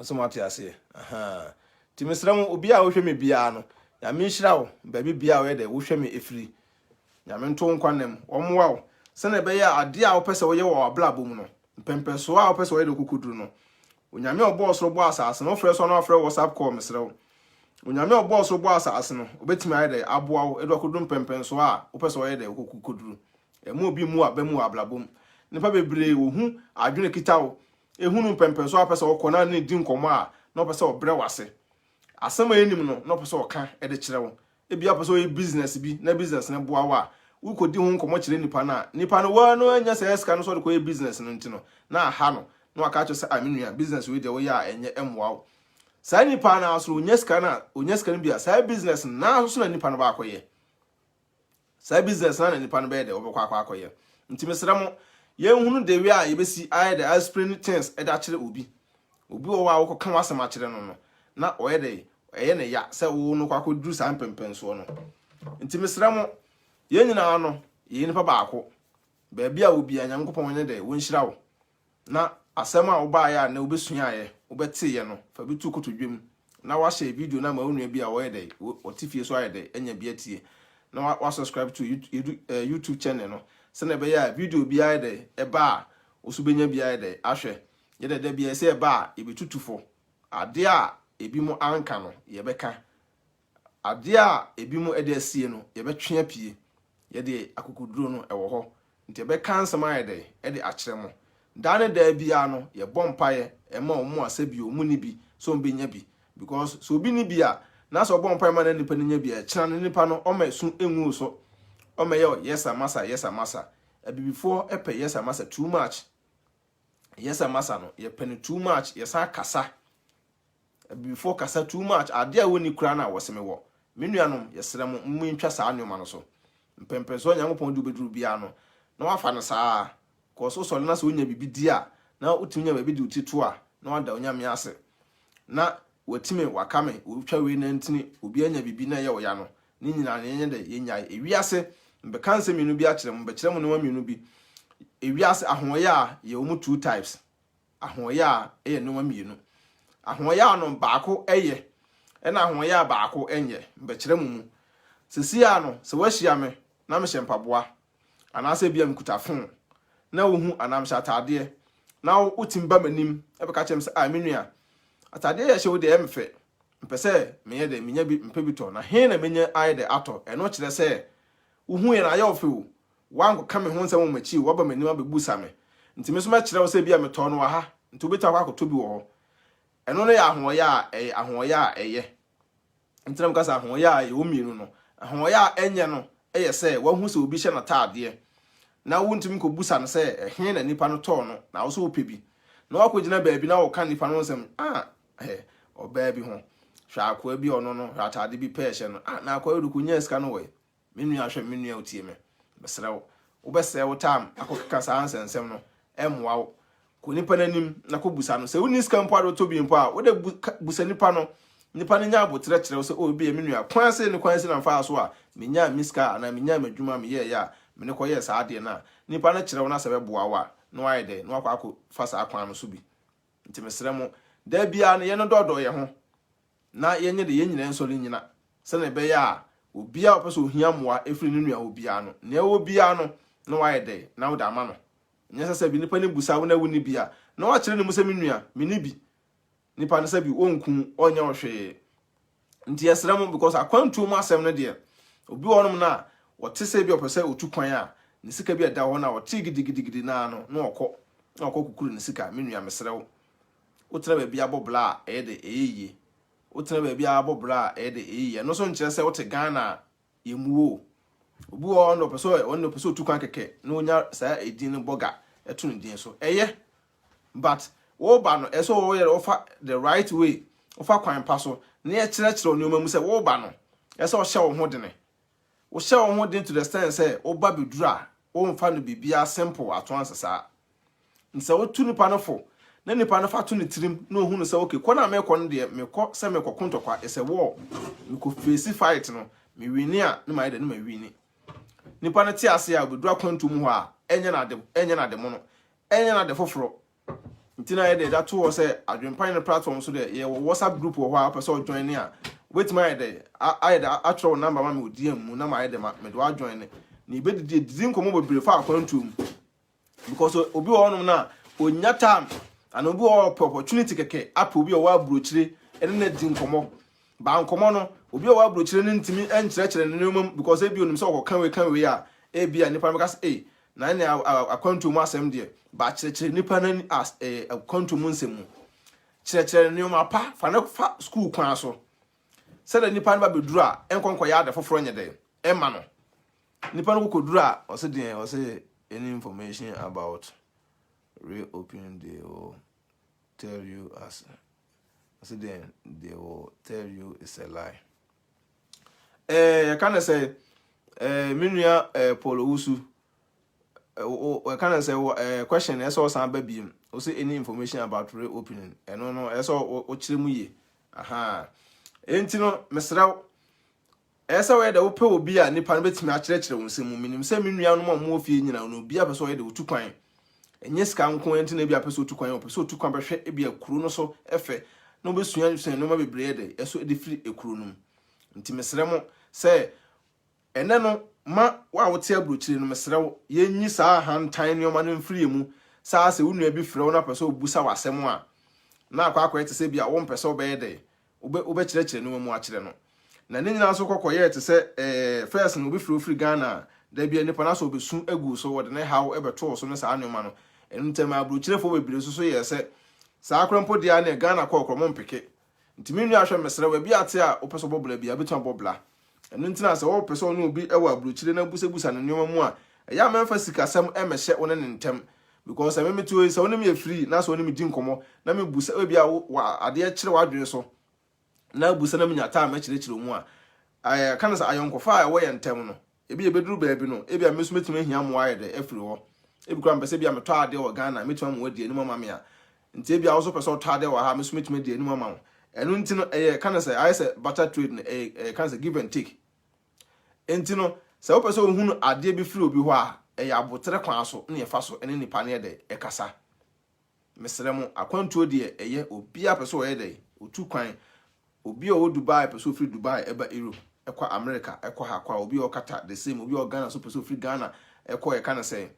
smart ya say aha timisram obi a wo hwe me bia no ya me nhira wo baby bia wo ye de wo hwe me efiri nyame nto nkwanem omwa wo se na be ya ade a wo pese wo ye wo ablabo mu no mpempeso a wo pese wo ye de kokuduru no onyame obo so bo asase no frɛ so no frɛ WhatsApp call mesrɛ wo onyame obo so bo asase no obetimi aye de aboa wo edo kodu mpempenso a wo pese wo ye de kokuduru emu obi mu abamu ablabo mu nipa bebre wo hu adwene kita wo ehunu mpempenso a pese wo kona ne di nkomo a no pese wo bre wase asema enim no pese wo ka e de kire wo ebia pese wo business bi na business ne boa wa wo kodi hu nkomo kire nipa no wa no anya se eska no so de ko business no ntino na ha no aka cho se aminua business we de wo ya enye emwa wo sa nipa na so onya ska no bia sa business na so na nipa no ba akoye sa business na nipa no be de wo bekwa akoye nti mesra mo ye hunu de we a ye besi aye de aspirin things e da kire obi wo wa wo kan wasem a kire no na oye de eye ne ya se wo no kwako duru sa mpempenso no nti mesra mo ye nyina no ye nipa baako ba bia obi anyankopon ne de wo nhira wo na asem a wo ba ya na obesua ye obete ye no fa bitu kotodwem na wa share video na ma onua bia wo ye de otifie so aye de enya bia tie na wa subscribe to YouTube channel no se na be ya video bia aye de e ba osubenya bia aye de ahwe ye de bia se e ba e betutufo ade a ebi mu anka no ye beka ade a ebi mu ede asie no ye betwe apie ye de akokuduro no ewo ho nti ye beka nsama aye de e de akire mo dane da bia no ye bompaye e ma omo asabi omu ni bi so mbenya bi because so obi ni bia na so bompaye ma na nipa ni nya bia kira no nipa no o ma su enwu so o ma ye yes amasa before epe yes amasa too much yes amasa no ye pen too much yes akasa before kasa too much ade a woni kura na woseme wo menuanom yesere mo ntwa saa anoma no so mpempenso nyankopon du beduru bia no na wafa no saa ko so na so onya bibi di a na utiminya ba bi di utito a na wada onyame ase na watime wakame otwa we na ntini obi anya bibi na ye wo ya no ni nyina na yenye de yenya ewiase mbeka minu bi a kire mo bekire mo no minu bi ewiase ahoye a ye wo mu two types ahoye a ye no minu ahoye a no baako eye na ahoye a baako enye mbekire mu sisi a no se wahia me na me hyempaboa anase bia mkutafon na wo hu anamhya atade na utimba manim ebeka chem se menua atade ye hye wo de emfe mpese menye de menya bi mpebito na he na menya aye de ato eno kire se wo hu ye na aye ofewo wango ka me ho nsem machi wo ba manim abebusa me ntime so ma kire wo se bia meto no wa ha nti obeto akwa akoto bi wo ho eno no ya ahoye a eye ntram kasa ahoye a ye wo mienu no ahoye a enye no eye se wo hu se obi hye na taade na wontim ko busa no se he na nipa no to no na wo so opebi na wakogina baabi na wo kan nipa no nsem o baabi ho hwa akwa bi ono no atade bi pehye no na akwa ruku nya ska no we menua hwe menua otie me besra wo bese wo tam akokeka sa ansensem no emwa wo ko nipa nanim na ko busa no se woni ska mpo ado to bi mpo a wo de busa nipa no nya abotre kire wo se o bi menua kwanse ne kwanse na mfa so a menya miska na menya madwuma me ye ya me ne koye saa de na nipa na kyerɛ wo na sɛ bɛboa wa no ayɛ de no akɔ fa saa kwan no so bi nti mesrɛ mo da bia no ye no dɔdɔ ye ho na yenye de yenyina nsɔre nyina sɛ ne bɛyɛ a obia opɛ sɛ ohia moa efiri ne nua obia no na ɛwɔ bia no ayɛ de na wo da ma no nyɛ sɛ bi nipa ne busa wo na wo ni bia na wa kyerɛ ne mu sɛ me nua me ni bi nipa ne sɛ bi onku onya ohwe nti yɛsrɛ mo because akwantu mu asɛm no de obi wɔnom na wɔte sɛ bi opɛ sɛ otu kwan a ne sika bi ɛda hɔ na wɔte gidigidi na no na ɔkɔ kukuru ne sika me nua mesrɛ wo wotra ba bia bobla a ɛyɛ de ɛyɛ wotra ba bia bobla a ɛyɛ de ɛyɛ no so nkyerɛ sɛ wote Ghana yemuo obi wɔ no pɛ sɛ otu kwan kɛkɛ na onya saa edin no boga ɛto ne din so ɛyɛ but wo ba no ɛso wo yɛ ofa the right way ofa kwan pa so na yɛ kyerɛkyerɛ no mu sɛ wo ba no ɛsɛ ɔhyɛ wo ho dene wo hyɛ wo ho dene to the stand sɛ wo ba bedura wo mfa no bibia simple ato ansesa nsa wo tu nipa no fo na nipa no fa to ne tirim na ohunu sɛ okay kɔ na mekɔ no de mekɔ sɛ mekɔ kontokwa ɛsɛ wo mekɔ face fight no me wini a na ma yɛ de na ma wini nipa no te ase a bedura kwantu mu hɔ a ɛnyɛ na de mo no ɛnyɛ na de foforo nti na yɛ de that to sɛ adwempan no platform so de yɛ WhatsApp group wɔ hɔ a pɛ sɛ join ne a wait my yɛ de ayɛ de atro number ma me odi mu na ma yɛ de ma me do join ne ni be di nkomo bebre fa akwantu mu because obi wɔ hɔnom na onya time and obi wɔ opportunity keke app obi wɔ abrochire ɛne na di nkomo ba nkomo no obi wɔ abrochire ne ntimi ɛnkyerɛkyerɛ ne nomam because ebi onim sɛ ɔkɔ kan we a ebi a nipa meka sɛ na ne akwantu mu asɛm de ba kyerɛkyerɛ nipa na akwantu mu nsɛm mu kyerɛkyerɛ ne nomam pa fa na fa school kwan so sɛ da nipa no ba beduru a ɛnkɔnkɔ ya da foforo nyɛ de ɛma no nipa no kokoduru a ɔsɛ any information about reopening they will tell you they will tell you it's a lie. Can I say minua Polo Usu can I say question eso san baby o say any information about reopening no eso o kyerɛ mu ye aha enti no mesraw esa we de wo pe obi a nipa no betimi a kyerɛkyerɛ wo nsɛm mu minim sɛ minua no mo ofie nyina no obi a pɛ sɛ ɔyɛ de otu kwan enye ska nko enti na bi a pɛ sɛ otu kwan o pɛ sɛ otu kwan bɛhwɛ ebi akuru no so ɛfɛ na obesua no ma bebree de eso de firi ekuru no nti mesrɛ mo sɛ ene no ma wa wote abrochire no mesrɛ wo yenyi saa hantan ne ɔma no mfiri mu saa sɛ wo nua bi frɛ wo na pɛ sɛ obusa wasɛm a na akwa ete sɛ bi a wo mpɛ sɛ obɛyɛ de obɛkyerɛkyerɛ no mu akyerɛ no na ne nyina so kɔkɔyɛ ete sɛ first no obi frɛ Ghana da bia nipa na so obesu agu so wode ne haw ɛbɛto so ne saa ne ɔma no enu ntem abrochirefo bebree so yɛ sɛ saa krampo dia ne Ghana kɔkɔ mo mpeke ntimi nua ahwɛ mesrɛ wa bi ate a opɛ sɛ bɔbla bia betu bɔbla enu ntina sɛ wo pɛ sɛ no obi ɛwɔ abrochire na busa ne nneɔma mu a ɛya memfa sikasɛm ɛmɛhyɛ wo ne ntem because memetu sɛ wo ne me free na sɛ wo ne me di nkɔmɔ na me busa obi a ade kyerɛ wadwene so na busa na me nyata a mɛkyerɛkyerɛ mu a kan sɛ ayɔnkofa a ɛwɔ yɛ ntem no ebi ebeduru baabi no ebi a meso metumi ahia mo ayɛ de afiri hɔ ebi kura mpɛ sɛ bi a metɔ ade wɔ Ghana metumi mo adi ani mama me a nti ebi a wo so pɛ sɛ ɔtɔ ade wɔ ha meso metumi adi ani mama wo enu nti no kan sɛ ayɛ sɛ barter trade no kan sɛ give and take enti no sɛ wo pɛ sɛ ohunu ade bi firi obi hɔ a ɛyɛ abotere kwan so ne yɛfa so ene nipa ne de ɛkasa mesrɛ mo akwantuo de ɛyɛ obi a pɛ sɛ ɔyɛ de otu kwan obi a wo Dubai pɛ sɛ ofiri Dubai ɛba Europe ɛkɔ America ɛkɔ ha kwa obi a ɔkata the same obi a Ghana so pɛ sɛ ofiri Ghana ɛkɔ yɛ kan sɛ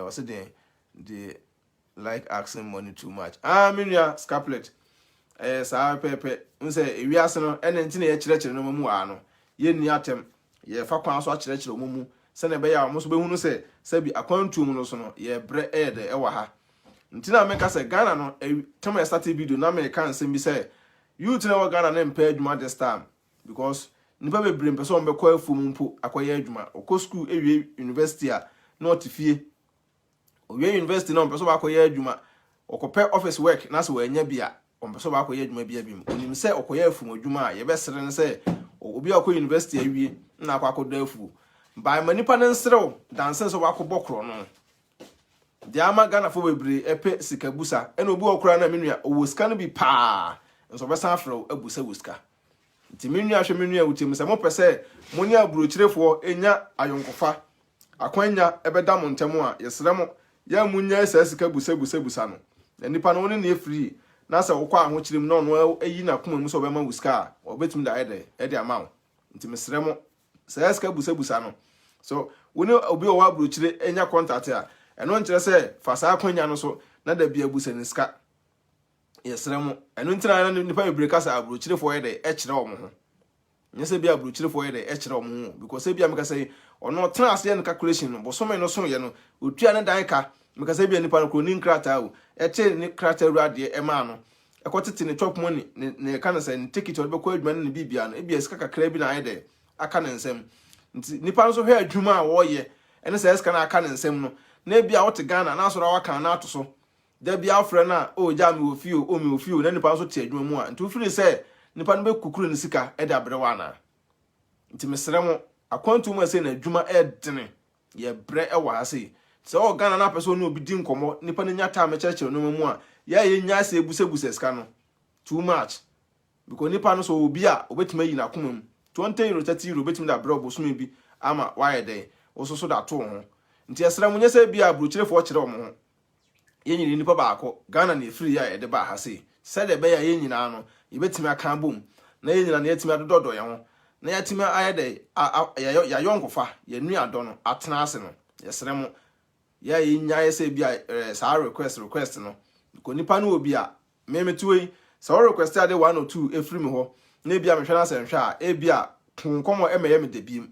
what's it they like asking money too much minua scapulet saa pepe nse ewiase no ene nti na ye kyerɛkyerɛ no mu a no ye ni atem ye fa kwan so akyerɛkyerɛ mu se na be ya mo so behunu se bi akwantu mu no so no ye bre de ɛwɔ ha nti na meka se Ghana no tem e start video na me kan se bi se youth na wɔ Ghana na mpa adwuma this time because nipa bebre mpa so on be kwa afu mu mpo akoye adwuma okɔ school ewie university a not fie owie university na mpa so ba akoye adwuma okɔpɛ office work na so wanya bia on person ba akoye adwuma bia bim onim sɛ okoye afu adwuma a ye bɛsere ne sɛ obi akɔ university awie na akɔ akɔda afu ba manipa ne nsrew danse so ba akɔbɔ kro no de ama Ghana fo bebre epe sika busa ena obi okura na menua owo sika no bi pa nso bɛsan afrɛ abusa wuska nti menua hwɛ menua wutem sɛ mo pɛ sɛ mo ne abrochirefo enya ayonkofa akwanya ebeda mo ntemu a yesere mo ya munya sika busa no na nipa no ne free na se wokọ aho kirim no no eyi na koma mu so be ma wuska obetum da ede ama nti mesere mo sika busa no so woni obi o wa bruchire enya contact a eno nkire se fa sa akwanya no so na da bia busa ni sika yesere mo eno ntina na nipa bebreka sa bruchire fo ede kire wo mo ho nyese bia bruchire fo ede kire wo mo ho because bia meka say ono tena ase no calculation no bosome no so ye no otua ne dan ka meka say bia nipa no kro ni nkrata o eche ni krata ruade ema no ekotete ne chop money ne ka na say ne ticket o be ko adwuma ne bibia no ebia sika kakra bi na ede aka ne nsem nti nipa no so hwe adwuma a wo ye ene say sika na aka ne nsem no na ebia wote Ghana na so ra waka na ato so da bia afre na o ja me ofio o me ofio na nipa so te adwuma mu a nti ofiri say nipa no be kukuru ne sika ede abrewa na nti mesere mo akwantu mu say na adwuma edene ye bre e wa ase so Ghana na person no obi di nkomo nipa no nya ta me cheche no mu a ya ye nya ase ebusebusa sika no too much because nipa no so obi a obetuma yi na koma mu 20 euro 30 euro betim da bro bosome bi ama why dey ososo da to ho nti esra munye se bia bruchirefo kire omo ho ye nyini nipa baako Ghana na free ya ede ba ha se de be ya ye nyina no ye betimi aka bom na ye nyina na yetimi adododo ye ho na yetimi ayede ya yonkofa ye nu ado no atena ase no yesre mo ya ye nya se bia sa request no ko nipa no obi a memetuwe sa request ade 1 or 2 efri me ho na bia me hwena se nhwe a ebia nkomo emeye me debiem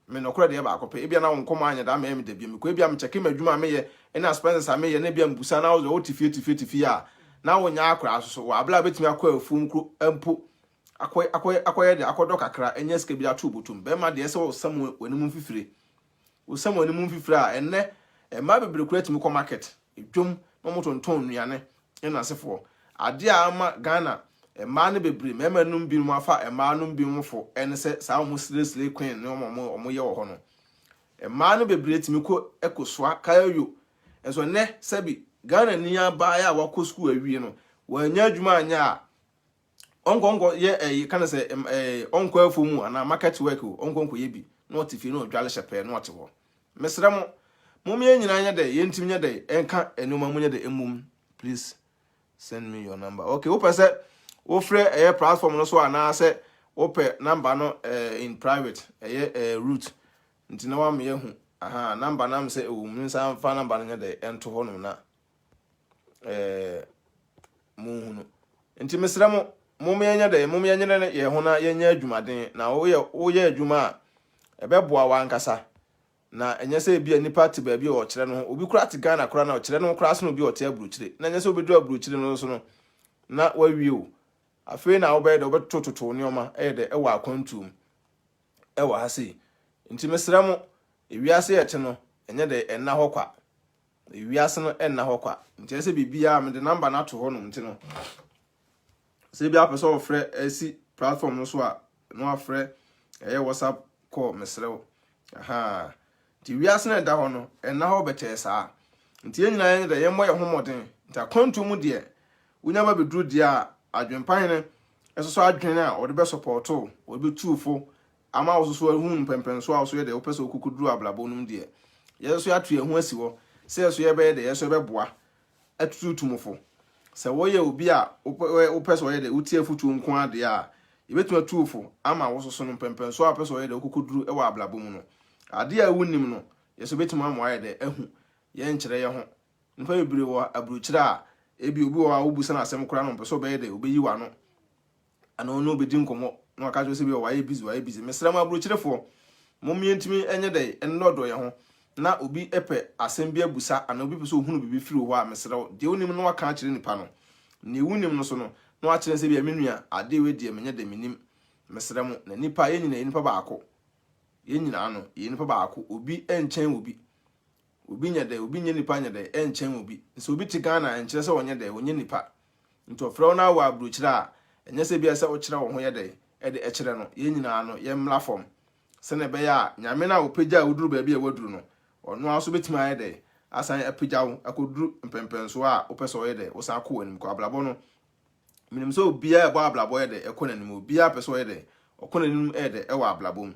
me no kora de ba akopɛ ebia na nkomo anya da me debiem ko ebia me cheke madwuma me ye ina expenses a me ye na bia mbusa na wo tifie a na wo nya akora so wa abla betimi akɔ afum kro empo akoye de akodo kakra enya sika bia to botum be ma de se wo sam wani mu fifire wo sam wani mu fifire a enne ma bebre kura timi ko market edwom no motonton nuane ina sefo ade a ama Ghana ma ne bebre mema num bi mu afa ma num bi mu fo ene se sa mo sile queen ne omo ye wo ho no ma ne bebre timi ko ekosoa kayo enso ne sabi Ghana ni aba ya wako school awie no wanya adwuma anya onkonko ye kana se onko afomu ana market work onkonko ye bi na otifi na odwale shepe na ote ho mesra mo me nyina anya de ye ntimi nya de enka enuma munya de emum please send me your number okay wo pese wo frɛ platform no so ana se wo pɛ number no in private route nti na wa me hu aha number na me se wo mun san fa number no nya de ento ho no na mu hu no nti mesra mo me nya de mo me nya ne ye ho na ye nya adwumaden na wo ye adwuma a ebeboa wa nkasa na enye se bia nipa te ba bia o kire no obi kura te Ghana kura na o kire no kura so no bi o te aburuchire na enye se obi do aburuchire no so no na wa wieo afei na obe de obetototo ne oma de ewa akwantum ewa ha sei nti mesra mo ewiase yete no enye de enna ho kwa ewiase no enna ho kwa nti ese bibia me de number na to ho no nti no se bia person ofre esi platform no so a no afre WhatsApp call mesra wo aha nti wiase na da ho no enna ho bete saa nti enyina enye de yemmo ye homoden nti akwantum de unya ba bedru de a adwempan ne eso adwen a wo de be support o wo be tuufo ama wo so hu mpempen so a so ye de wo pese okukudru ablabo num de ye so atu ehu asi wo se so ye be de ye so be boa atutumfo se wo ye obi a wo pese wo ye de utie futu nko ade a ye betu atuufo ama wo so mpempen so a pese wo ye de okukudru e wa ablabo mu no ade a wunim no ye so betu ma ye de ehu ye nkyere ye ho nfa ebire wo abruchira a ebi obi wa obusa na asem kora no pese obeye de obeyi wa no ana ono obedi nkomo no aka jo se bi wa ye busy mesram abruchirefo momientimi enye de ennodo ye ho na obi epe asem bi abusa ana obi pese ohunu bibi firi ho a mesrew de onim no aka akire nipa no ne wunim no so no no akire se bi amenua ade we de menye de menim mesrem na nipa ye nipa baako ye nyina no ye nipa baako obi enchen obi nya de obi nye nipa nya de enchen obi so obi ti Ghana enkyere se wonye de wonye nipa nto frɛ na wa abruchira a enye se bia se wo kyerɛ wo ho ye de ekyere no ye nyina no ye mla fom se ne be ya nyame na opagya woduru ba bia waduru no ono aso betima ye de asan apagya wo akoduru mpempen so a opese wo ye de wo san akɔ wanim ko ablabo no minim so obi a bo ablabo ye de ekɔ nanim obi a pese wo ye de okɔ nanim ye de e wa ablabo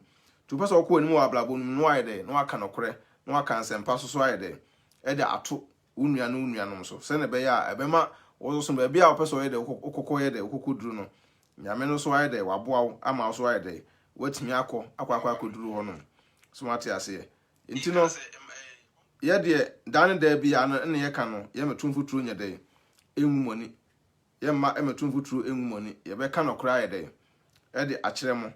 to person ko ni mu ablabo no aye de no aka nokore no aka nsempa so aye de e de ato unua no so se ne be ya ebema wo so be bia person aye de okoko aye de okoko duru no nyame no so aye de waboa wo ama so aye de watimi akwa duru ho no so mate ase nti no ye de dan da bia no ne ye ka no ye metumfuturo nya de enwumoni ye ma emetumfuturo enwumoni ye be ka nokora aye de e de akire mo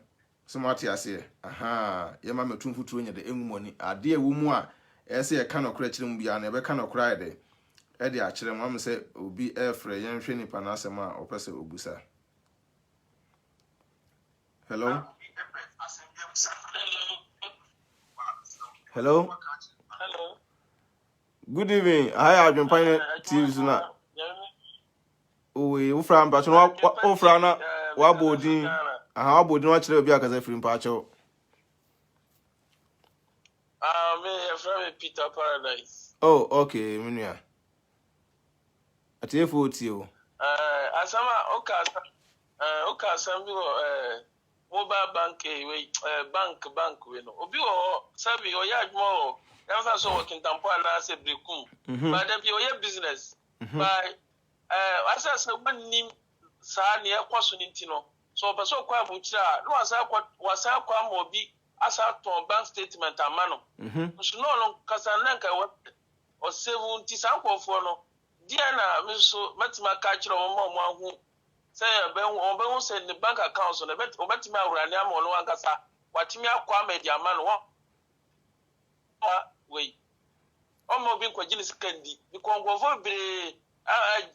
so mate ase aha ye ma metumfuturo nya de enwumoni ade ewu mu a ese ye ka nokora akire mu bia no ye be ka nokora aye de e de akire mo am se obi efre ye nhwe nipa na asem a opese obusa. Hello. Hello. Hello. Good evening. Hi, I've been playing TV now. We from Bachon, what from what boarding? How boarding watch the Biaka as a film patcho? Me from Peter Paradise. Oh, okay, Minia. I tell you, Asama Oka Sambi mobile bank bank we no. Obi o sabi o ya admo Never so working tampo na se brekum. But dem be your business. By as I say one nim sa na ekwaso ni ntino. So person kwa abuchira no wasa kwa mobi asa ton bank statement amano. So no kasa nanka o 70 sankofo no. Dia na me so matima ka kire mo ahu. Say obe say the bank account so na obetima awurani am no ankasa. Watimi akwa media amano wait. Omo bi kwa jini sikandi. Because ngofo be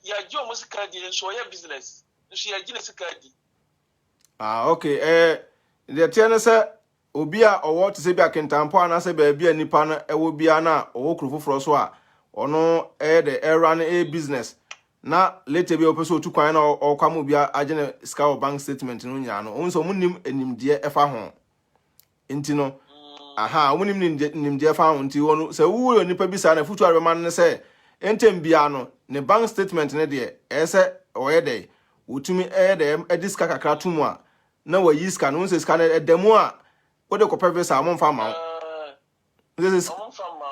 ya ji omo sikandi nso ya business. Nso ya jini sikandi. Okay. The tiene say obi a owo te se bi akentampo ana se ba bia nipa no ewo bia na owo kurufoforo so a ono de run a business na later bi opeso otu kwan na okwamo bia agene ska bank statement no nya no onso munim enimde efa ho intino aha wonim nimde efa ho nti wono se wuwo nipa bi sa na futu arbe man ne se entem bia no ne bank statement ne de ese oyede wotumi de ediska kakra tumu a na wayi ska no se ska na edemu a wode kopɛ visa mo mfa ma this is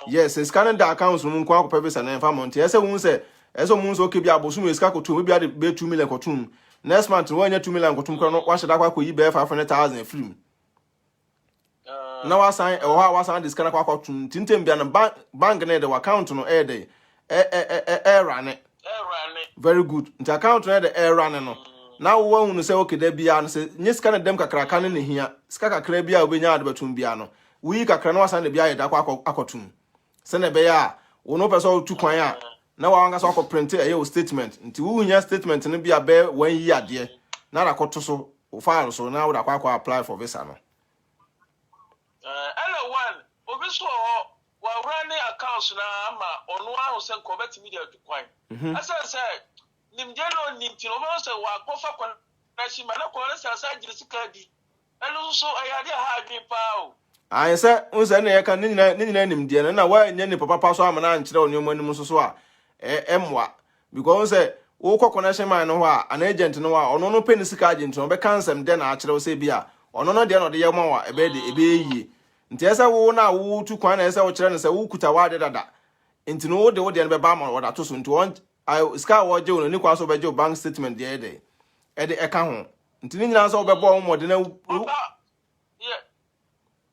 yes scanning the accounts no nko akopɛ visa na mfa mo nti ese won se ese mo nso ke bia bosu ska kotum bia de be 2 million kotum next month wo anya 2 million kotum kra no wa hyeda kwa koyi be 500,000 free na wa sign wa sign this kana kwa kotum tintem bia na bank na de account no de run very good nti account na de run no na wo hunu se okay da bia no se nyiska na dem kakra kan ne hia ska kakra bia obenya ade batum bia no wi kakra na wasan de bia yeda kwa akotum se na be ya wo no person tu kwan a na wa wanga so akọ print e statement nti wo hunya statement ne bia be 1 year ade na rakoto so o file so na wo da kwa apply for visa no hello one obi so wa running accounts na ama onu ahụ se ko betimi de tu kwan asa say nimjelo nimti no mo se wa kofa kwa na shi mana ko na sa jiri sikadi elu so ayade ha adwi pa o ai se unse na ye kan ni nyina nimde na wa nya ni papa so amana ankyere onyo manim so a emwa because say wo kọ connection man no ho a an agent no a ono no peni sika agent no be cancel de na akere se bia ono no de no de ye mo wa ebe de ebe yi nti ese wo na wo tu kwan na ese wo kire no se wo kuta wa de dada nti no wo de no be ba ma wo da to so nti won ska wo je no ni kwa so be je bank statement de de e de eka ho nti ni nyina so be bo mo de na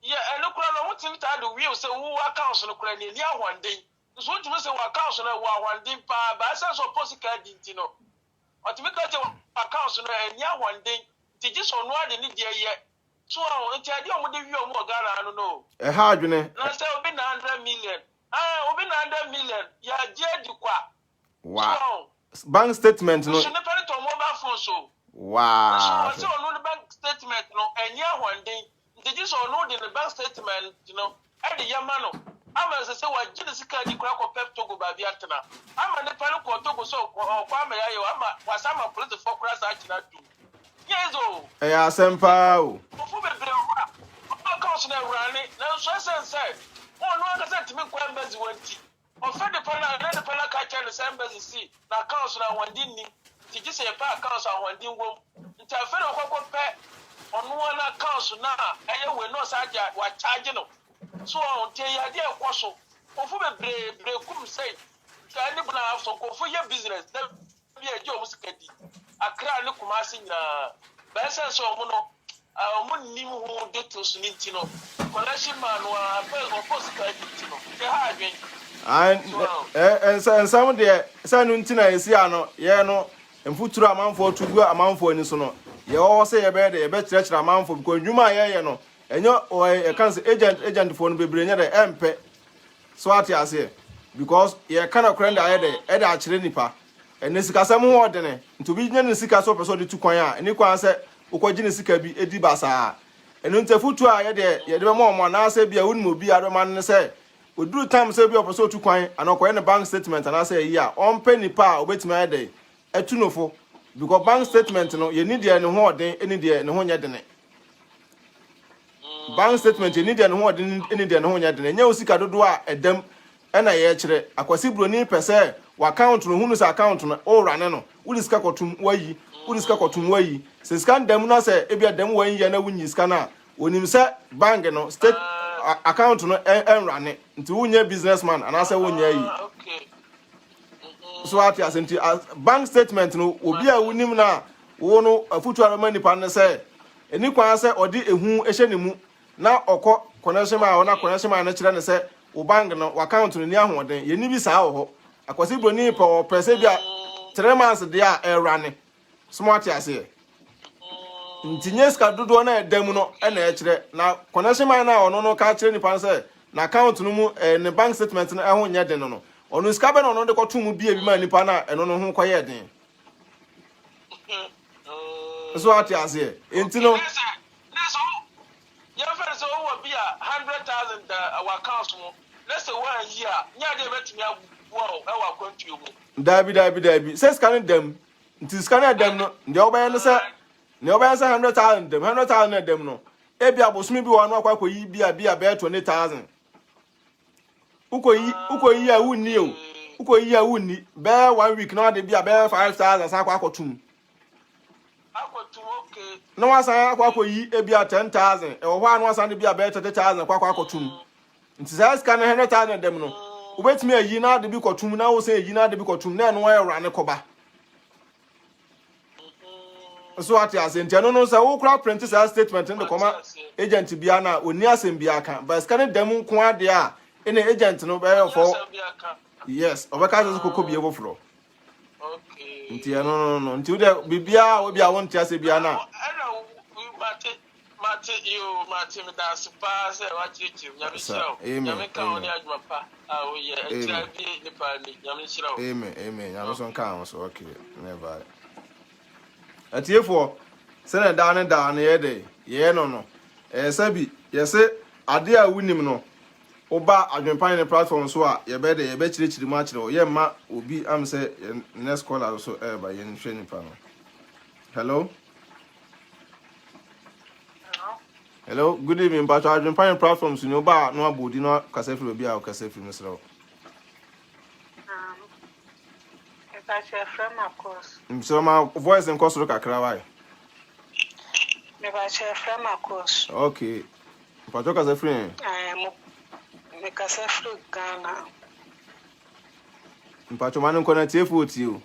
yeah eno kura no mutim ta do wi se wo account no kura ni ahwanden so tumi se wo account no wo ahwanden pa ba se so post card nti no otimi ka je account no eni ahwanden ti ji so no ade ni de ye so nti ade o mo de wi o mo gara no no ha adwene na se obi na 100 million obi na 100 million ya je di kwa wow bank statement no so ne pere to mobile phone so wow so no bank statement no eni ahwanden nti ji so no de bank statement no ade yama no ama se wa jide sika di kura ko pep togo ba bi atena ama ne pere ko togo so kwa ma yayo ama wasama police for kura sa china du yezo asempa o fu be bre wa account na rani na so sense no anga se timi kwa embassy wanti o fe de pala ka cha ne embassy si na account na wandi ni ti ji se pa account na wandi ngom nti afere ko pe on one account now, and we know Saja what charging. So on tell you, dear Quasso, or for a break, say, can you have some for your business? Then be a job, Sketty. A crown of Kumasi, Bessa so mono. I wouldn't knew who did to Snitino. Collection man or postcard. And some of the Sanuntina is Yano, Yano, and Futura amount for to go amount for any sono. You all say a better amount for because you might, you and your or a council agent for the brilliant MP. Swati as here because you cannot crend the actually nipa. And this is some more than it. To be in the Sika so episode to Koya, and you can say, Ukojin Sika be Edibasa. And until Futura, you have more man, I say, be a wouldn't be other man say. We do time say be episode to Koya, and I the bank statement, and I say, yeah, on penny power, wait my day. A tunofo. Because bank statement, you need the more than any day and one yet. Bank statement, you need the more than any day and one yet. And you see, I do a dem. And I actually, I was able to per se, what account no who's account or ranano, who is Kakotum way, who is Kakotum way. Since can them not say, if you're them way, you know, when you scanner, when you say bank no state account no and run it into one year businessman, and I say 1 year. Okay. So what you are bank statement no will be a winning now, one a future money partner say, and you can say, or did a who a shenimu now or connection or not connection my natural say. Ubang no account no nia hoden ye ni bi saa ho akwase broni po pese bia 3 months dia e run smart ase ntinye ska dodo na edam no e na e kire na connection man na ono no ka kire ni pan say na account no mu ne bank statement no e ho nya den no ono ska be no no de kotum bi e bi ma nipa na eno no ho koye den so ati ase ntino your friends will be 100,000 our accounts. Let's say 1 year. Yeah, they let me our country. Dabi. Say scanning them. It is scanning them. The Obayan say, 100,000 them, 100,000 them no. Ebi abosumi bi wanu akwa koyi bi a be 20,000. Uko yi a wunni o. Uko yi a wunni. Be 1 week na de bi a be 5,000 sa akwa akotum. Okay. No one say akwa yi ebi a 10,000. E wo anu asan de bi a be 30,000 akwa akotum. Nti say scanning 100,000 them no. Ubetimi ayi na de bi kotum na wo say ayi na de bi kotum na no wa rane koba. So what you are saying, no, sir, who crowd print this statement in the comma agent Biana, or near Simbiaka, but scanning them qua dia in the agent no better for yes, or because could be overflow. Okay. No, until there Bibia will be I want to say Biana. I know, Martin, that's pass what you Amen. I was on count, okay, never. At here for send down here day. No. Sabi, yes, idea winning no. Oba adwempine platform so a ye be dey be chiri match no ye ma obi am say next call also by ye nhwe nipa no. Hello, good evening, but adwempine platforms no ba no abodi no kasa fi obi a kasa fi misro. So my voice and cost look kakra why. Okay. But talk as a friend. Because I flew Ghana. But you man connect with you.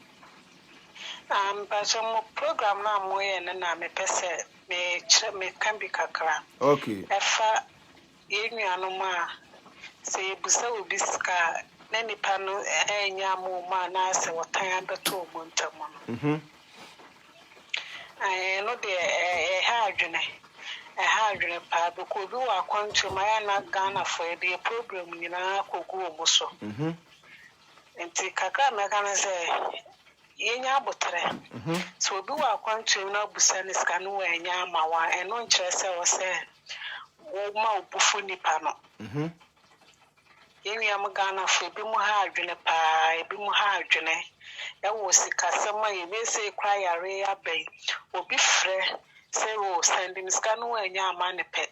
But some program now more and I'm a person me can be kakra. Okay. If you know, say Busa will be scar. Nani pano nyamu mana se watanya beto montamon. I know the hardware pa because we are going to my Ghana for the program in a cocoa muso. And take a magana say, Yenya butre. So we are going to know Busanis canoe and Yamawa and non chess or say, oh, my buffuni pano. Yemi Ghana for be more hardware pa, be more hardware. That was the customer, you may say, cry a rare bay, or be free. Say, oh, send him scan away your money pet.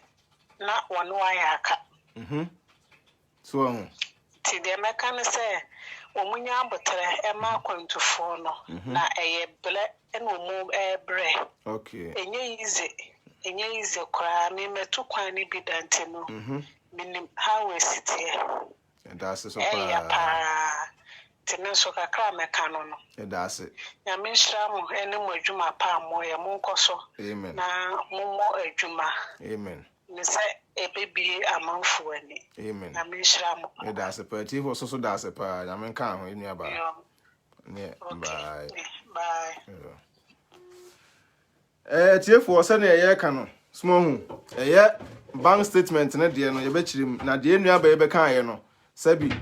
Not one wire. So, see the American say, when we are but a mark on to follow. Now a black and will move a bread. Okay. And you easy. enye easy kwa me metu kwan ni bi dante no minim how we sit here and that's so pa tene so kakra meka no no and that's it ya me nhira mo ene mo adwuma pa mo ye mo nkoso amen na mo mo adwuma amen me say ebebi amanfo ani amen na me nhira mo and that's it but if also that's it pa ya men kan ho enu aba yeah bye bye tiefo se na ye ka no small hu ye bank statement na de no ye be chirim na de enu aba ye be kan ye no sabi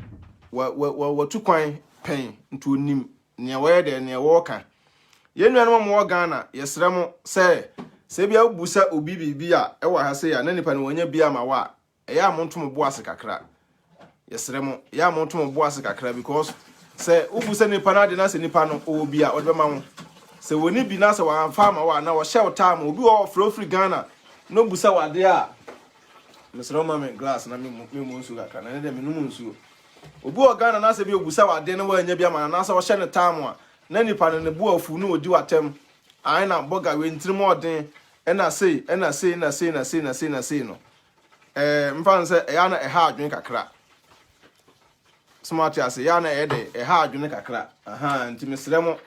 wa tu kwan pen nto onim ne we de ne wo ka ye enu anum mo Ghana ye srem se bia busa obi bibi a e wa ha se ya na nipa no wonya bia ma wa e ya montom bo ase kakra ye srem ya montom bo ase kakra because se ubusa nipa na de na se nipa no obi a odbe ma wo se woni bi na se wa fa ma wa na wo shell time obi wo free Ghana no busa wade a mesro ma me glass na me mo nsu kakra na de me no nsu obi wo Ghana na se bi obusa wade na wa nya bi ama na se wo hye ne time a na nipa no ne bu afu no odi watem ai na boga we ntrim odin na sei no mfa se ya na ha adwen kakra smart ase ya na ha adwen kakra aha nti mesremo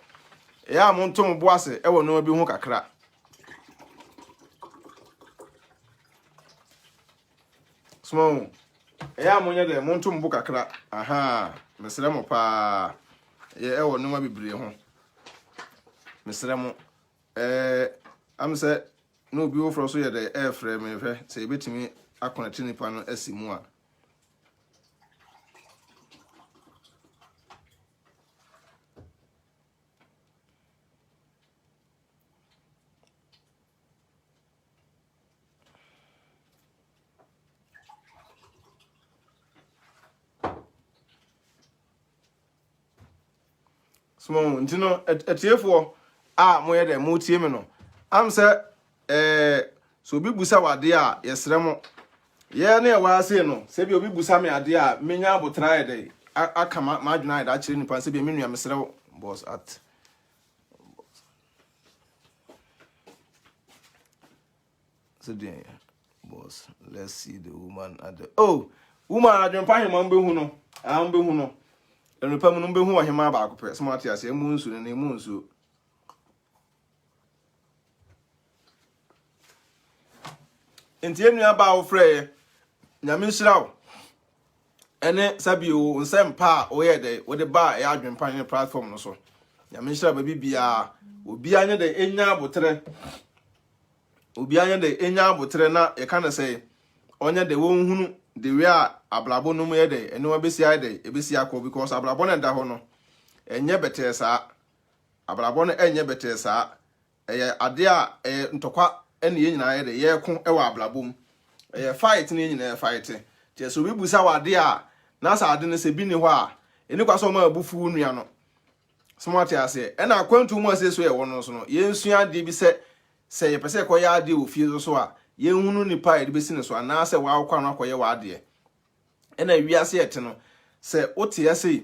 ya montom bo ase e wo no bi hu kakra small ya monye de montom bo kakra aha mesremo pa ye e wo no bibire ho mesremo am say no bi wo fro so ye de air frame me fe say betimi akonati nipa no asimu a small ntino etiefo a mo ye de mo tie me no am say so bi busa wade a yesre mo ye na e wa ase no se bi obi busa me ade a menya abotra ye de aka ma adwuna ye da kire nipa se bi me nua mesre boss at so then boss let's see the woman at the woman adwun pa hema mbehu no mbehu no enipa mu no mbehu wa hema ba akopɛ smart ase emu nsu ne emu nsu enti enua ba wo frɛ nyame nhirawo ene sabi o nsem pa o ye de wo de ba ya adwempan ne platform no so nyame nhira ba bibia obi anya de enya abotre na ye ka na say onya de wo nhunu de we a ablabo no mu ye de ene wa besi ai de ebesi akọ because ablabo na da ho no enye bete saa ablabo no enye bete saa eye ade a ntokwa ene ye nyina ye de ye ko e wa ablabom fight ne nyina fight je so bi busa wade a na sa ade ne se bi ni ho a eni kwa so ma abufu nua no smart ase ena akwantu mu ase so ye wono so no ye nsua ade bi se ye pese ko ya ade ofie so a ye hunu nipa ye de besi ne so ana se wa akwa no akoye wa ade ena wiase ete no se ote ase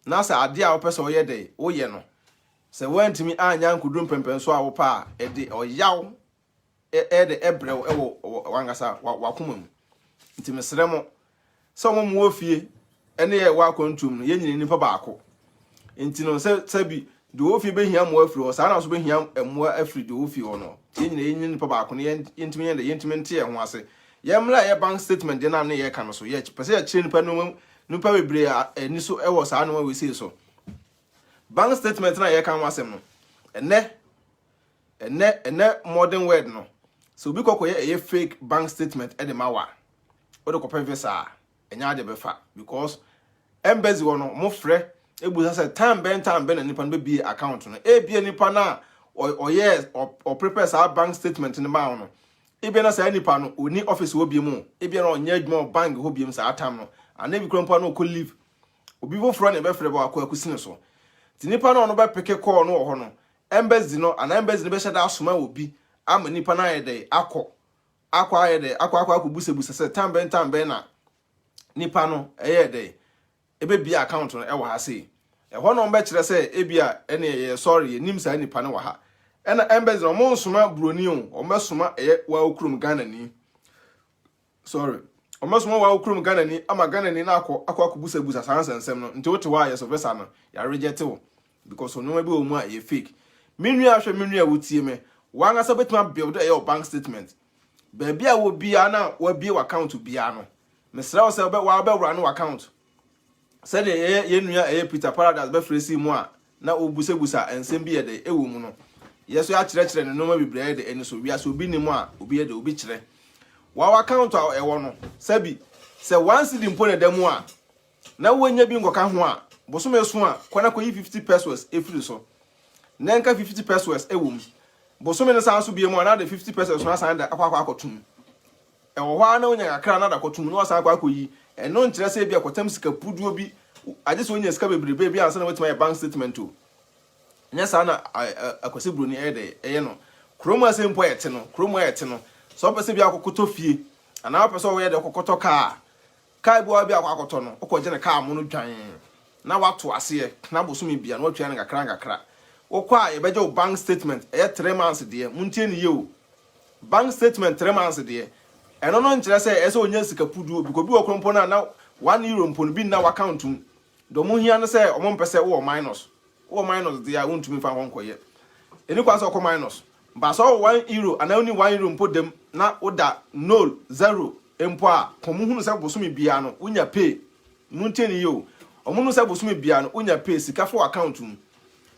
na sa ade a wo pese o ye de wo ye no se wantimi anya nkudum pempen so a wo pa e de oyaw de ebrew ewo wangasa wakomam nti mesremo so mo ofie ene ye wa kontum no ye nyine nipa baako nti no se bi de ofie be hia mo afiri o sa na so be hia mo afiri de ofie o no ye nyine nipa baako ne yentimi nte ye ho ase ye mra ye bank statement de na ne ye ka no so ye pese ye kire nipa no nipa bebre ani so ewo sa na we sei so bank statement na ye ka ho asem no ene modern word no so bi kokoye fake bank statement e de mawa o de kopen visa enya de befa because embassy wono mo frɛ ebusa say time ben na nipa no be account no e bia nipa na o prepare sa bank statement ni ma no e bia na sa nipa no oni office wo bia mu e bia na onya adwuma bank ho bia mu sa atam no ana bi krompa no ko leave obi wo frɛ na be frɛ ba akwakusi ne so ti nipa na ono be peke call no ho no embassy no ana embassy no be hyeda asoma obi ama nipa na ye de akwa ye de akwa busebusa se tamben na nipa no ye de ebe bia account no e wa ha sei e ho no mbe kire se e bia ene ye sorry nim sa nipa no wa ha ɛna embassy no mo nsoma broni o omesoma wa okurum Ghana ni sorry omesoma wa okurum Ghana ni ama Ghana ni na akwakubusa sansensem no nti wote wa yes officer no ya reject wo because ono bi o mu a ye fake menu ahwe menu a wotie me wanga sa betima build your bank statement baby a wo bia na wa bia account bia no mesra wo se wa be wura no account se de ye nua Peter Paradise be fresi mu a na obusebusa ensem bi ye de ewo mu no yeso ya kire no no ma bibre de eni so wia so obi ni mu a obi ye de obi kire wa account a ewo no sabi se once di mpo ne da mu a na wonya bi ngoka ho a boso meso a kwana koyi 50 pesos efiri so na nka 50 pesos ewo mu boso me ne san so bi mu na de 50 pesos na san da akwa akotum ewo hwa na onya akra na da kotum no san akwa koyi eno nkire se bi akotam sika puduo bi age so onya sika bebrebe bi ansa na wetima bank statement o nya sa na akwase broni eye no kroma se mpo yete no kroma yete no so pese bi akokoto fie ana pese wo ye de kokoto ka bi bi akokoto no okoje ne ka mo no dwan na wato ase na bosome bia na watwa ne kakra wokwa ye beje bank statement 3 months de muntie ne ye o bank statement 3 months de eno no nkire se ese onya sika pudu bi ko bi okrompo na €1 mpo bi na account do mu hia ne se omo mpese wo minus de ya wontumi fa honkoye eni kwa so ko minus ba so €1 ana oni €1 mpo dem na oda 0 mpo a komu hunu se bosome bia no unya pay muntie ne ye o omo no se bosome bia no unya pay sika for account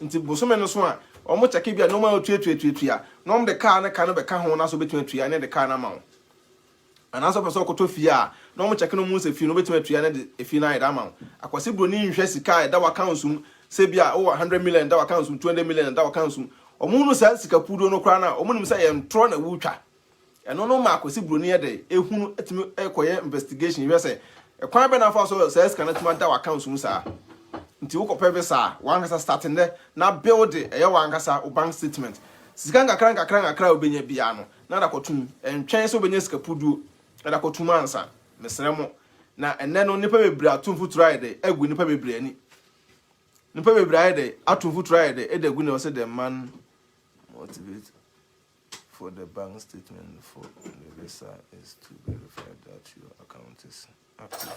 nti bosome no so a omo cheke bia no ma otuatua no om de car na ka be ka ho na so betuatua ne de car na ma wo ana so person koto fie a no mo cheke no mu se fie no betuatua ne de fie na ida ma wo akwase broni nhwe sika da account sum se bia o 100 million da account sum 20 million da account sum omo no sa sika pudo no kra na omo nim se ye ntro na wutwa eno no ma akwase broni de ehunu etimi ekoye investigation we se ekwan be na fa so sa sika na tuma da account sum sa nti wo kopebe sa wangasa starting there na build eye wangasa o bank statement sika ngakra obenya bia no na da kotum entwen so obenya sika pudu da kotum ansa mesremo na enne no nipa bebre atumfu tried egu nipa bebre ani nipa bebre ayde atumfu tried edegu ne wose the man motivate for the bank statement for the visa is to verify that your account is active.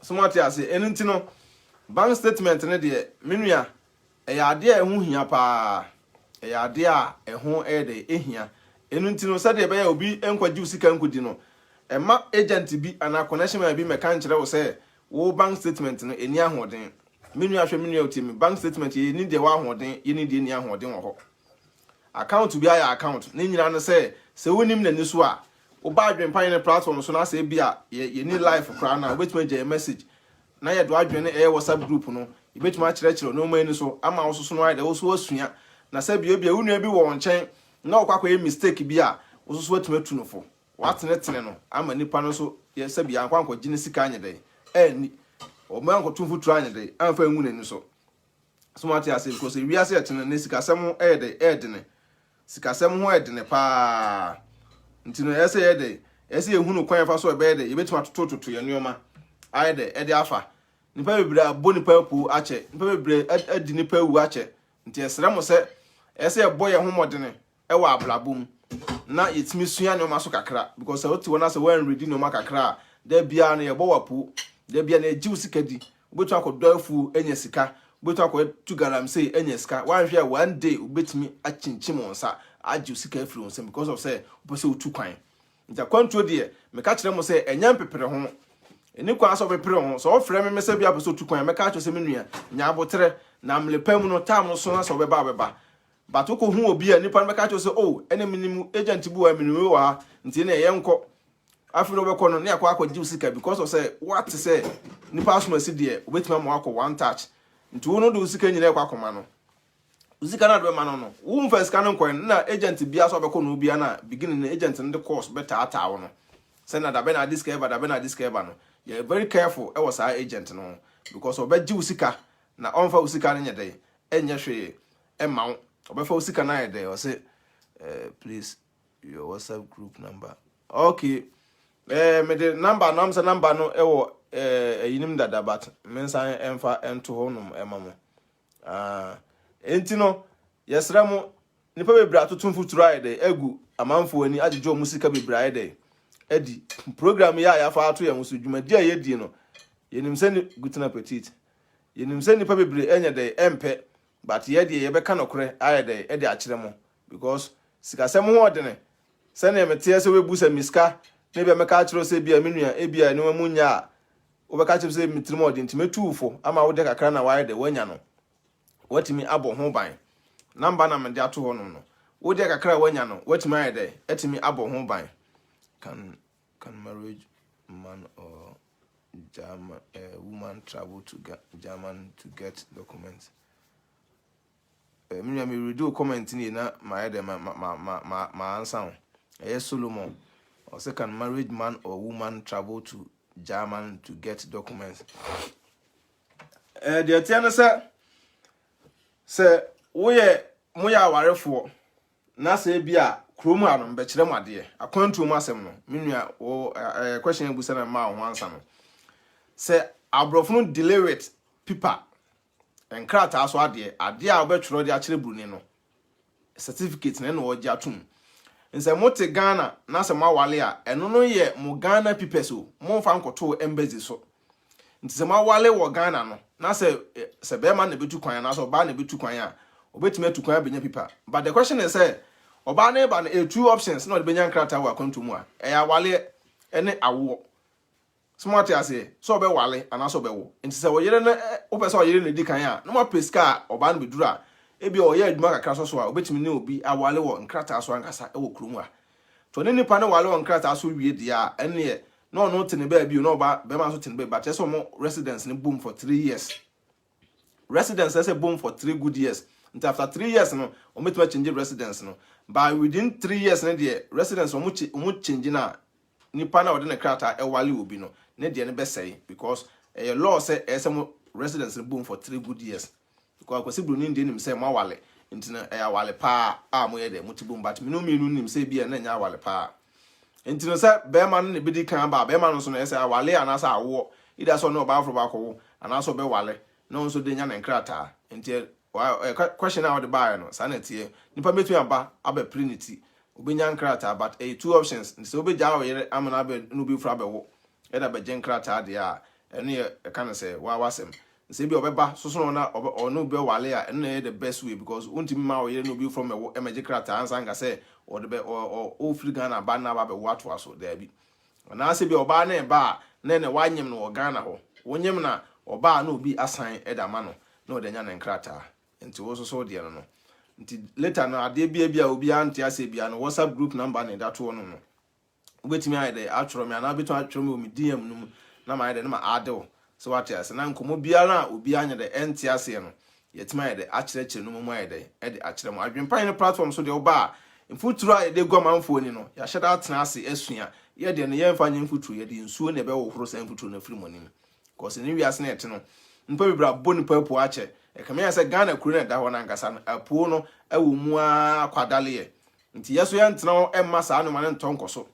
Somati ase enti no bank statement ne de menua ade a ehu hia pa ade a ehu de ehia enti no sade be ya obi enkwaji usika nkudi no ema agent bi ana connection bi meka nkire wo se wo bank statement no eni ahoden menua hwe menua otimi bank statement ye ni de wa ahoden ye ni de ni ahoden wo ho account bi aya account ne nyina no se wonim na ni so a wo ba adwen ne platform so na se bia ye ni live kra na obetuma je message na ye do adwene WhatsApp group no ibetuma kire no mani so ama wo so no ayde wo so asua na se bia unua bi wo nchen na okwa ye mistake bi a wo so atuma tunofo watene no ama nipa no so ye se bia ankwa gine sika anyede ni o ma anko tunfu tru anyede amfa enwu nani so mati ase because wi ase etene ne sika sem ede ne sika sem ho ede ne pa ntino ese ede ese ehunu kwan fa so ebe ede ibetuma tototo ye nioma ayede ede afa nipa bebre abo nipa pu ache nipa bebre adi nipa wu ache nti esere mo se ese ebo ye homodene ewa ablabum na yetimi sua nioma so kakra because oti wona se wan ready nioma kakra da bia na ye bo wapu da bia na ejiw sika di obetu akodo afu enya sika obetu akodu garam say enya sika wan hwe one day obetimi achinchim onsa ajiw sika afiri onsa because of say obese otu kwan nta control de me ka kire mo say enya mpepere ho eni kwa so pepere ho so ofre me mesa bia beso otu kwan me ka cho se menua nya abotre na mlepam no tam no so na so beba batoko hu obi a nipa me ka cho se oh ene minimu agent bu wa minimu wa nti na ye nko afiro be kono na yakwa akwa sika because of say what say nipa asuma si de obetima mo akwa one touch nti wo no do sika nyina yakwa akoma no usika na do ma no wo mfa sika no nkwan na agent bia so be kono obi na beginning na agent no de course better ata wo no say na da be na discover no you very careful e was our agent no because obeji usika na onfa usika no nyede enye hwe e ma wo obefa usika na yede o say please your WhatsApp group number okay me the number no am say number no e wo yinim dada but men san enfa ento honum emamo enti no yɛsrɛ mo nipa bebree atoto mfuturo ayɛ dɛ egu amanfo ani agyejo mu sika bebree ayɛ dɛ edi program ya yafa ato yɛn so dwumadi a yɛdi no yenim sɛ ni gutena petit yenim sɛ nipa bebree enya dɛ empɛ but yɛde yɛbɛka nokore ayɛ dɛ ɛde akyerɛ mo because sikasɛm ho ɔdene sɛ na yɛmete sɛ webu sɛ miska na bia mɛka akyerɛ sɛ bia menua ebia ne mu nya a wobɛka kyerɛ sɛ mitrim ɔde ntime tuufo ama wode kakra na wayɛ dɛ wanya no watimi abɔ ho ban namba na mede ato ho no wode kakra wanya no watimi ayɛ dɛ atimi abɔ ho ban can marriage man or German woman travel to German to get documents. Me redo comment ni na my answer. Solomon or second married man or woman travel to German to get documents. The tiana say we moya warefo na say bia kromu anom be kire made akwantu mu asem no menua o question ebusa na ma ho ansa no say abrofo no delay with paper enkrata aso ade a obetworo de akire bruni no certificate na no ogi atum nse mote Ghana na se mawale a eno no ye mo Ghana papers o mo fa nkoto embassy so nti se mawale wo Ghana no na se be ma na betu kwan na so ba na betu kwan a obetime tu kwan benya paper but the question is say oba na eba na two options na benya nkrata wa kwantu mu a ya wale ene awo smart ase so be wale ana so be wo nti se wo yere na opese wo yere na di kan a no ma peska oba na bedura ebi o ye aduma kakra so a obetimi ne obi awale wo nkrata so ankasa e wo krumu a to ne nipa ne wale wo nkrata so wie dia ene no no tene ba bi no ba be ma so tene ba but so mo residence ne boom for 3 years residence say boom for 3 good years until after 3 years no o metima change residence no by within 3 years na the residence o mu change na nipa na ode ne krata e wale obi no ne de ne be say because a law say some residence boom for 3 good years because akwasi bruni ndi nim say ma wale ntina e wale pa a mo ye de mutibum but me no nim say bia na nya wale pa ntina say be ma no ne bedi kan ba be ma no so na say wale anasa awo ida so no ba afro ba ko anasa be wale no so de nya na nkrata ntia question out the buy no sanity nipa metu aba aba prinity obenya nkrata but two options so obeja yere amana be no bi fra be wo eda be nkrata de a ene e kan say wa wasem nse bi obeba soso na ono be wale a ene the best way because untimi ma wo yere no bi from e meje krata ansa nga say o de be o free Ghana ba na ba be wato aso da bi na se bi oba na ba na ne wanyem no Ghana ho wonyem na oba na obi asan eda ma no na o de nya na nkrata nti wo so de no nti later no ade bia obi anti ase bia no WhatsApp group number ne that one no obetimi ayede atworo me ana beto atworo me o me DM no na ma ayede na ma adewo so what else na nkomo bia na obi anya de enti ase no yetima ayede akyerekere no mu ayede e de akyere mo adwempan ne platform so de oba mfuturo ayede guamanfo ni no ya hyeda atena ase asua ye de ne yemfa nye mfuturo ye de nsuo ne be wo horo sa mfuturo na firi monim cause ne wiase na ete no mpa bibra boni papo ache e kamia se Ghana kuru na da ho na nkasa no apo no awo mu akwadale ye nti yeso ye ntena emma saa no mane ntonkoso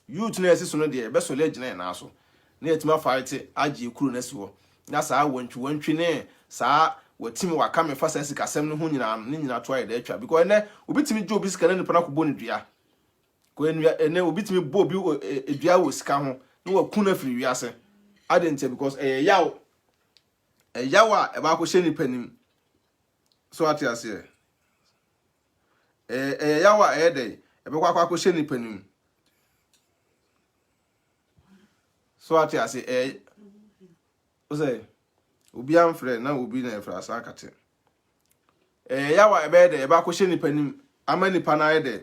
youth na esiso no de be so le gina na aso na etima fight agi kuru na si ho na saa wantwi ne saa watimi wakame fa saa sikasem no ho nyina to aye da atwa because ene obitimi jo obi sika na nipa na kobo ne dua ko ene obitimi bo obi edua wo sika ho na waku na firi wiase adentia because yawo yawa e ba ko hye nipa nim so ati ase yawa dey e be kwa ko hye nipa nim so ati ase o say obi amfre na obi na efra asa akate yawa e be dey e ba ko hye nipa nim ama nipa na dey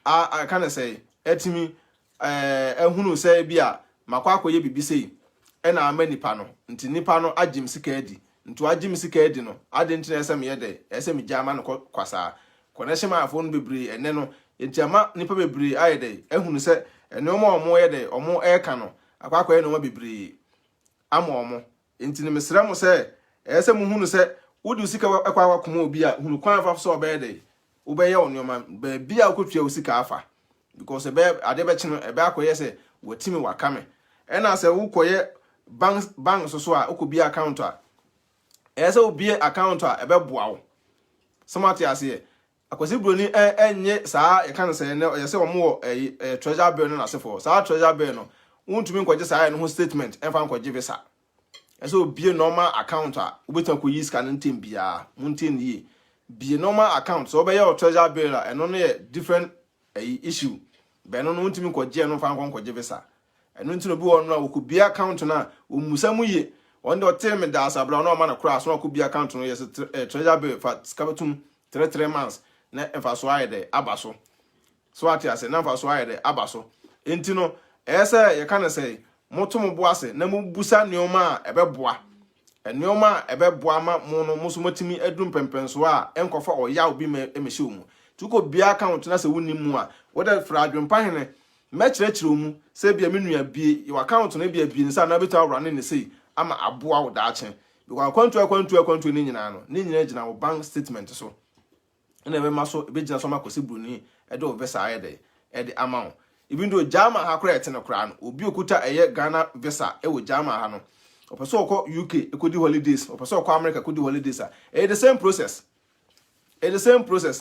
I can say etimi ehunu say bia makwa akoye bibi sei e na ama nipa no nti nipa no agim sika adi nti agim sika adi no ade nti esem ye dey esem jama no kwasa connection ma afo no bebre ene no nti ama nipa bebre aye dey ehunu say ene omo ye dey omo eka no akwa akoye no ma bebre ama omo nti ne mesra mo say esem hunu say wudi sika akwa akoma obi a hunu kwan afa so obey dey ubeye onyoma be bia akotwa usika afa because ebe ade be chino ebe akoye say watimi wakame ena say ukoye bank so a okobi account a ese obi account a ebe boawo somati ase akwasi broni enye saa e kan say no yese omo treasure bill no na sefo saa treasure bill no untumi nkwaje saa no ho statement enfa nkwaje visa eso bie normal account a obetan ko yi scan ntem bia muntin yi bie normal account so be your treasure bill a eno no ye different issue be no untumi nkwaje no fa nkwaje visa eno ntino bi won na wo ko bie account na omusamu ye onde o tell me da asabla no ma na kura so ko bie account no yes treasure bill fa skabatum 3 months na enfa so ayede abaso so ati ase na enfa so ayede abaso enti no ese ye kan say motom bo ase na mu busa neoma a ebeboa neoma a ebeboa ma mo no muso motimi adum pempenso a enkofa oya obi emehye mu tuko bia account na se wonni mu a woda fra adwempa hene mechirechire mu se bia menua bie your account na bia bie nsa na beto awrane ne sei ama aboa wo daache because akwantu ni nyina no ni nyina gina wo bank statement so na be maso be gina so makosi bruni e de visa ayede e de amount even though jama ha kra ete no kra no obi okuta eye Ghana visa e wo jama ha no opeso okọ UK ekodi holidays opeso okọ America ekodi holidays the same process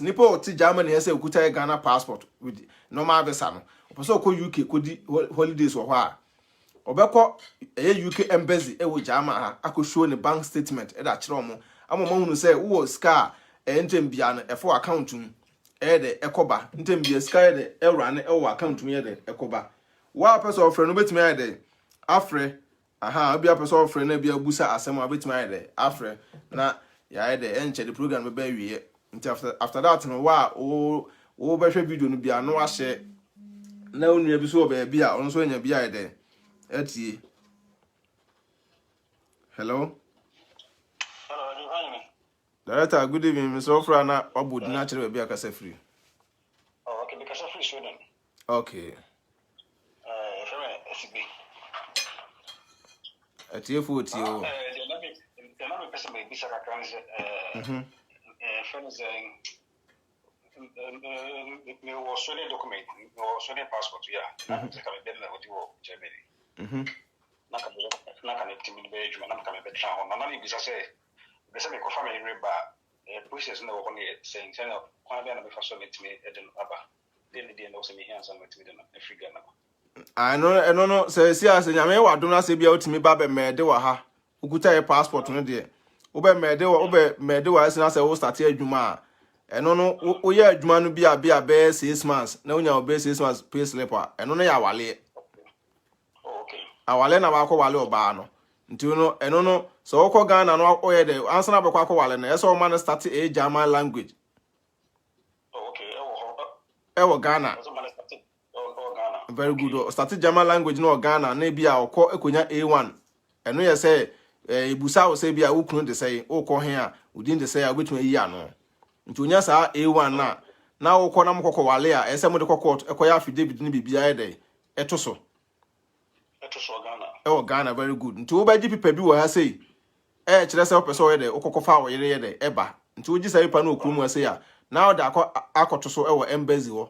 nipo oti Germany ese okuta Ghana passport with normal visa no opeso okọ UK ekodi holidays wo ho a obekọ eye UK embassy e wo jama ha akoshow ne bank statement e da kire omo amoma hunu say wo scar ntem bia no efo account mu de ekoba ntem bia sky de ewra ne ewo account mu de ekoba wa person ofre no betimi ade afre bia person ofre na bia busa asem a betimi ade afre na ya de enche the program be wie nti after that no wa wo be hwe video no bia no ahye na onua bi so be bia on so nya bia de etie hello Director, good evening, Mr. Ofrana. Obud naturally be a casa free. Oh, okay, because free Sweden. Okay. At your foot, you. The person may be Saracans, friends, Australian document, Australian passport, yeah. Not Germany. Not a timid beige, and I'm coming back on. I'm only because I say. Bese me ko family reba process na wo ko ne saying say na kwa bia na me fa so metime eden aba den no se me hian so metime den na free Ghana I no say see as nyame wa do na se bia otimi ba be mede wa ha ukuta your passport no de wo be mede wa se na say wo start adwuma eno no wo ye adwuma no bia be 6 months na wonya wo be 6 months pay slip a eno no ya wale okay awale na ba ko wale oba no nti no eno no so okọ Ghana no oye de answer na bekwa kwale na eso man start a German language okay ewo Ghana very good start German language no Ghana na bia okọ ekonya A1 eno ye say ibusa wo say bia ukunu de say okọ he a udin de say obetuma yi ano nti onya sa A1 na okọ na mkọkọ wale a ese mo de court ekoya affidavit ni bibia de etoso Ghana very good nti wo ba gi pipa bi wo ha sei kire se opese wo ye de okokofa wo yere ye de eba nti wo gi sai pa na okurum ase ya na wo da akoto so embassy wo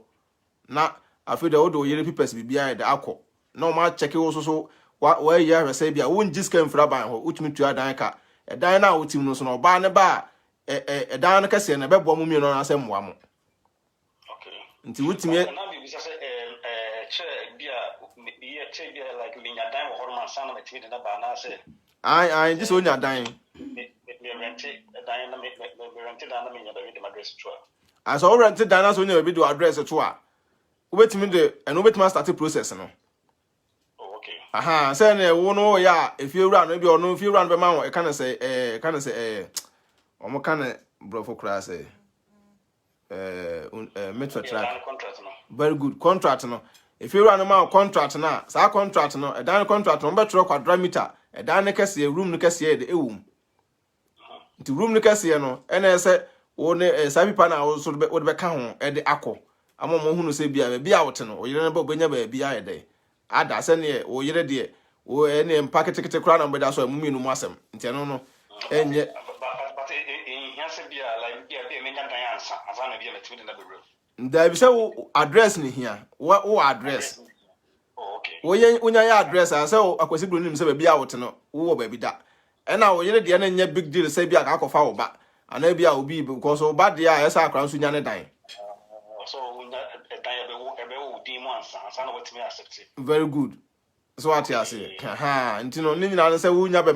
na afi de wo do yere pipes bibia ye de akọ na o ma check wo so wa ye ya sei bia wo ngi scan fra ban ho utumi tu adan ka edan na wo tim no so no ba ne ba edan no kase na bebo mu mi no na asem wa mo okay nti wutimi na bi bisa se bia like linya dan wo horman sana metimi de na ba na se ai this onya dan me rent dan na me rent dan na me nya David address to as all rent dan na so onya David address to a obetimi de and obetimi start process no okay say na wo no ya if you run maybe ono if you run be man wo e kan say omo kan brofo kra say metro track contract no very good contract no if you run man contract na sa contract no e dan contract no betro kwadra meter e dan ne kase room ne kase de ewum nti room ne kase no e na say wo ne sa pipa na wo so wo be ka ho e de akọ amomo hunu se bia wote no o yire na ba benya ba bia ye de ada se ne o yire de o ne mpakete kra na mbeda so amumi no mu asem nti no enye but in here se bia like bia menya dan ansa na bia metimi na bebre nda bi se wo address ni here wo address okay wo ye unya ya address a se akwasi bro nim se ba bia wote no wo ba bi da e na o yire de na nya big deal se bia ka akọfa wo ba ana bia obi because oba de a esa akran so nya ne dan so we dan ebe wo din mu ansa na what me accept. Very good. So what you say? Ha, ntino ni nyina say unya be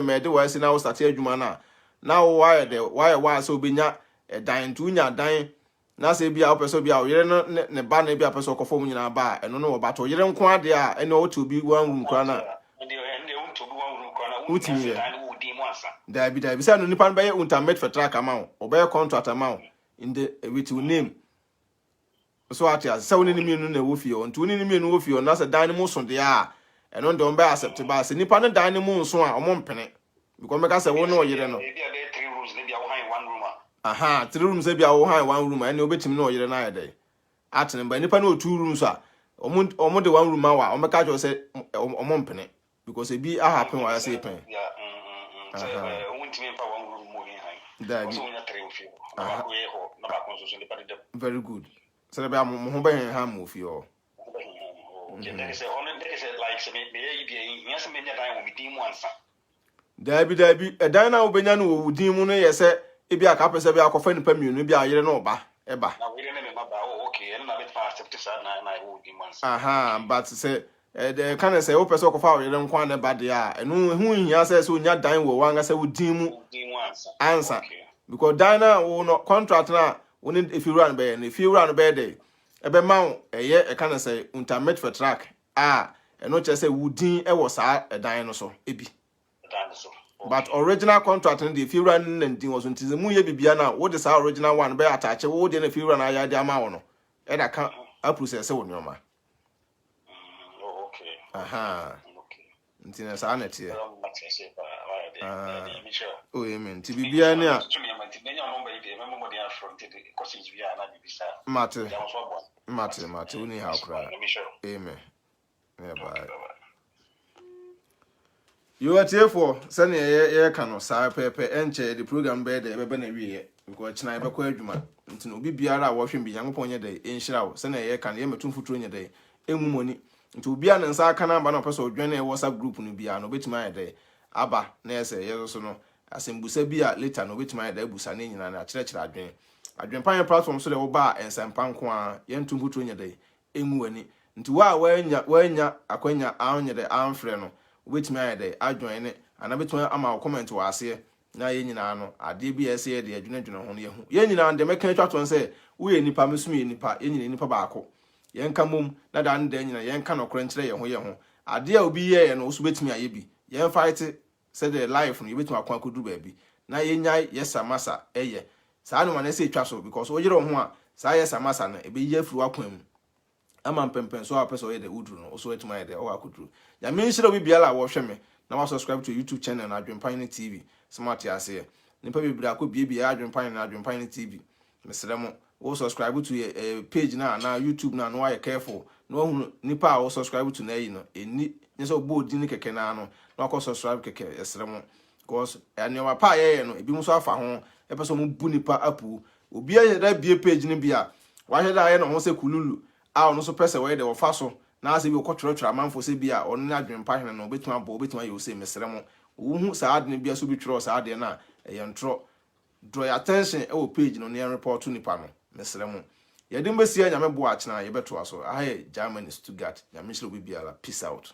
mede wa si na wo start adwuma na wo why so benya dan to unya dan na say bia opeso bia o yere no ne ba na bia peso kofo mu nyina ba eno no wo ba to yere nko ade a eno o to bi one room kra na ndi o to bi one room kra na uti dan wo din mu ansa da bi say no nipa no be internet for track amount o be contract amount in the with your name. So at ya se woni ni mienu na wo fie onto woni ni mienu wo fie na se dan mu so de a eno de on be accept ba se nipa no dan mu so a omo mpene because make say wo no yire no e bia be 3 rooms ne bia wo han one room aha 3 rooms e bia wo han one room ene obetim no yire na yede atene ba nipa no 2 rooms a omo de one room awa omo ka jo se omo mpene because e bi a happen wa say pen so won't pa one room mo hin da bi so wonya 3 fie na ba ko ye ho na ba ko so nipa de very good so be am mo be hen ha mo fie o like se me be yes me nya dan wo bi din mu ansa da bi dan na wo benya no wo din mu no ye se e bi aka pese bi akofa nipa mienu bi ayere no ba eba na we ne me ba okay and na be fa accept sa na wo din mu ansa aha but say the kind of say wo pese akofa ayere nkwa na ba de a eno hu hia say so nya dan wo wanga say wo din mu ansa because dan na wo no contract na wo ne if you run be na if you run be dey ebe ma eye e kind of say internet for track eno che say wo din e wo sa dan no so ebi but original contract in the if you run and was until mu ye bibia na wo de sa original one be attach wo de na if you run aya de ama wo no e da kan a process wo nyoma okay aha okay ntina sa na tie oh amen ti bibia bibia ne a mate uni ha kra amen yeah bye you are here for send ye ka no sa pepe enche the program be dey be na wiye because china be kwa adwuma ntino obi biara a wo hwe bi yankopon nye dey enhira wo send ye ka no ye metum futuro nye dey emumoni nti obi a nsa aka na ba na person odwene e WhatsApp group no bia no betima ye dey aba na ese ye so no asembusa bi a later no betima ye dey busa na nyina na kire adwenpan platform so dey wo ba ensempa nko a ye ntum futuro nye dey emuani nti wa wanya akwanya awonye dey amfre no wetimi ayede adwen ne ana betumi ama comment wa ase na ye nyina no ade bi ese ye de adwene ho no ye hu ye nyina de meka twato se wo ye nipa mesum ye nipa ye nyina nipa baako ye nka mom na da nda nyina ye nka no kore nkyere ye ho ade a obi ye no so betimi aye bi ye fight se the life no ye betimi akwa kodu ba bi na ye nyai ye samasa eye saa no ma se twa so because wo yere ho a saa ye samasa na ebe ye afuru akwa mu ama mpempen so apeso ye de udru no so etuma ye de o akudru ya me nshira obi biala wo hwe me na wa subscribe to YouTube channel na Adwenpan TV smart ya se nipa bibira akọ biebia Adwenpan na Adwenpan TV mesere mo wo subscribe to page na YouTube na no wa careful no hu nipa wo subscribe to na yi no eni nso bo di ni keke na no na akọ subscribe keke esere mo because anyewa pa ye no ebi mo so afa ho epeso mo bu nipa apu obi aye da bie page ni bia wa hwe da ye no ho se kululu a no so pese we de wo fa so na ase bi okotwetwe amanfo se bia ono na Adwenpan no betuma bo betuma ye se mesere mo wo hu saade ne bia so bi twero saade na ye ntro draw your attention e wo page no ne report nipa no mesere mo ye de mbesi anya me bo a chena ye beto aso ahe Germany Stuttgart ya me shiro bi biala peace out.